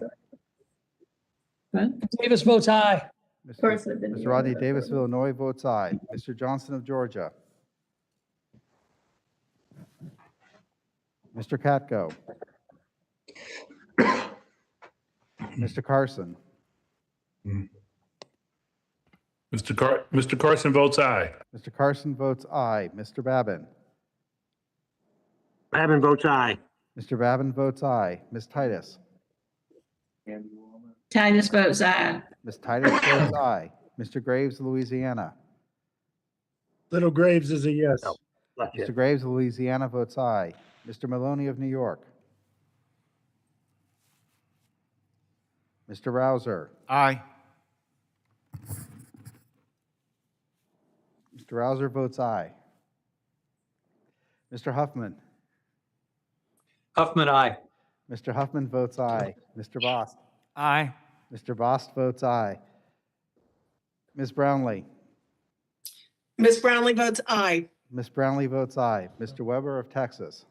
Davis votes aye. Mr. Rodney Davis of Illinois votes aye. Mr. Johnson of Georgia. Mr. Katko. Mr. Carson. Mr. Carson votes aye. Mr. Carson votes aye. Mr. Babin. Babin votes aye. Mr. Babin votes aye. Ms. Titus. Titus votes aye. Ms. Titus votes aye. Mr. Graves, Louisiana. Little Graves is a yes. Mr. Graves, Louisiana votes aye. Mr. Maloney of New York. Mr. Rouser. Aye. Mr. Rouser votes aye. Mr. Huffman. Huffman, aye. Mr. Huffman votes aye. Mr. Bost. Aye. Mr. Bost votes aye. Ms. Brownlee. Ms. Brownlee votes aye. Ms. Brownlee votes aye. Mr. Weber of Texas.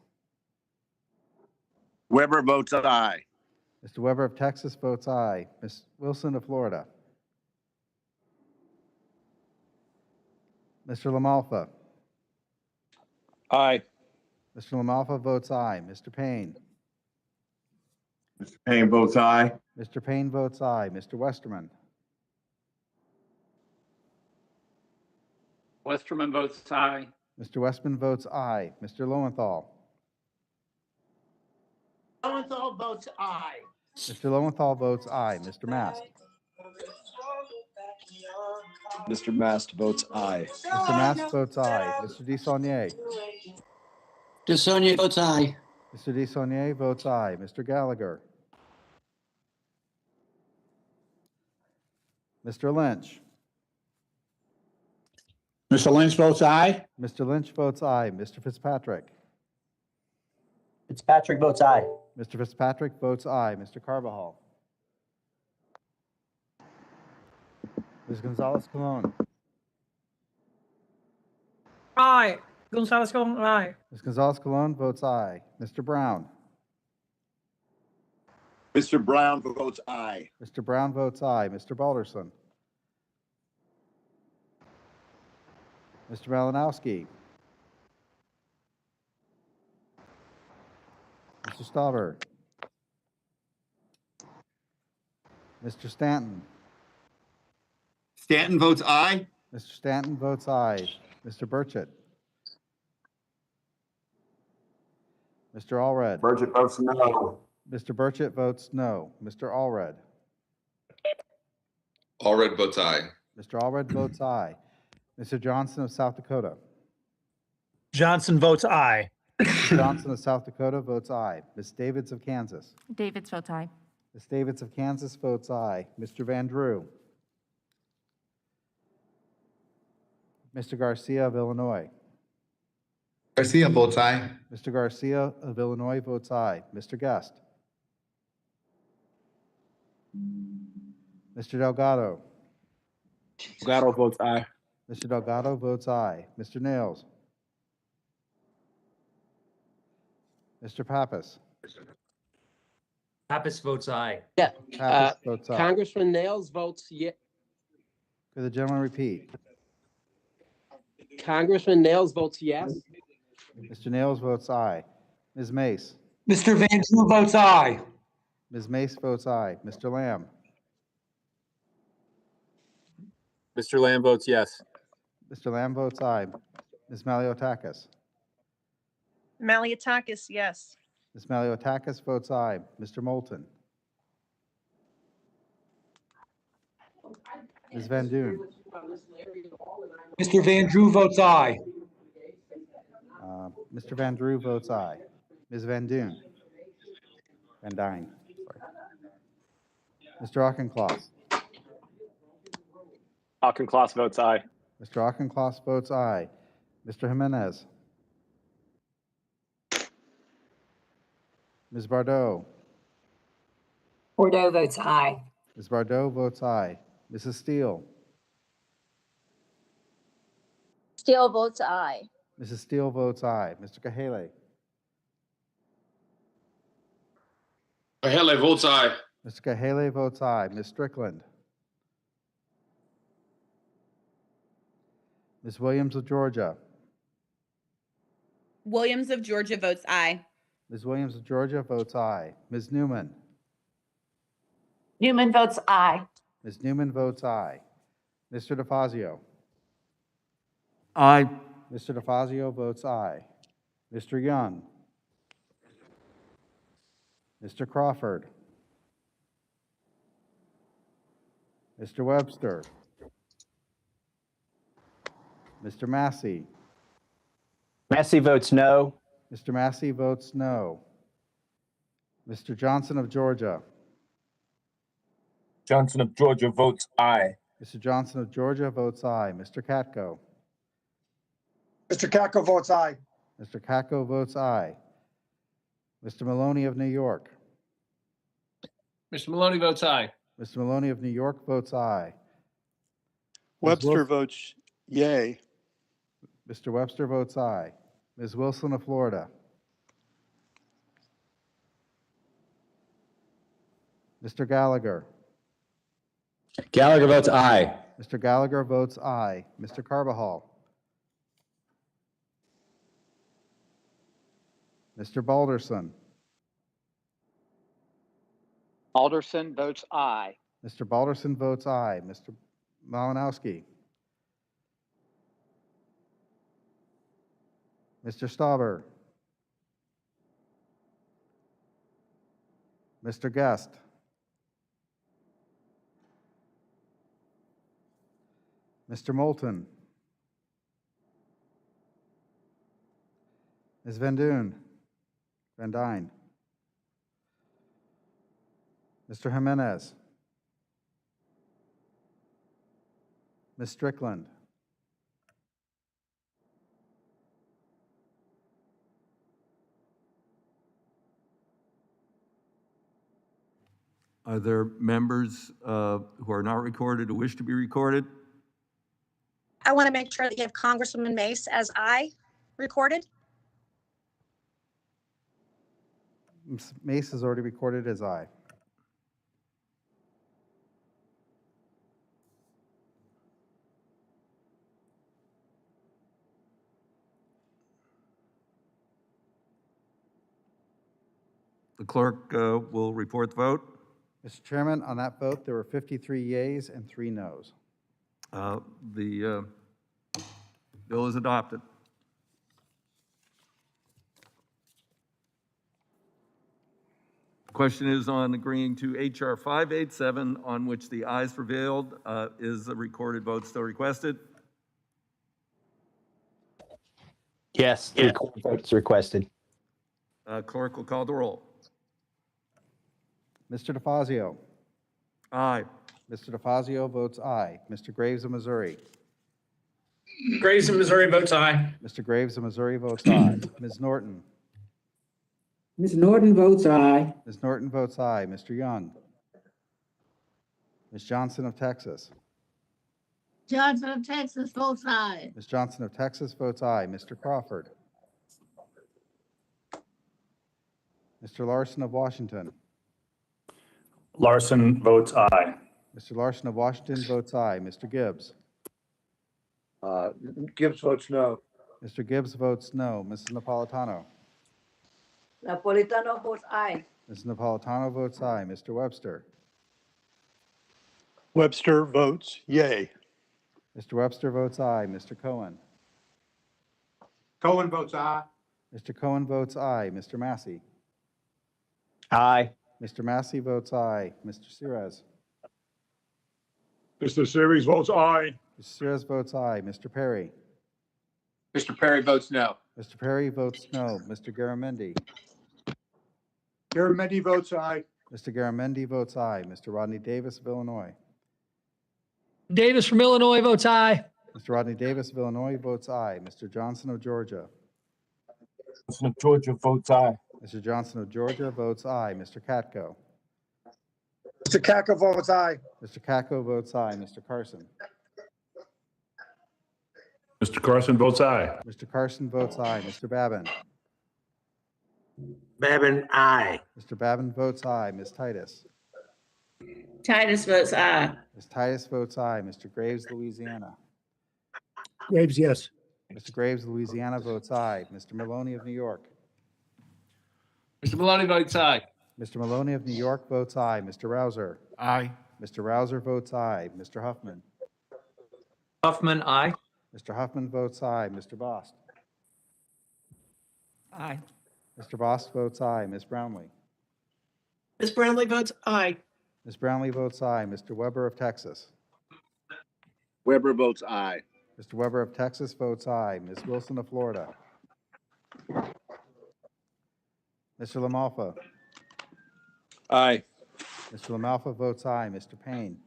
Weber votes aye. Mr. Weber of Texas votes aye. Ms. Wilson of Florida. Mr. LaMalfa. Aye. Mr. LaMalfa votes aye. Mr. Payne. Mr. Payne votes aye. Mr. Payne votes aye. Mr. Westerman. Westerman votes aye. Mr. Westman votes aye. Mr. Lowenthal. Lowenthal votes aye. Mr. Lowenthal votes aye. Mr. Mast. Mr. Mast votes aye. Mr. Mast votes aye. Mr. DeSaulnier. DeSaulnier votes aye. Mr. DeSaulnier votes aye. Mr. Gallagher. Mr. Lynch. Mr. Lynch votes aye. Mr. Lynch votes aye. Mr. Fitzpatrick. Fitzpatrick votes aye. Mr. Fitzpatrick votes aye. Mr. Carbajal. Ms. Gonzalez-Colon. Aye. Gonzalez Colon, aye. Ms. Gonzalez-Colon votes aye. Mr. Brown. Mr. Brown votes aye. Mr. Brown votes aye. Mr. Balderson. Mr. Malinowski. Mr. Stauber. Mr. Stanton. Stanton votes aye. Mr. Stanton votes aye. Mr. Burchett. Mr. Allred. Burchett votes no. Mr. Burchett votes no. Mr. Allred. Allred votes aye. Mr. Allred votes aye. Mr. Johnson of South Dakota. Johnson votes aye. Mr. Johnson of South Dakota votes aye. Ms. Davids of Kansas. Davids votes aye. Ms. Davids of Kansas votes aye. Mr. Van Drew. Mr. Garcia of Illinois. Garcia votes aye. Mr. Garcia of Illinois votes aye. Mr. Guest. Mr. Delgado. Delgado votes aye. Mr. Delgado votes aye. Mr. Nails. Mr. Pappas. Pappas votes aye. Yeah. Pappas votes aye. Congressman Nails votes yes. Could the gentleman repeat? Congressman Nails votes yes. Mr. Nails votes aye. Ms. Mace. Mr. Van Drew votes aye. Ms. Mace votes aye. Mr. Lamb. Mr. Lamb votes yes. Mr. Lamb votes aye. Ms. Maliotakis. Maliotakis, yes. Ms. Maliotakis votes aye. Mr. Moulton. Ms. Van Duyn. Mr. Van Drew votes aye. Mr. Van Drew votes aye. Ms. Van Duyn. Van Dyne. Sorry. Mr. Auchincloss. Auchincloss votes aye. Mr. Auchincloss votes aye. Mr. Jimenez. Ms. Bardot. Bordeaux votes aye. Ms. Bardot votes aye. Mrs. Steele. Steele votes aye. Mrs. Steele votes aye. Mr. Kahele. Kahele votes aye. Mr. Kahele votes aye. Ms. Strickland. Ms. Williams of Georgia. Williams of Georgia votes aye. Ms. Williams of Georgia votes aye. Ms. Newman. Newman votes aye. Ms. Newman votes aye. Mr. DeFazio. Aye. Mr. DeFazio votes aye. Mr. Young. Mr. Crawford. Mr. Webster. Mr. Massey. Massey votes no. Mr. Massey votes no. Mr. Johnson of Georgia. Johnson of Georgia votes aye. Mr. Johnson of Georgia votes aye. Mr. Katko. Mr. Katko votes aye. Mr. Katko votes aye. Mr. Maloney of New York. Mr. Maloney votes aye. Mr. Maloney of New York votes aye. Webster votes yay. Mr. Webster votes aye. Ms. Wilson of Florida. Mr. Gallagher. Gallagher votes aye. Mr. Gallagher votes aye. Mr. Carbajal. Mr. Balderson. Alderson votes aye. Mr. Balderson votes aye. Mr. Malinowski. Mr. Stauber. Mr. Guest. Mr. Moulton. Ms. Van Dyne. Mr. Jimenez. Ms. Strickland. Are there members who are not recorded who wish to be recorded? I want to make sure that you have Congresswoman Mace as aye recorded. Ms. Mace is already recorded as aye. The clerk will report the vote. Mr. Chairman, on that vote, there were 53 yeas and 3 noes. The bill is adopted. The question is on agreeing to H.R. 587, on which the ayes prevailed. Is a recorded vote still requested? Yes, the recorded vote's requested. Clerk will call the roll. Mr. DeFazio. Aye. Mr. DeFazio votes aye. Mr. Graves of Missouri. Graves of Missouri votes aye. Mr. Graves of Missouri votes aye. Ms. Norton. Ms. Norton votes aye. Ms. Norton votes aye. Mr. Young. Ms. Johnson of Texas. Johnson of Texas votes aye. Ms. Johnson of Texas votes aye. Mr. Crawford. Mr. Larson of Washington. Larson votes aye. Mr. Larson of Washington votes aye. Mr. Gibbs. Gibbs votes no. Mr. Gibbs votes no. Mrs. Napolitano. Napolitano votes aye. Mrs. Napolitano votes aye. Mr. Webster. Webster votes yay. Mr. Webster votes aye. Mr. Cohen. Cohen votes aye. Mr. Cohen votes aye. Mr. Massey. Aye. Mr. Massey votes aye. Mr. Sires. Mr. Series votes aye. Mr. Sires votes aye. Mr. Perry. Mr. Perry votes no. Mr. Perry votes no. Mr. Garamendi. Garamendi votes aye. Mr. Garamendi votes aye. Mr. Rodney Davis of Illinois. Davis from Illinois votes aye. Mr. Rodney Davis of Illinois votes aye. Mr. Johnson of Georgia. Johnson of Georgia votes aye. Mr. Johnson of Georgia votes aye. Mr. Katko. Mr. Katko votes aye. Mr. Katko votes aye. Mr. Carson. Mr. Carson votes aye. Mr. Carson votes aye. Mr. Babin. Babin, aye. Mr. Babin votes aye. Ms. Titus. Titus votes aye. Ms. Titus votes aye. Mr. Graves, Louisiana. Graves, yes. Mr. Graves, Louisiana votes aye. Mr. Maloney of New York. Mr. Maloney votes aye. Mr. Maloney of New York votes aye. Mr. Rouser. Aye. Mr. Rouser votes aye. Mr. Huffman. Huffman, aye. Mr. Huffman votes aye. Mr. Bost. Aye. Mr. Bost votes aye. Ms. Brownlee. Ms. Brownlee votes aye. Ms. Brownlee votes aye. Mr. Weber of Texas. Weber votes aye. Mr. Weber of Texas votes aye. Ms. Wilson of Florida. Mr. LaMalfa. Aye. Mr. LaMalfa votes aye. Mr. Payne.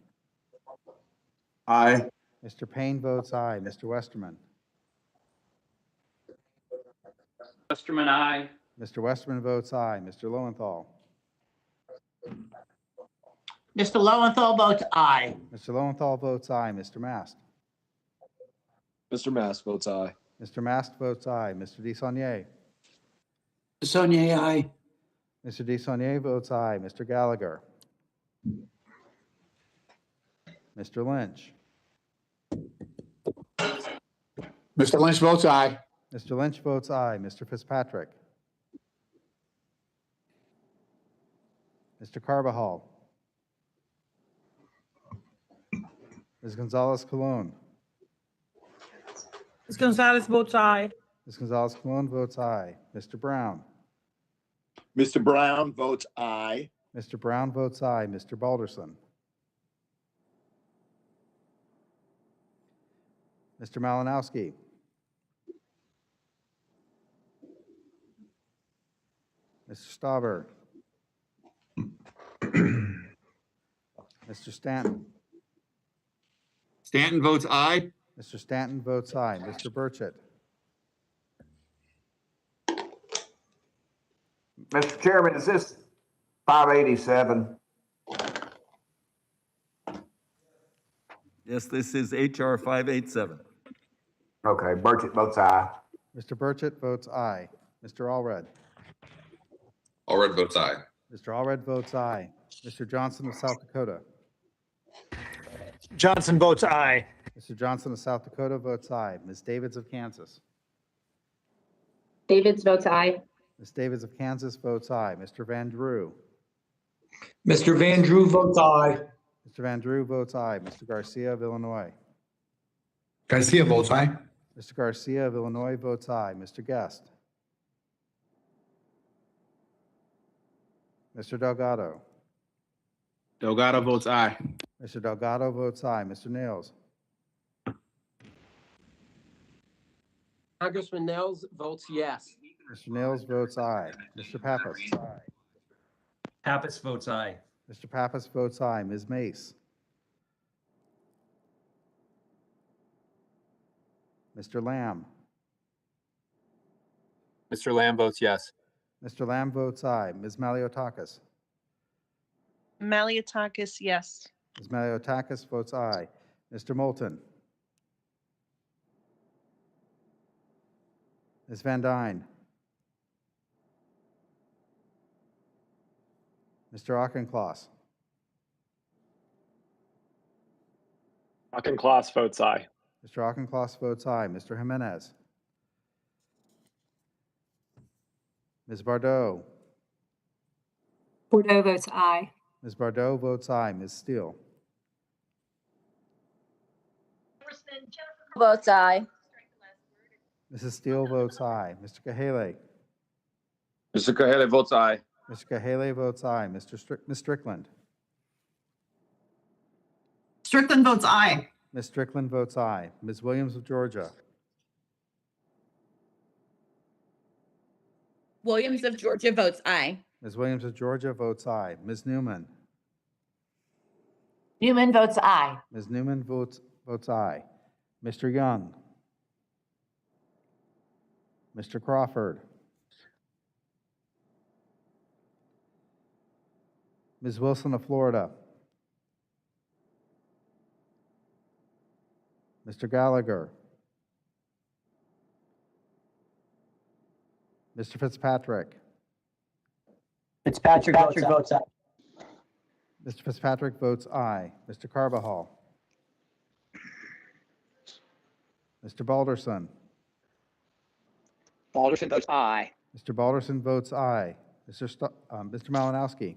Aye. Mr. Payne votes aye. Mr. Westerman. Westerman, aye. Mr. Westerman votes aye. Mr. Lowenthal. Mr. Lowenthal votes aye. Mr. Lowenthal votes aye. Mr. Mast. Mr. Mast votes aye. Mr. Mast votes aye. Mr. DeSaulnier. Sonnier, aye. Mr. DeSaulnier votes aye. Mr. Gallagher. Mr. Lynch. Mr. Lynch votes aye. Mr. Lynch votes aye. Mr. Fitzpatrick. Mr. Carbajal. Ms. Gonzalez-Colon. Ms. Gonzalez votes aye. Ms. Gonzalez-Colon votes aye. Mr. Brown. Mr. Brown votes aye. Mr. Brown votes aye. Mr. Balderson. Mr. Malinowski. Mr. Stauber. Mr. Stanton. Stanton votes aye. Mr. Stanton votes aye. Mr. Burchett. Mr. Chairman, is this 587? Yes, this is HR 587. Okay, Burchett votes aye. Mr. Burchett votes aye. Mr. Allred. Allred votes aye. Mr. Allred votes aye. Mr. Johnson of South Dakota. Johnson votes aye. Mr. Johnson of South Dakota votes aye. Ms. Davids of Kansas. Davids votes aye. Ms. Davids of Kansas votes aye. Mr. Van Drew. Mr. Van Drew votes aye. Mr. Van Drew votes aye. Mr. Garcia of Illinois. Garcia votes aye. Mr. Garcia of Illinois votes aye. Mr. Guest. Mr. Delgado. Delgado votes aye. Mr. Delgado votes aye. Mr. Nails. Congressman Nels votes yes. Mr. Nails votes aye. Mr. Pappas. Pappas votes aye. Mr. Pappas votes aye. Ms. Mace. Mr. Lamb. Mr. Lamb votes yes. Mr. Lamb votes aye. Ms. Maliotakis. Maliotakis, yes. Ms. Maliotakis votes aye. Mr. Moulton. Ms. Van Dyne. Mr. Auchincloss. Auchincloss votes aye. Mr. Auchincloss votes aye. Mr. Jimenez. Ms. Bardot. Bordeaux votes aye. Ms. Bardot votes aye. Ms. Steele. Votes aye. Mrs. Steele votes aye. Mr. Kahale. Mr. Kahale votes aye. Mr. Kahale votes aye. Ms. Strickland. Strickland votes aye. Ms. Strickland votes aye. Ms. Williams of Georgia. Williams of Georgia votes aye. Ms. Williams of Georgia votes aye. Ms. Newman. Newman votes aye. Ms. Newman votes aye. Mr. Young. Mr. Crawford. Ms. Wilson of Florida. Mr. Gallagher. Mr. Fitzpatrick. Fitzpatrick votes aye. Mr. Fitzpatrick votes aye. Mr. Carbajal. Mr. Balderson. Balderson votes aye. Mr. Balderson votes aye. Mr. Malinowski.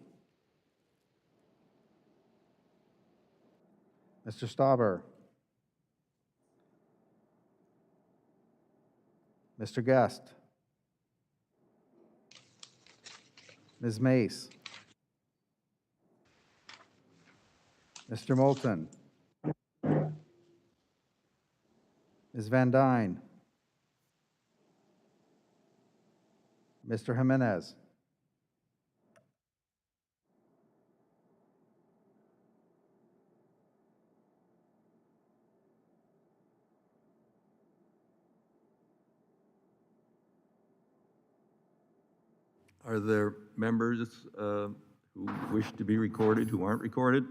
Mr. Stauber, Mr. Guest, Ms. Mace, Mr. Moulton, Ms. Van Dyne, Mr. Jimenez, Are there members who wish to be recorded who aren't recorded?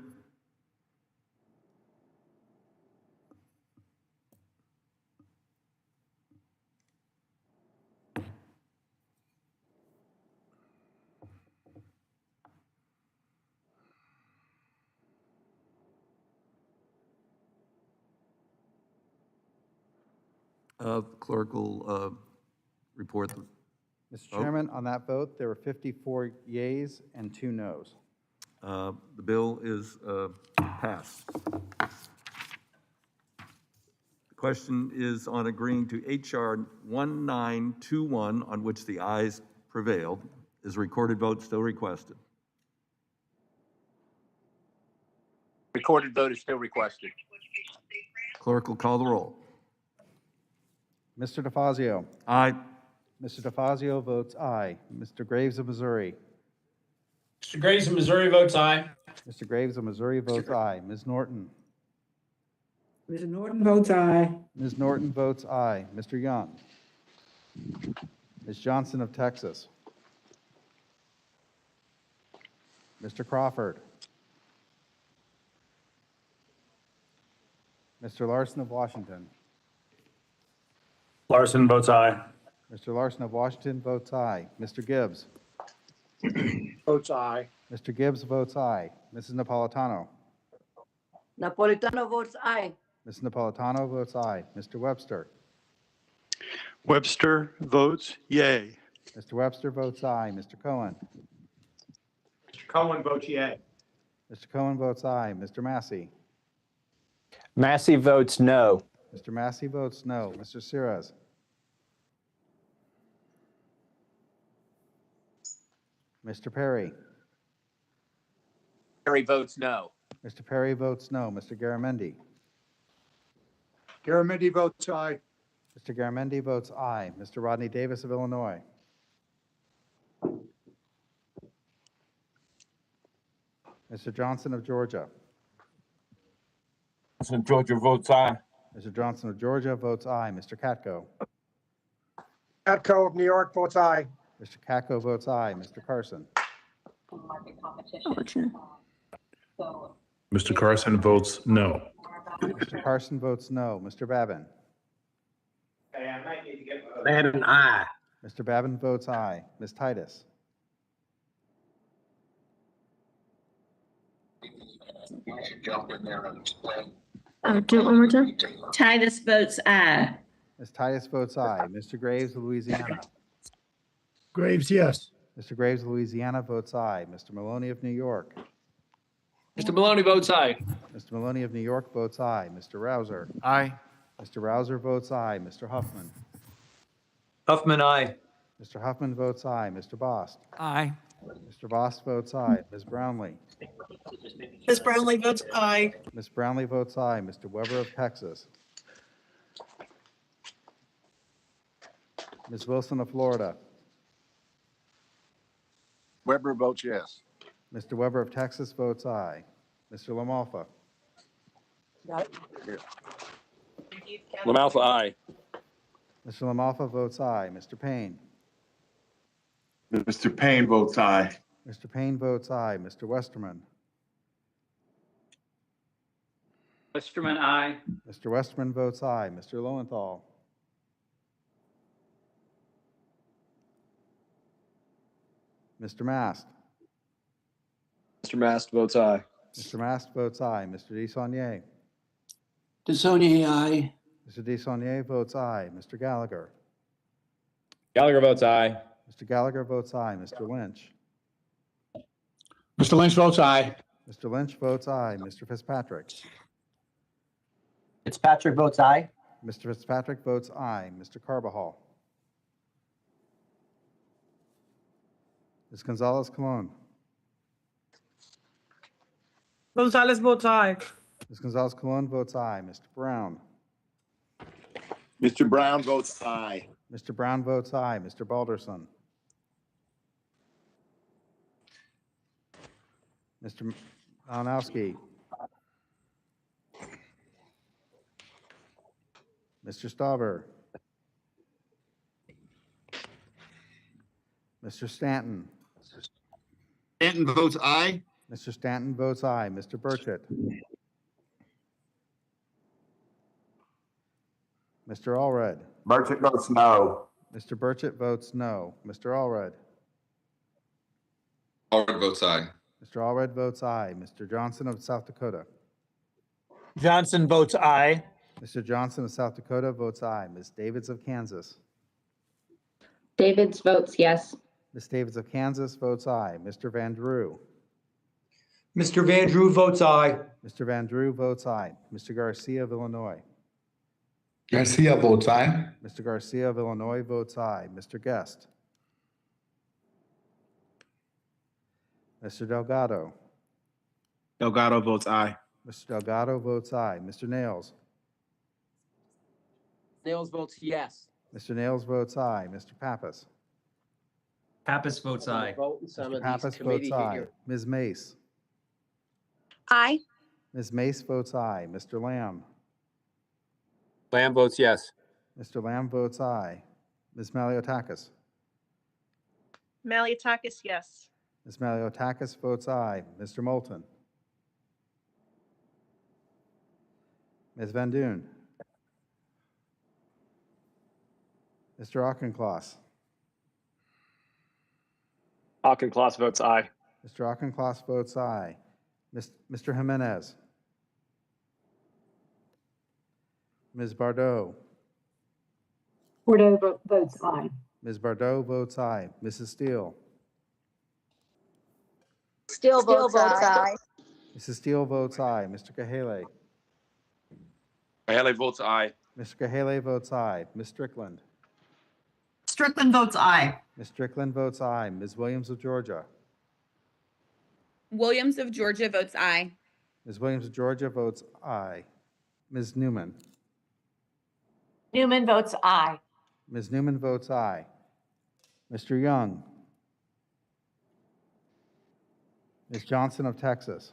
Clerk will report the Mr. vote. Chairman, on that vote, there were 54 yeas and 2 noes. The bill is passed. The question is on agreeing to HR 1921, on which the ayes prevailed. Is a recorded vote still requested? Recorded vote is still requested. Clerk will call the roll. Mr. DeFazio. Aye. Mr. DeFazio votes aye. Mr. Graves of Missouri. Mr. Graves of Missouri votes aye. Mr. Graves of Missouri votes aye. Ms. Norton. Ms. Norton votes aye. Ms. Norton votes aye. Mr. Young. Ms. Johnson of Texas. Mr. Crawford. Mr. Larson of Washington. Larson votes aye. Mr. Larson of Washington votes aye. Mr. Gibbs. Votes aye. Mr. Gibbs votes aye. Mrs. Napolitano. Napolitano votes aye. Mrs. Napolitano votes aye. Mr. Webster. Webster votes yay. Mr. Webster votes aye. Mr. Cohen. Mr. Cohen votes yea. Mr. Cohen votes aye. Mr. Massey. Massey votes no. Mr. Massey votes no. Mr. Sires. Mr. Perry. Perry votes no. Mr. Perry votes no. Mr. Garamendi. Garamendi votes aye. Mr. Garamendi votes aye. Mr. Rodney Davis of Illinois. Mr. Johnson of Georgia. Georgia votes aye. Mr. Johnson of Georgia votes aye. Mr. Katko. Atco of New York votes aye. Mr. Katko votes aye. Mr. Carson. Mr. Carson votes no. Mr. Carson votes no. Mr. Babin. Okay, I might need to get. Babin, aye. Mr. Babin votes aye. Ms. Titus. Do it one more time. Titus votes aye. Ms. Titus votes aye. Mr. Graves of Louisiana. Graves, yes. Mr. Graves of Louisiana votes aye. Mr. Maloney of New York. Mr. Maloney votes aye. Mr. Maloney of New York votes aye. Mr. Rouser. Aye. Mr. Rouser votes aye. Mr. Huffman. Huffman, aye. Mr. Huffman votes aye. Mr. Bost. Aye. Mr. Bost votes aye. Ms. Brownlee. Ms. Brownlee votes aye. Ms. Brownlee votes aye. Mr. Weber of Texas. Ms. Wilson of Florida. Weber votes yes. Mr. Weber of Texas votes aye. Mr. LaMalfa. LaMalfa, aye. Mr. LaMalfa votes aye. Mr. Payne. Mr. Payne votes aye. Mr. Payne votes aye. Mr. Westerman. Westerman, aye. Mr. Westerman votes aye. Mr. Lowenthal. Mr. Mast. Mr. Mast votes aye. Mr. Mast votes aye. Mr. DeSaulnier. DeSaulnier, aye. Mr. DeSaulnier votes aye. Mr. Gallagher. Gallagher votes aye. Mr. Gallagher votes aye. Mr. Lynch. Mr. Lynch votes aye. Mr. Lynch votes aye. Mr. Fitzpatrick. Fitzpatrick votes aye. Mr. Fitzpatrick votes aye. Mr. Carbajal. Ms. Gonzalez Colon. Gonzalez votes aye. Ms. Gonzalez Colon votes aye. Mr. Brown. Mr. Brown votes aye. Mr. Brown votes aye. Mr. Balderson. Mr. Malinowski. Mr. Stauber. Mr. Stanton. Stanton votes aye. Mr. Stanton votes aye. Mr. Burchett. Mr. Allred. Burchett votes no. Mr. Burchett votes no. Mr. Allred. Allred votes aye. Mr. Allred votes aye. Mr. Johnson of South Dakota. Johnson votes aye. Mr. Johnson of South Dakota votes aye. Ms. Davids of Kansas. Davids votes yes. Ms. Davids of Kansas votes aye. Mr. Van Drew. Mr. Van Drew votes aye. Mr. Van Drew votes aye. Mr. Garcia of Illinois. Garcia votes aye. Mr. Garcia of Illinois votes aye. Mr. Guest. Mr. Delgado. Delgado votes aye. Mr. Delgado votes aye. Mr. Nails. Nails votes yes. Mr. Nails votes aye. Mr. Pappas. Pappas votes aye. Mr. Pappas votes aye. Ms. Mace. Aye. Ms. Mace votes aye. Mr. Lamb. Lamb votes yes. Mr. Lamb votes aye. Ms. Maliotakis. Maliotakis, yes. Ms. Maliotakis votes aye. Mr. Moulton. Ms. Van Duyn. Mr. Auchincloss. Auchincloss votes aye. Mr. Auchincloss votes aye. Mr. Jimenez. Ms. Bardot. Bordeaux votes aye. Ms. Bardot votes aye. Mrs. Steele. Still votes aye. Mrs. Steele votes aye. Mr. Kahele. Haley votes aye. Mr. Kahele votes aye. Ms. Strickland. Strickland votes aye. Ms. Strickland votes aye. Ms. Williams of Georgia. Williams of Georgia votes aye. Ms. Williams of Georgia votes aye. Ms. Newman. Newman votes aye. Ms. Newman votes aye. Mr. Young. Ms. Johnson of Texas.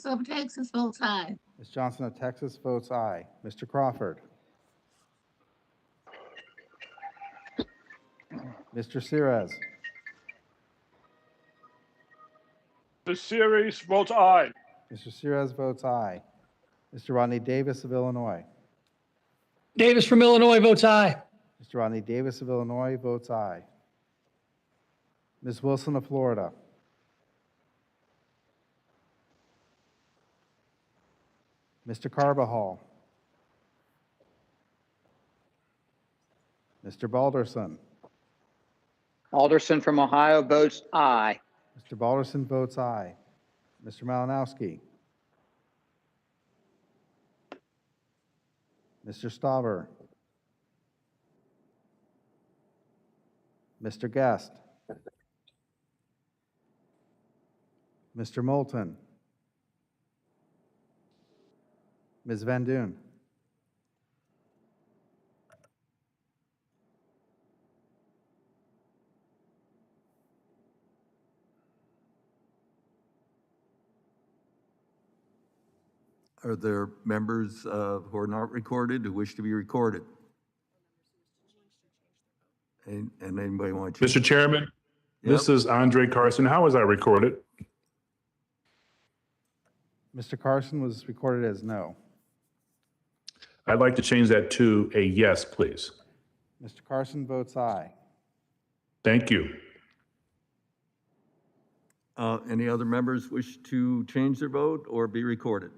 Of Texas votes aye. Ms. Johnson of Texas votes aye. Mr. Crawford. Mr. Cirez. The series votes aye. Mr. Cirez votes aye. Mr. Rodney Davis of Illinois. Davis from Illinois votes aye. Mr. Rodney Davis of Illinois votes aye. Ms. Wilson of Florida. Mr. Carbajal. Mr. Balderson. Alderson from Ohio votes aye. Mr. Balderson votes aye. Mr. Malinowski. Mr. Stauber. Mr. Guest. Mr. Moulton. Ms. Van Duyn. Are there members who are not recorded who wish to be recorded? And anybody want to? Mr. Chairman, this is Andre Carson. How was I recorded? Mr. Carson was recorded as no. I'd like to change that to a yes, please. Mr. Carson votes aye. Thank you. Any other members wish to change their vote or be recorded?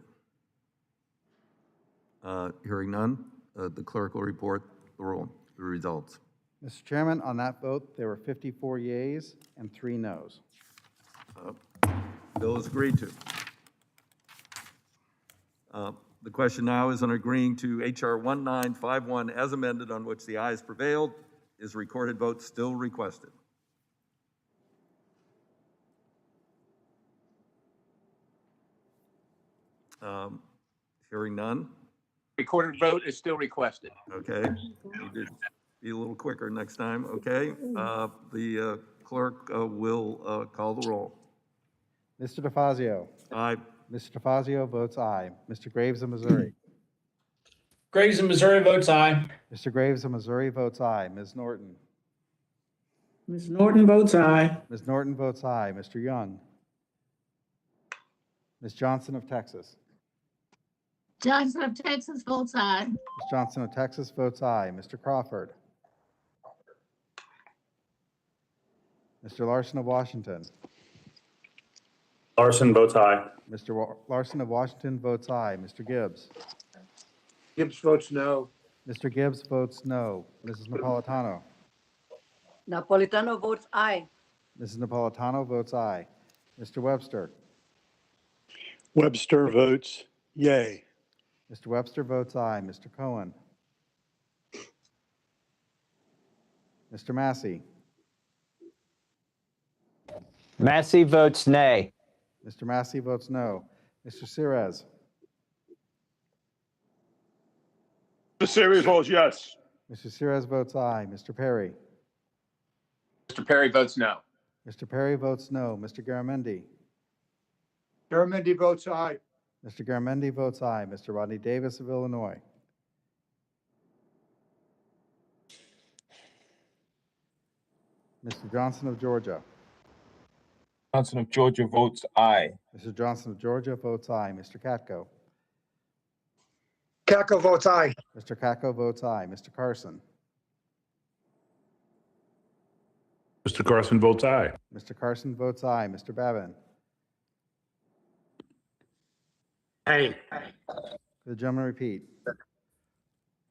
Hearing none, the clerk will report the results. Mr. Chairman, on that vote, there were 54 yeas and 3 noes. Bill is agreed to. The question now is on agreeing to HR 1951 as amended, on which the ayes prevailed. Is recorded vote still requested? Hearing none. Recorded vote is still requested. Okay, you did be a little quicker next time, okay? The clerk will call the roll. Mr. DeFazio. Aye. Mr. DeFazio votes aye. Mr. Graves of Missouri. Graves of Missouri votes aye. Mr. Graves of Missouri votes aye. Ms. Norton. Ms. Norton votes aye. Ms. Norton votes aye. Mr. Young. Ms. Johnson of Texas. Johnson of Texas votes aye. Ms. Johnson of Texas votes aye. Mr. Crawford. Mr. Larson of Washington. Larson votes aye. Mr. Larson of Washington votes aye. Mr. Gibbs. Gibbs votes no. Mr. Gibbs votes no. Mrs. Napolitano. Napolitano votes aye. Mrs. Napolitano votes aye. Mr. Webster. Webster votes yay. Mr. Webster votes aye. Mr. Cohen. Mr. Massey. Massey votes nay. Mr. Massey votes no. Mr. Cirez. The series votes yes. Mr. Cirez votes aye. Mr. Perry. Mr. Perry votes no. Mr. Perry votes no. Mr. Garamendi. Garamendi votes aye. Mr. Garamendi votes aye. Mr. Rodney Davis of Illinois. Mr. Johnson of Georgia. Johnson of Georgia votes aye. Mr. Johnson of Georgia votes aye. Mr. Katko. Kako votes aye. Mr. Katko votes aye. Mr. Carson. Mr. Carson votes aye. Mr. Carson votes aye. Mr. Babin. Aye. The gentleman repeat.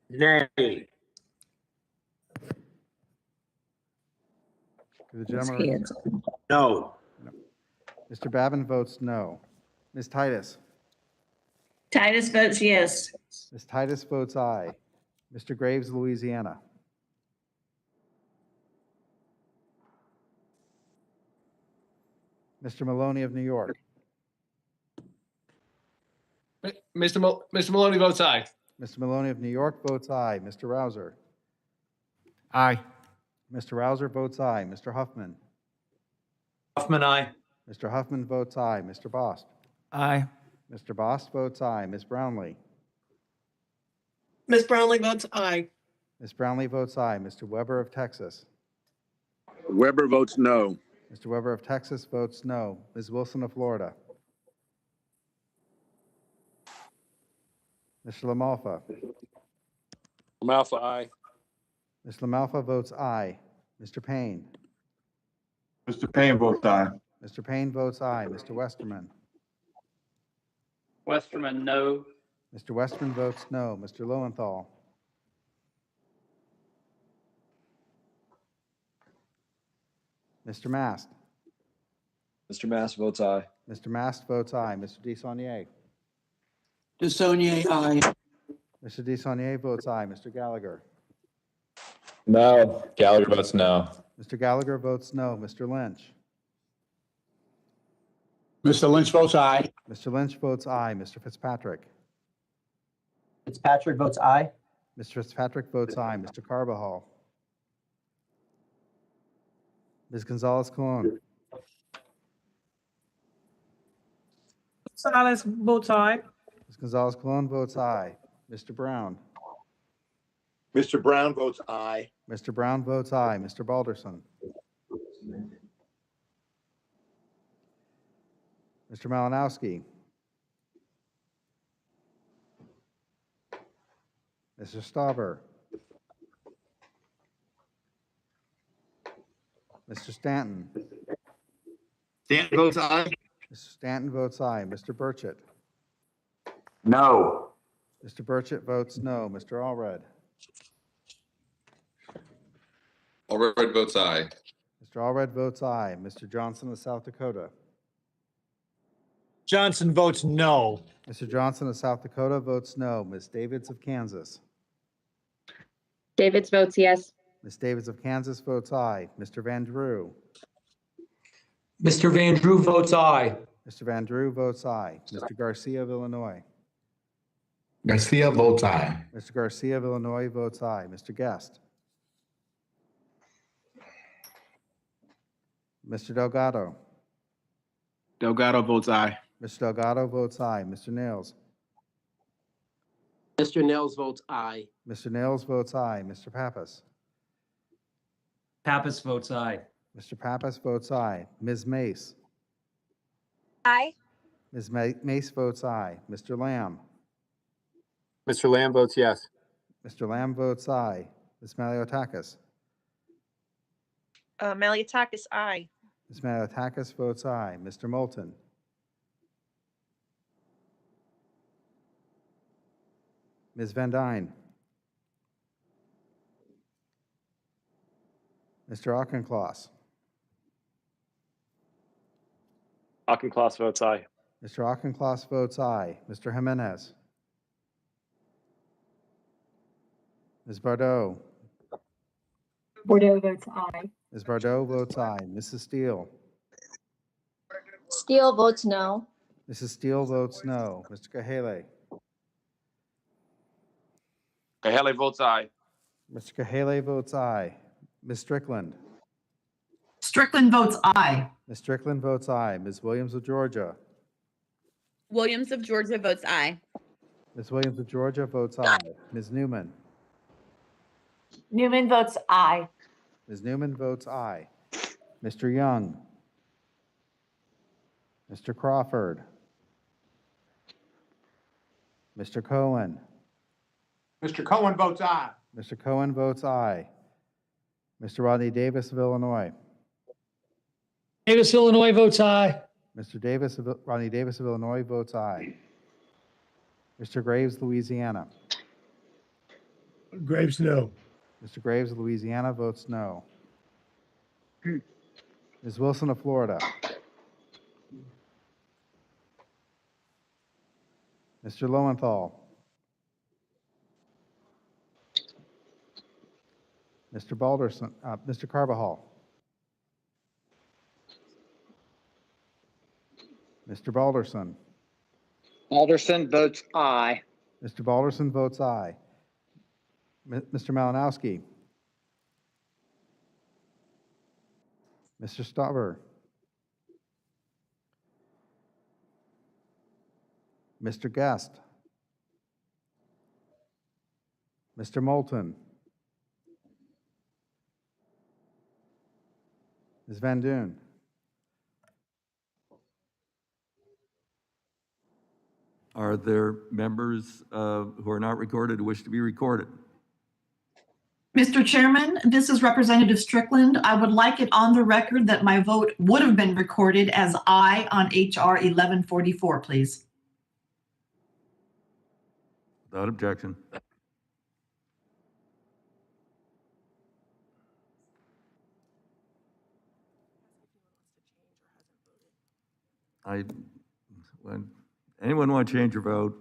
Nay. The gentleman. No. Mr. Babin votes no. Ms. Titus. Titus votes yes. Ms. Titus votes aye. Mr. Graves, Louisiana. Mr. Maloney of New York. Mr. Maloney votes aye. Mr. Maloney of New York votes aye. Mr. Rouser. Aye. Mr. Rouser votes aye. Mr. Huffman. Huffman, aye. Mr. Huffman votes aye. Mr. Bost. Aye. Mr. Bost votes aye. Ms. Brownlee. Ms. Brownlee votes aye. Ms. Brownlee votes aye. Mr. Weber of Texas. Weber votes no. Mr. Weber of Texas votes no. Ms. Wilson of Florida. Mr. LaMalfa. Lamalfa, aye. Ms. LaMalfa votes aye. Mr. Payne. Mr. Payne votes aye. Mr. Payne votes aye. Mr. Westerman. Westerman, no. Mr. Westerman votes no. Mr. Lowenthal. Mr. Mast. Mr. Mass votes aye. Mr. Mast votes aye. Mr. DeSaulnier. DeSaulnier, aye. Mr. DeSaulnier votes aye. Mr. Gallagher. No. Gallagher votes no. Mr. Gallagher votes no. Mr. Lynch. Mr. Lynch votes aye. Mr. Lynch votes aye. Mr. Fitzpatrick. Fitzpatrick votes aye. Mr. Fitzpatrick votes aye. Mr. Carbajal. Ms. Gonzalez Colon. Gonzalez votes aye. Ms. Gonzalez Colon votes aye. Mr. Brown. Mr. Brown votes aye. Mr. Brown votes aye. Mr. Balderson. Mr. Malinowski. Mr. Stauber. Mr. Stanton. Stanton votes aye. Mr. Stanton votes aye. Mr. Burchett. No. Mr. Burchett votes no. Mr. Allred. Allred votes aye. Mr. Allred votes aye. Mr. Johnson of South Dakota. Johnson votes no. Mr. Johnson of South Dakota votes no. Ms. Davids of Kansas. Davids votes yes. Ms. Davids of Kansas votes aye. Mr. Van Drew. Mr. Van Drew votes aye. Mr. Van Drew votes aye. Mr. Garcia of Illinois. Garcia votes aye. Mr. Garcia of Illinois votes aye. Mr. Guest. Mr. Delgado. Delgado votes aye. Mr. Delgado votes aye. Mr. Nails. Mr. Nels votes aye. Mr. Nails votes aye. Mr. Pappas. Pappas votes aye. Mr. Pappas votes aye. Ms. Mace. Aye. Ms. Mace votes aye. Mr. Lamb. Mr. Lamb votes yes. Mr. Lamb votes aye. Ms. Maliotakis. Maliotakis, aye. Ms. Maliotakis votes aye. Mr. Moulton. Ms. Van Dyne. Mr. Auchincloss. Auchincloss votes aye. Mr. Auchincloss votes aye. Mr. Jimenez. Ms. Bardot. Bordeaux votes aye. Ms. Bardot votes aye. Mrs. Steele. Steele votes no. Mrs. Steele votes no. Mr. Kahale. Kahale votes aye. Mr. Kahale votes aye. Ms. Strickland. Strickland votes aye. Ms. Strickland votes aye. Ms. Williams of Georgia. Williams of Georgia votes aye. Ms. Williams of Georgia votes aye. Ms. Newman. Newman votes aye. Ms. Newman votes aye. Mr. Young. Mr. Crawford. Mr. Cohen. Mr. Cohen votes aye. Mr. Cohen votes aye. Mr. Rodney Davis of Illinois. Davis, Illinois votes aye. Mr. Rodney Davis of Illinois votes aye. Mr. Graves, Louisiana. Graves, no. Mr. Graves of Louisiana votes no. Ms. Wilson of Florida. Mr. Lowenthal. Mr. Balderson, Mr. Carbajal. Mr. Balderson. Alderson votes aye. Mr. Balderson votes aye. Mr. Malinowski. Mr. Stauber. Mr. Guest. Mr. Moulton. Ms. Van Duyn. Are there members who are not recorded who wish to be recorded? Mr. Chairman, this is Representative Strickland. I would like it on the record that my vote would have been recorded as aye on HR 1144, please. Without objection. Anyone want to change your vote?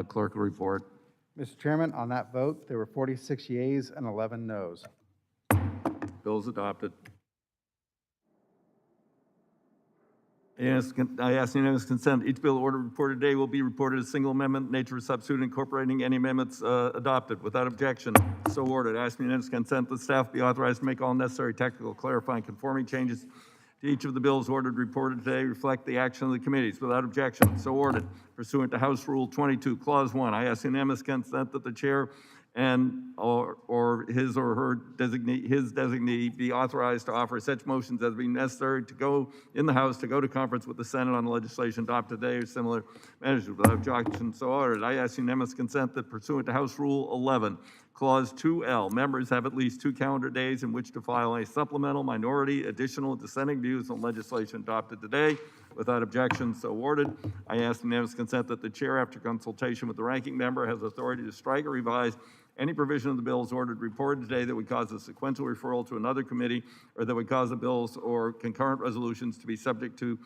Clerk will report. Mr. Chairman, on that vote, there were 46 yeas and 11 noes. Bill's adopted. Yes, I ask unanimous consent. Each bill ordered reported today will be reported as single amendment, nature of substitute incorporating any amendments adopted. Without objection, so ordered. I ask unanimous consent that staff be authorized to make all necessary technical, clarifying, conforming changes to each of the bills ordered reported today reflect the action of the committees. Without objection, so ordered. Pursuant to House Rule 22, Clause 1, I ask unanimous consent that the chair and or his or her designee be authorized to offer such motions as be necessary to go in the House to go to conference with the Senate on the legislation adopted today or similar measures. Without objection, so ordered. I ask unanimous consent that pursuant to House Rule 11, Clause 2L, members have at least 2 calendar days in which to file a supplemental, minority, additional, dissenting views on legislation adopted today Without objection, so ordered. I ask unanimous consent that the chair, after consultation with the ranking member, has authority to strike or revise any provision of the bills ordered reported today that would cause a sequential referral to another committee or that would cause the bills or concurrent resolutions to be subject to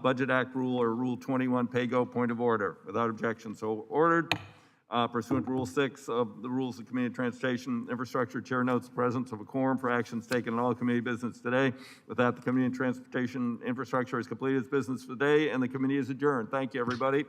Budget Act rule or Rule 21 pay-go point of order. Without objection, so ordered. Pursuant to Rule 6 of the Rules of Committee of Transportation Infrastructure, Chair notes the presence of a quorum for actions taken in all committee business today. With that, the Committee on Transportation Infrastructure has completed its business for the day, and the committee is adjourned. Thank you, everybody.